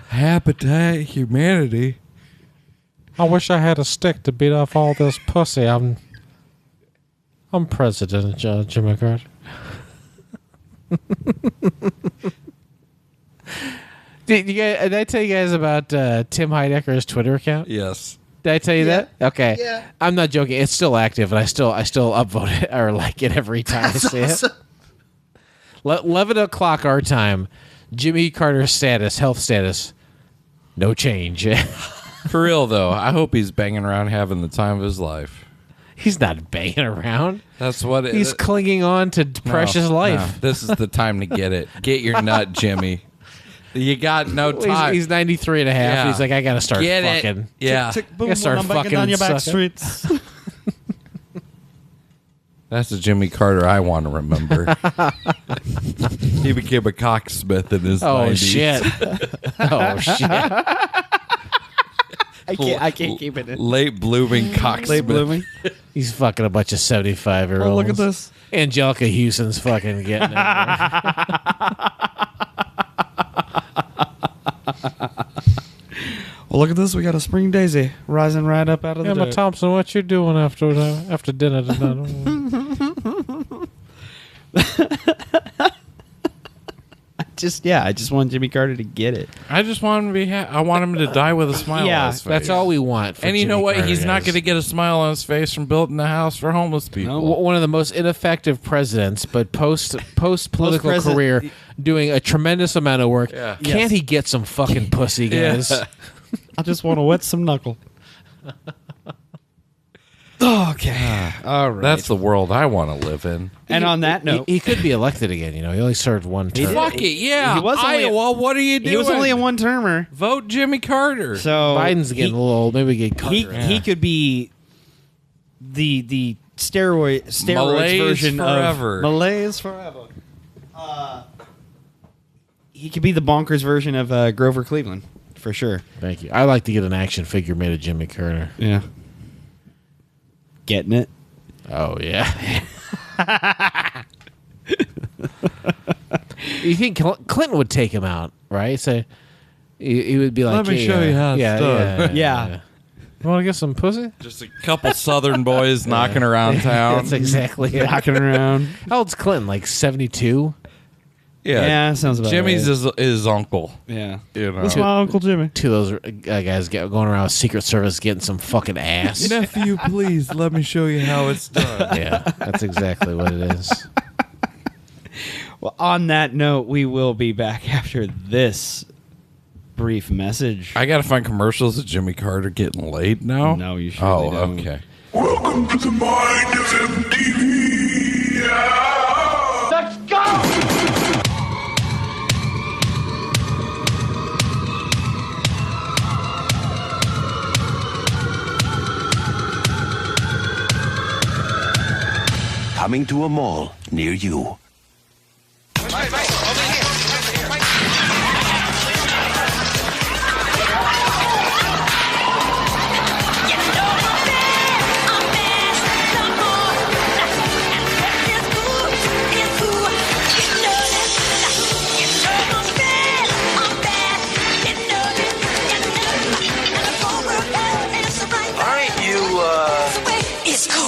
[SPEAKER 10] Habitat humanity.
[SPEAKER 11] I wish I had a stick to beat off all this pussy. I'm President Jimmy Carter. Did I tell you guys about Tim Heidecker's Twitter account?
[SPEAKER 10] Yes.
[SPEAKER 11] Did I tell you that? Okay. Yeah. I'm not joking. It's still active, and I still upvote it or like it every time I see it. 11 o'clock our time. Jimmy Carter's health status, no change.
[SPEAKER 10] For real, though, I hope he's banging around having the time of his life.
[SPEAKER 11] He's not banging around.
[SPEAKER 10] That's what it
[SPEAKER 11] He's clinging on to precious life.
[SPEAKER 10] No, this is the time to get it. Get your nut, Jimmy. You got no time.
[SPEAKER 11] He's 93 and a half.
[SPEAKER 10] Yeah.
[SPEAKER 11] He's like, I got to start
[SPEAKER 10] Get
[SPEAKER 11] fucking.
[SPEAKER 10] it. Yeah.
[SPEAKER 1] Tick,
[SPEAKER 11] I
[SPEAKER 1] boom,
[SPEAKER 11] gotta start
[SPEAKER 1] when I'm banging
[SPEAKER 11] fucking
[SPEAKER 1] down your back
[SPEAKER 11] sucking.
[SPEAKER 1] streets.
[SPEAKER 10] That's the Jimmy Carter I want to remember. He became a cocksmith in his 90s.
[SPEAKER 11] Shit. Oh, shit.
[SPEAKER 1] I can't keep it in.
[SPEAKER 10] Late blooming cocksmith.
[SPEAKER 1] Late blooming.
[SPEAKER 11] He's fucking a bunch of 75-year-olds.
[SPEAKER 1] Oh, look at this.
[SPEAKER 11] Angelica Houston's fucking getting it.
[SPEAKER 1] Well, look at this. We got a spring daisy rising right up out of the
[SPEAKER 11] Emma
[SPEAKER 1] dirt.
[SPEAKER 11] Thompson, what you doing after dinner tonight?
[SPEAKER 1] I just want Jimmy Carter to get it.
[SPEAKER 10] I just want him to be I want him to die with a smile on his face.
[SPEAKER 11] That's all we want. For
[SPEAKER 10] And you know
[SPEAKER 11] Jimmy
[SPEAKER 10] what?
[SPEAKER 11] Carter
[SPEAKER 10] He's not
[SPEAKER 11] is.
[SPEAKER 10] going to get a smile on his face from building a house for homeless people.
[SPEAKER 11] One of the most ineffective presidents, but post political
[SPEAKER 1] Post-president-
[SPEAKER 11] career, doing a tremendous amount of work.
[SPEAKER 10] Yeah.
[SPEAKER 11] Can't
[SPEAKER 1] Yes.
[SPEAKER 11] he get some fucking pussy, guys?
[SPEAKER 10] Yeah.
[SPEAKER 1] I just want to wet some knuckle. Okay. All right.
[SPEAKER 10] That's the world I want to live in.
[SPEAKER 1] And on that note,
[SPEAKER 11] He could be elected again. You know, he only served one term.
[SPEAKER 10] Fuck it, yeah.
[SPEAKER 1] He was only
[SPEAKER 10] Iowa, what are you doing?
[SPEAKER 1] he was only a one-termer.
[SPEAKER 10] Vote Jimmy Carter.
[SPEAKER 1] So
[SPEAKER 11] Biden's getting a little old. Maybe we get Carter.
[SPEAKER 1] he could be the steroids
[SPEAKER 10] Malaise
[SPEAKER 1] version
[SPEAKER 10] forever.
[SPEAKER 1] of Malaise forever. he could be the bonkers version of Grover Cleveland for sure.
[SPEAKER 11] Thank you. I like to get an action figure made of Jimmy Carter.
[SPEAKER 1] Yeah. Getting it?
[SPEAKER 11] Oh yeah. You think Clinton would take him out, right? So he would be like,
[SPEAKER 10] "Let me show you how it's done."
[SPEAKER 1] Yeah.
[SPEAKER 11] You want to get some pussy?
[SPEAKER 10] Just a couple Southern boys knocking around town.
[SPEAKER 11] That's exactly it.
[SPEAKER 1] Knocking around.
[SPEAKER 11] How old's Clinton? Like 72?
[SPEAKER 1] Yeah, sounds about
[SPEAKER 10] Jimmy's
[SPEAKER 1] right.
[SPEAKER 10] his uncle.
[SPEAKER 1] Yeah.
[SPEAKER 10] You know.
[SPEAKER 1] What's my Uncle Jimmy?
[SPEAKER 11] Two of those guys going around with Secret Service getting some fucking ass.
[SPEAKER 10] Nephew, please let me show you how it's done.
[SPEAKER 11] Yeah, that's exactly what it is.
[SPEAKER 1] Well, on that note, we will be back after this brief message.
[SPEAKER 10] I gotta find commercials of Jimmy Carter getting laid now.
[SPEAKER 1] No, you surely don't.
[SPEAKER 10] Okay.
[SPEAKER 18] Welcome to the mind of MTV.
[SPEAKER 7] Let's go!
[SPEAKER 16] Coming to a mall near you.
[SPEAKER 7] It's cool.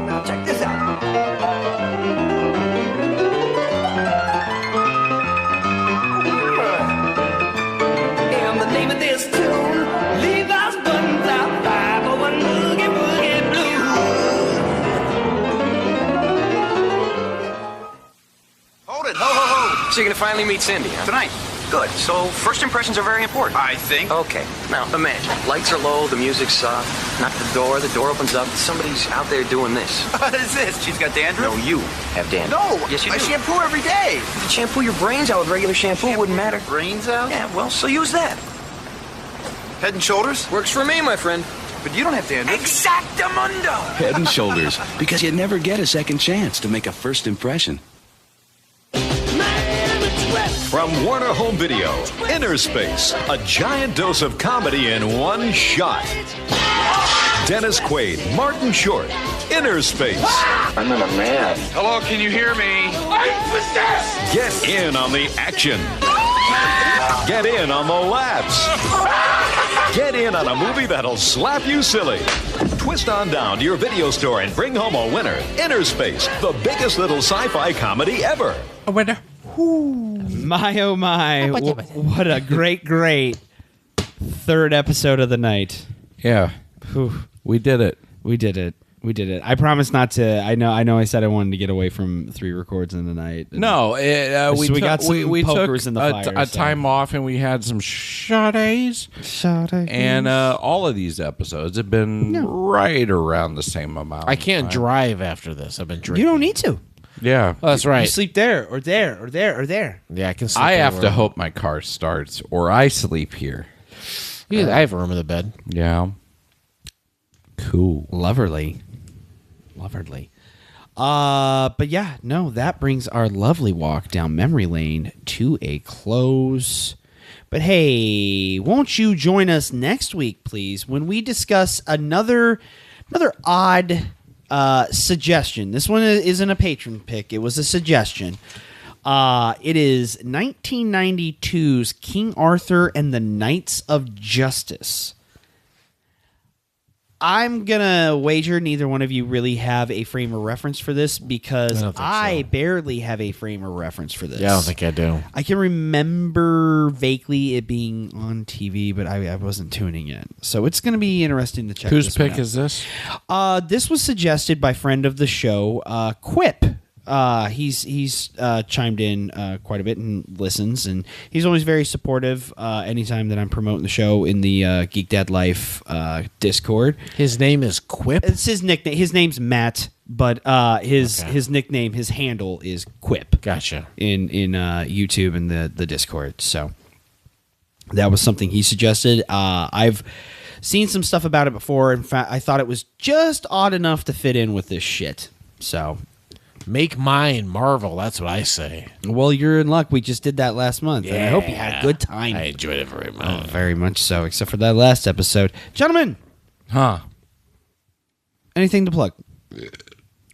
[SPEAKER 16] Now check this out.
[SPEAKER 3] And the name of this tune, Levi's Buttons Out 501 Boogie Woogie Blue.
[SPEAKER 8] Hold it. Ho, ho, ho. So you're going to finally meet Cindy, huh? Tonight. Good. So first impressions are very important. I think. Okay. Now, imagine. Lights are low, the music's soft. Knock the door opens up. Somebody's out there doing this.
[SPEAKER 16] What is this? She's got dandruff?
[SPEAKER 8] No, you have dandruff.
[SPEAKER 16] No,
[SPEAKER 8] Yes, you
[SPEAKER 16] I
[SPEAKER 8] do.
[SPEAKER 16] shampoo every day.
[SPEAKER 8] You could shampoo your brains out with regular shampoo. It wouldn't matter.
[SPEAKER 16] Brains out?
[SPEAKER 8] Yeah, well, so use that.
[SPEAKER 16] Head and Shoulders?
[SPEAKER 8] Works for me, my friend.
[SPEAKER 16] But you don't have dandruff.
[SPEAKER 8] Exactamundo!
[SPEAKER 21] Head and Shoulders, because you never get a second chance to make a first impression.
[SPEAKER 22] From Warner Home Video, Inner Space, a giant dose of comedy in one shot. Dennis Quaid, Martin Short, Inner Space.
[SPEAKER 8] I'm in a man.
[SPEAKER 20] Hello, can you hear me? I'm possessed!
[SPEAKER 22] Get in on the action. Get in on the laughs. Get in on a movie that'll slap you silly. Twist on down to your video store and bring home a winner. Inner Space, the biggest little sci-fi comedy ever.
[SPEAKER 11] A winner.
[SPEAKER 1] My oh my! What a great third episode of the night.
[SPEAKER 10] Yeah.
[SPEAKER 1] Whew.
[SPEAKER 10] We did it.
[SPEAKER 1] We did it. I promise not to. I know. I said I wanted to get away from 3 records in the night.
[SPEAKER 10] No, we
[SPEAKER 1] got some
[SPEAKER 10] we
[SPEAKER 1] pokers
[SPEAKER 10] took
[SPEAKER 1] in the fire,
[SPEAKER 10] a
[SPEAKER 1] so.
[SPEAKER 10] time off, and we had some Yesterdaze. And all of these episodes have been right around the same amount.
[SPEAKER 11] I can't drive after this. I've been drinking.
[SPEAKER 1] You don't need to.
[SPEAKER 10] Yeah.
[SPEAKER 11] Oh, that's right.
[SPEAKER 1] You sleep there or there or there or there.
[SPEAKER 11] Yeah, I can sleep
[SPEAKER 10] I have
[SPEAKER 11] anywhere.
[SPEAKER 10] to hope my car starts, or I sleep here.
[SPEAKER 11] Yeah, I have a room in the bed.
[SPEAKER 10] Yeah. Cool.
[SPEAKER 1] Loverly. But yeah, no, that brings our lovely walk down memory lane to a close. But hey, won't you join us next week, please, when we discuss another odd suggestion. This one isn't a patron pick. It was a suggestion. It is 1992's King Arthur and the Knights of Justice. I'm going to wager neither one of you really have a frame of reference for this because I barely have a frame of reference for this.
[SPEAKER 11] Yeah, I don't think I do.
[SPEAKER 1] I can remember vaguely it being on TV, but I wasn't tuning in. So it's going to be interesting to check
[SPEAKER 10] Whose
[SPEAKER 1] this one
[SPEAKER 10] pick
[SPEAKER 1] out.
[SPEAKER 10] is this?
[SPEAKER 1] This was suggested by friend of the show, Quip. He's chimed in quite a bit and listens, and he's always very supportive anytime that I'm promoting the show in the Geek Dad Life Discord.
[SPEAKER 11] His name is Quip?
[SPEAKER 1] It's his nickname. His name's Matt, but his nickname, his handle is Quip.
[SPEAKER 11] Gotcha.
[SPEAKER 1] In YouTube and the Discord. So that was something he suggested. I've seen some stuff about it before. In fact, I thought it was just odd enough to fit in with this shit. So
[SPEAKER 11] make mine Marvel. That's what I say.
[SPEAKER 1] Well, you're in luck. We just did that last month.
[SPEAKER 11] Yeah.
[SPEAKER 1] And I hope you had a good time.
[SPEAKER 11] I enjoyed it very much.
[SPEAKER 1] Very much so, except for that last episode. Gentlemen.
[SPEAKER 10] Huh.
[SPEAKER 1] Anything to plug?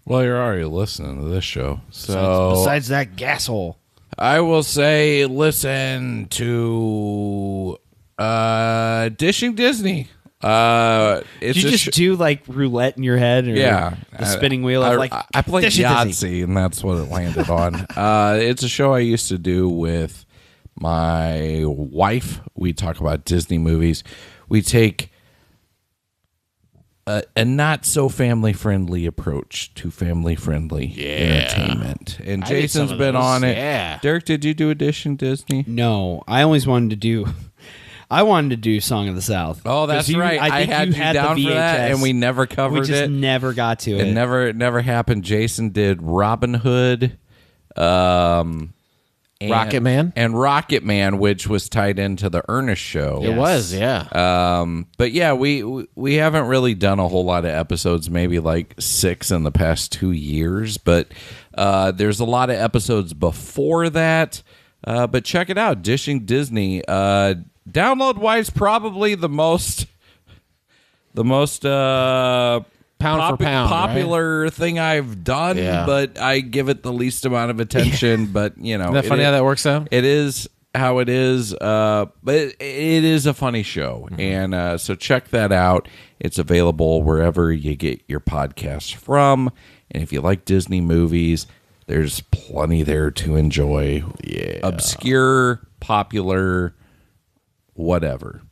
[SPEAKER 10] Well, you're already listening to this show. So
[SPEAKER 1] besides that gas hole.
[SPEAKER 10] I will say listen to Dishing Disney.
[SPEAKER 1] Did you just do like roulette in your head? Or
[SPEAKER 10] yeah.
[SPEAKER 1] The spinning wheel of
[SPEAKER 10] I played Yahtzee, and that's what it landed on. It's a show I used to do with my wife. We talk about Disney movies. We take a not so family friendly approach to family friendly entertainment. And Jason's been on it.
[SPEAKER 11] Yeah.
[SPEAKER 10] Derek, did you do Edition Disney?
[SPEAKER 1] No, I always wanted to do. I wanted to do Song of the South.
[SPEAKER 10] Oh, that's right. I had you down for that, and we never covered it.
[SPEAKER 1] We just never got to it.
[SPEAKER 10] It never happened. Jason did Robin Hood,
[SPEAKER 11] Rocket Man,
[SPEAKER 10] and Rocket Man, which was tied into the Ernest show.
[SPEAKER 11] It was, yeah.
[SPEAKER 10] But yeah, we haven't really done a whole lot of episodes. Maybe like 6 in the past 2 years. But there's a lot of episodes before that. But check it out, Dishing Disney. Download wise, probably the most
[SPEAKER 11] pound for pound
[SPEAKER 10] popular thing I've done, but I give it the least amount of attention. But you know,
[SPEAKER 11] isn't that funny how that works out?
[SPEAKER 10] It is how it is, but it is a funny show, and so check that out. It's available wherever you get your podcasts from, and if you like Disney movies, there's plenty there to enjoy. Yeah, obscure, popular, whatever.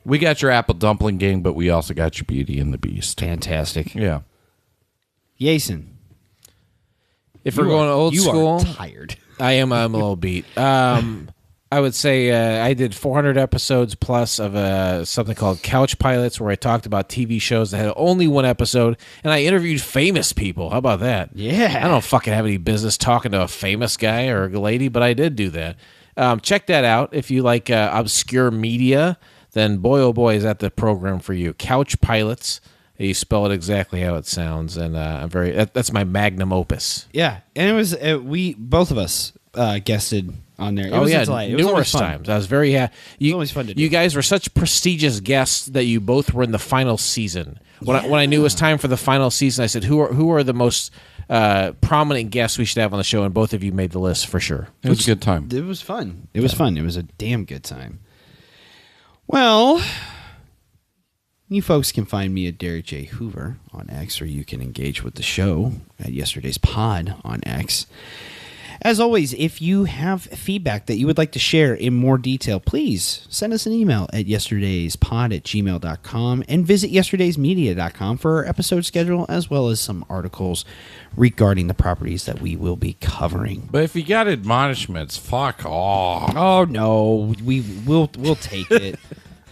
[SPEAKER 10] We got your Apple Dumpling Gang, but we also got your Beauty and the Beast.
[SPEAKER 1] Fantastic.
[SPEAKER 10] Yeah.
[SPEAKER 1] Jason.
[SPEAKER 11] If we're going old school,
[SPEAKER 1] are tired.
[SPEAKER 11] I am. I'm a little beat. I would say I did 400 episodes plus of something called Couch Pilots, where I talked about TV shows that had only one episode, and I interviewed famous people. How about that?
[SPEAKER 1] Yeah.
[SPEAKER 11] I don't fucking have any business talking to a famous guy or a lady, but I did do that. Check that out. If you like obscure media, then boy, oh boy, is that the program for you. Couch Pilots. You spell it exactly how it sounds, and I'm very. That's my magnum opus.
[SPEAKER 1] Yeah, and it was we both of us guested on there. It was a delight. It was
[SPEAKER 11] numerous times. I was very happy.
[SPEAKER 1] It was always fun to do.
[SPEAKER 11] You guys were such prestigious guests that you both were in the final season. When I knew it was time for the final season, I said, "Who are the most prominent guests we should have on the show?" And both of you made the list for sure.
[SPEAKER 10] It was a good time.
[SPEAKER 1] It was fun. It was fun. It was a damn good time. Well, you folks can find me at Derek J. Hoover on X, or you can engage with the show at Yesterday's Pod on X. As always, if you have feedback that you would like to share in more detail, please send us an email at yesterdayspod@gmail.com and visit yesterdaysmedia.com for our episode schedule, as well as some articles regarding the properties that we will be covering.
[SPEAKER 10] But if you got admonishments, fuck off.
[SPEAKER 1] Oh, no. We'll take it.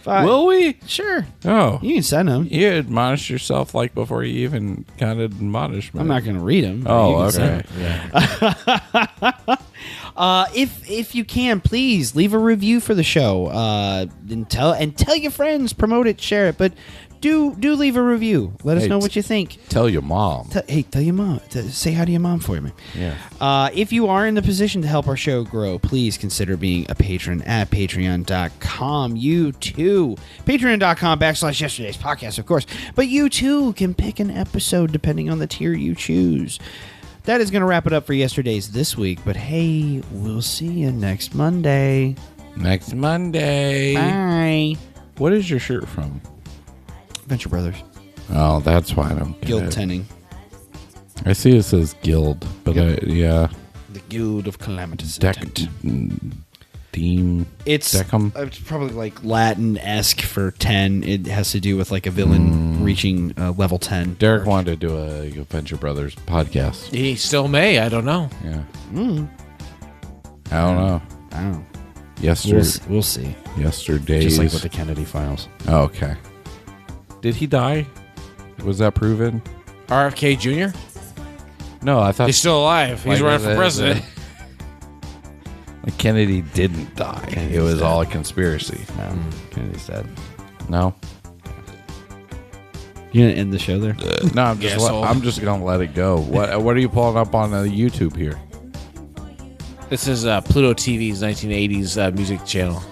[SPEAKER 10] Will we?
[SPEAKER 1] Sure.
[SPEAKER 10] Oh.
[SPEAKER 1] You can send them.
[SPEAKER 10] You admonish yourself like before you even got an admonishment.
[SPEAKER 1] I'm not going to read them.
[SPEAKER 10] Oh, okay.
[SPEAKER 1] Yeah. If you can, please leave a review for the show. And tell your friends, promote it, share it. But do leave a review. Let us know what you think.
[SPEAKER 10] Tell your mom.
[SPEAKER 1] Tell your mom. Say hi to your mom for me.
[SPEAKER 10] Yeah.
[SPEAKER 1] If you are in the position to help our show grow, please consider being a patron at patreon.com. You too. Patreon.com/Yesterday's Podcast, of course. But you too can pick an episode depending on the tier you choose. That is going to wrap it up for Yesterday's this week. But hey, we'll see you next Monday.
[SPEAKER 10] Next Monday.
[SPEAKER 1] Bye.
[SPEAKER 10] What is your shirt from?
[SPEAKER 1] Venture Brothers.
[SPEAKER 10] Oh, that's why I don't get
[SPEAKER 1] Guild
[SPEAKER 10] it.
[SPEAKER 1] Tending.
[SPEAKER 10] I see it says Guild, but yeah.
[SPEAKER 1] The Guild of Calamitous.
[SPEAKER 10] Deem
[SPEAKER 1] It's
[SPEAKER 10] Decum?
[SPEAKER 1] it's probably like Latin-esque for 10. It has to do with like a villain reaching level 10.
[SPEAKER 10] Derek wanted to do a Venture Brothers podcast.
[SPEAKER 11] He still may. I don't know.
[SPEAKER 10] Yeah.
[SPEAKER 1] Mm.
[SPEAKER 10] I don't know.
[SPEAKER 1] I don't know. We'll see.
[SPEAKER 10] Yesterdaze.
[SPEAKER 1] Just like with the Kennedy files.
[SPEAKER 10] Oh, okay. Did he die? Was that proven?
[SPEAKER 11] RFK Jr.?
[SPEAKER 10] No, I thought
[SPEAKER 11] He's still alive. He's running for president.
[SPEAKER 10] Like Kennedy didn't die.
[SPEAKER 1] Kennedy's
[SPEAKER 10] it was
[SPEAKER 1] dead.
[SPEAKER 10] all a conspiracy.
[SPEAKER 1] No, Kennedy's dead.
[SPEAKER 10] No.
[SPEAKER 1] You gonna end the show there?
[SPEAKER 10] No, I'm just gonna let it go. What are you pulling up on YouTube here?
[SPEAKER 11] This is Pluto TV's 1980s music channel.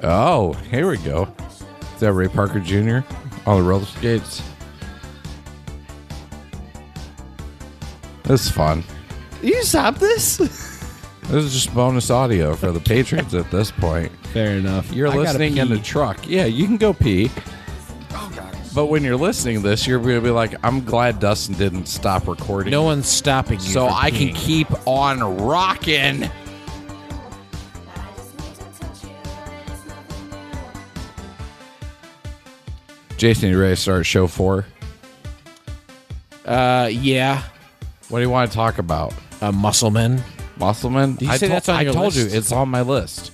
[SPEAKER 10] Oh, here we go. Is that Ray Parker Jr. on the roller skates? This is fun.
[SPEAKER 1] You stop this?
[SPEAKER 10] This is just bonus audio for the patrons at this point.
[SPEAKER 1] Fair enough.
[SPEAKER 10] You're
[SPEAKER 1] I gotta
[SPEAKER 10] listening in
[SPEAKER 1] pee.
[SPEAKER 10] the truck. Yeah, you can go pee.
[SPEAKER 1] Oh, God.
[SPEAKER 10] But when you're listening to this, you're going to be like, I'm glad Dustin didn't stop recording.
[SPEAKER 11] No one's stopping you.
[SPEAKER 10] So
[SPEAKER 11] from
[SPEAKER 10] I can
[SPEAKER 11] peeing.
[SPEAKER 10] keep on rocking. Jason, you ready to start show 4?
[SPEAKER 11] Yeah.
[SPEAKER 10] What do you want to talk about?
[SPEAKER 11] Muscle Men.
[SPEAKER 10] Muscle Men?
[SPEAKER 11] Did you say that's on your
[SPEAKER 10] I told
[SPEAKER 11] list?
[SPEAKER 10] you, it's on my list.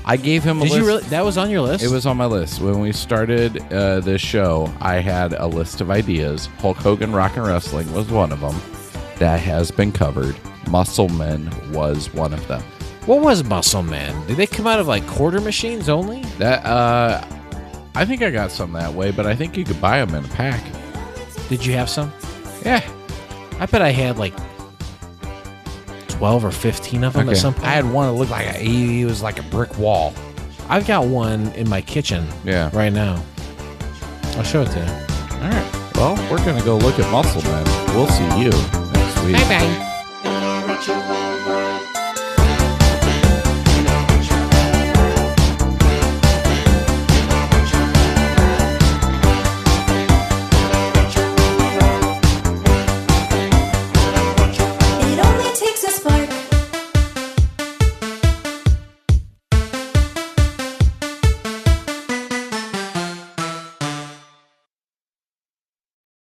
[SPEAKER 10] I gave him a
[SPEAKER 11] Did
[SPEAKER 10] list.
[SPEAKER 11] you really? That was on your list?
[SPEAKER 10] It was on my list. When we started this show, I had a list of ideas. Hulk Hogan Rock and Wrestling was one of them. That has been covered. Muscle Men was one of them.
[SPEAKER 11] What was Muscle Men? Did they come out of like quarter machines only?
[SPEAKER 10] That I think I got some that way, but I think you could buy them in a pack.
[SPEAKER 11] Did you have some?
[SPEAKER 10] Yeah.
[SPEAKER 11] I bet I had like 12 or 15 of them at some point.
[SPEAKER 10] I had one that looked like he was like a brick wall.
[SPEAKER 11] I've got one in my kitchen right now. I'll show it to you.
[SPEAKER 10] All right. Well, we're going to go look at Muscle Men. We'll see you next week.
[SPEAKER 11] Bye-bye.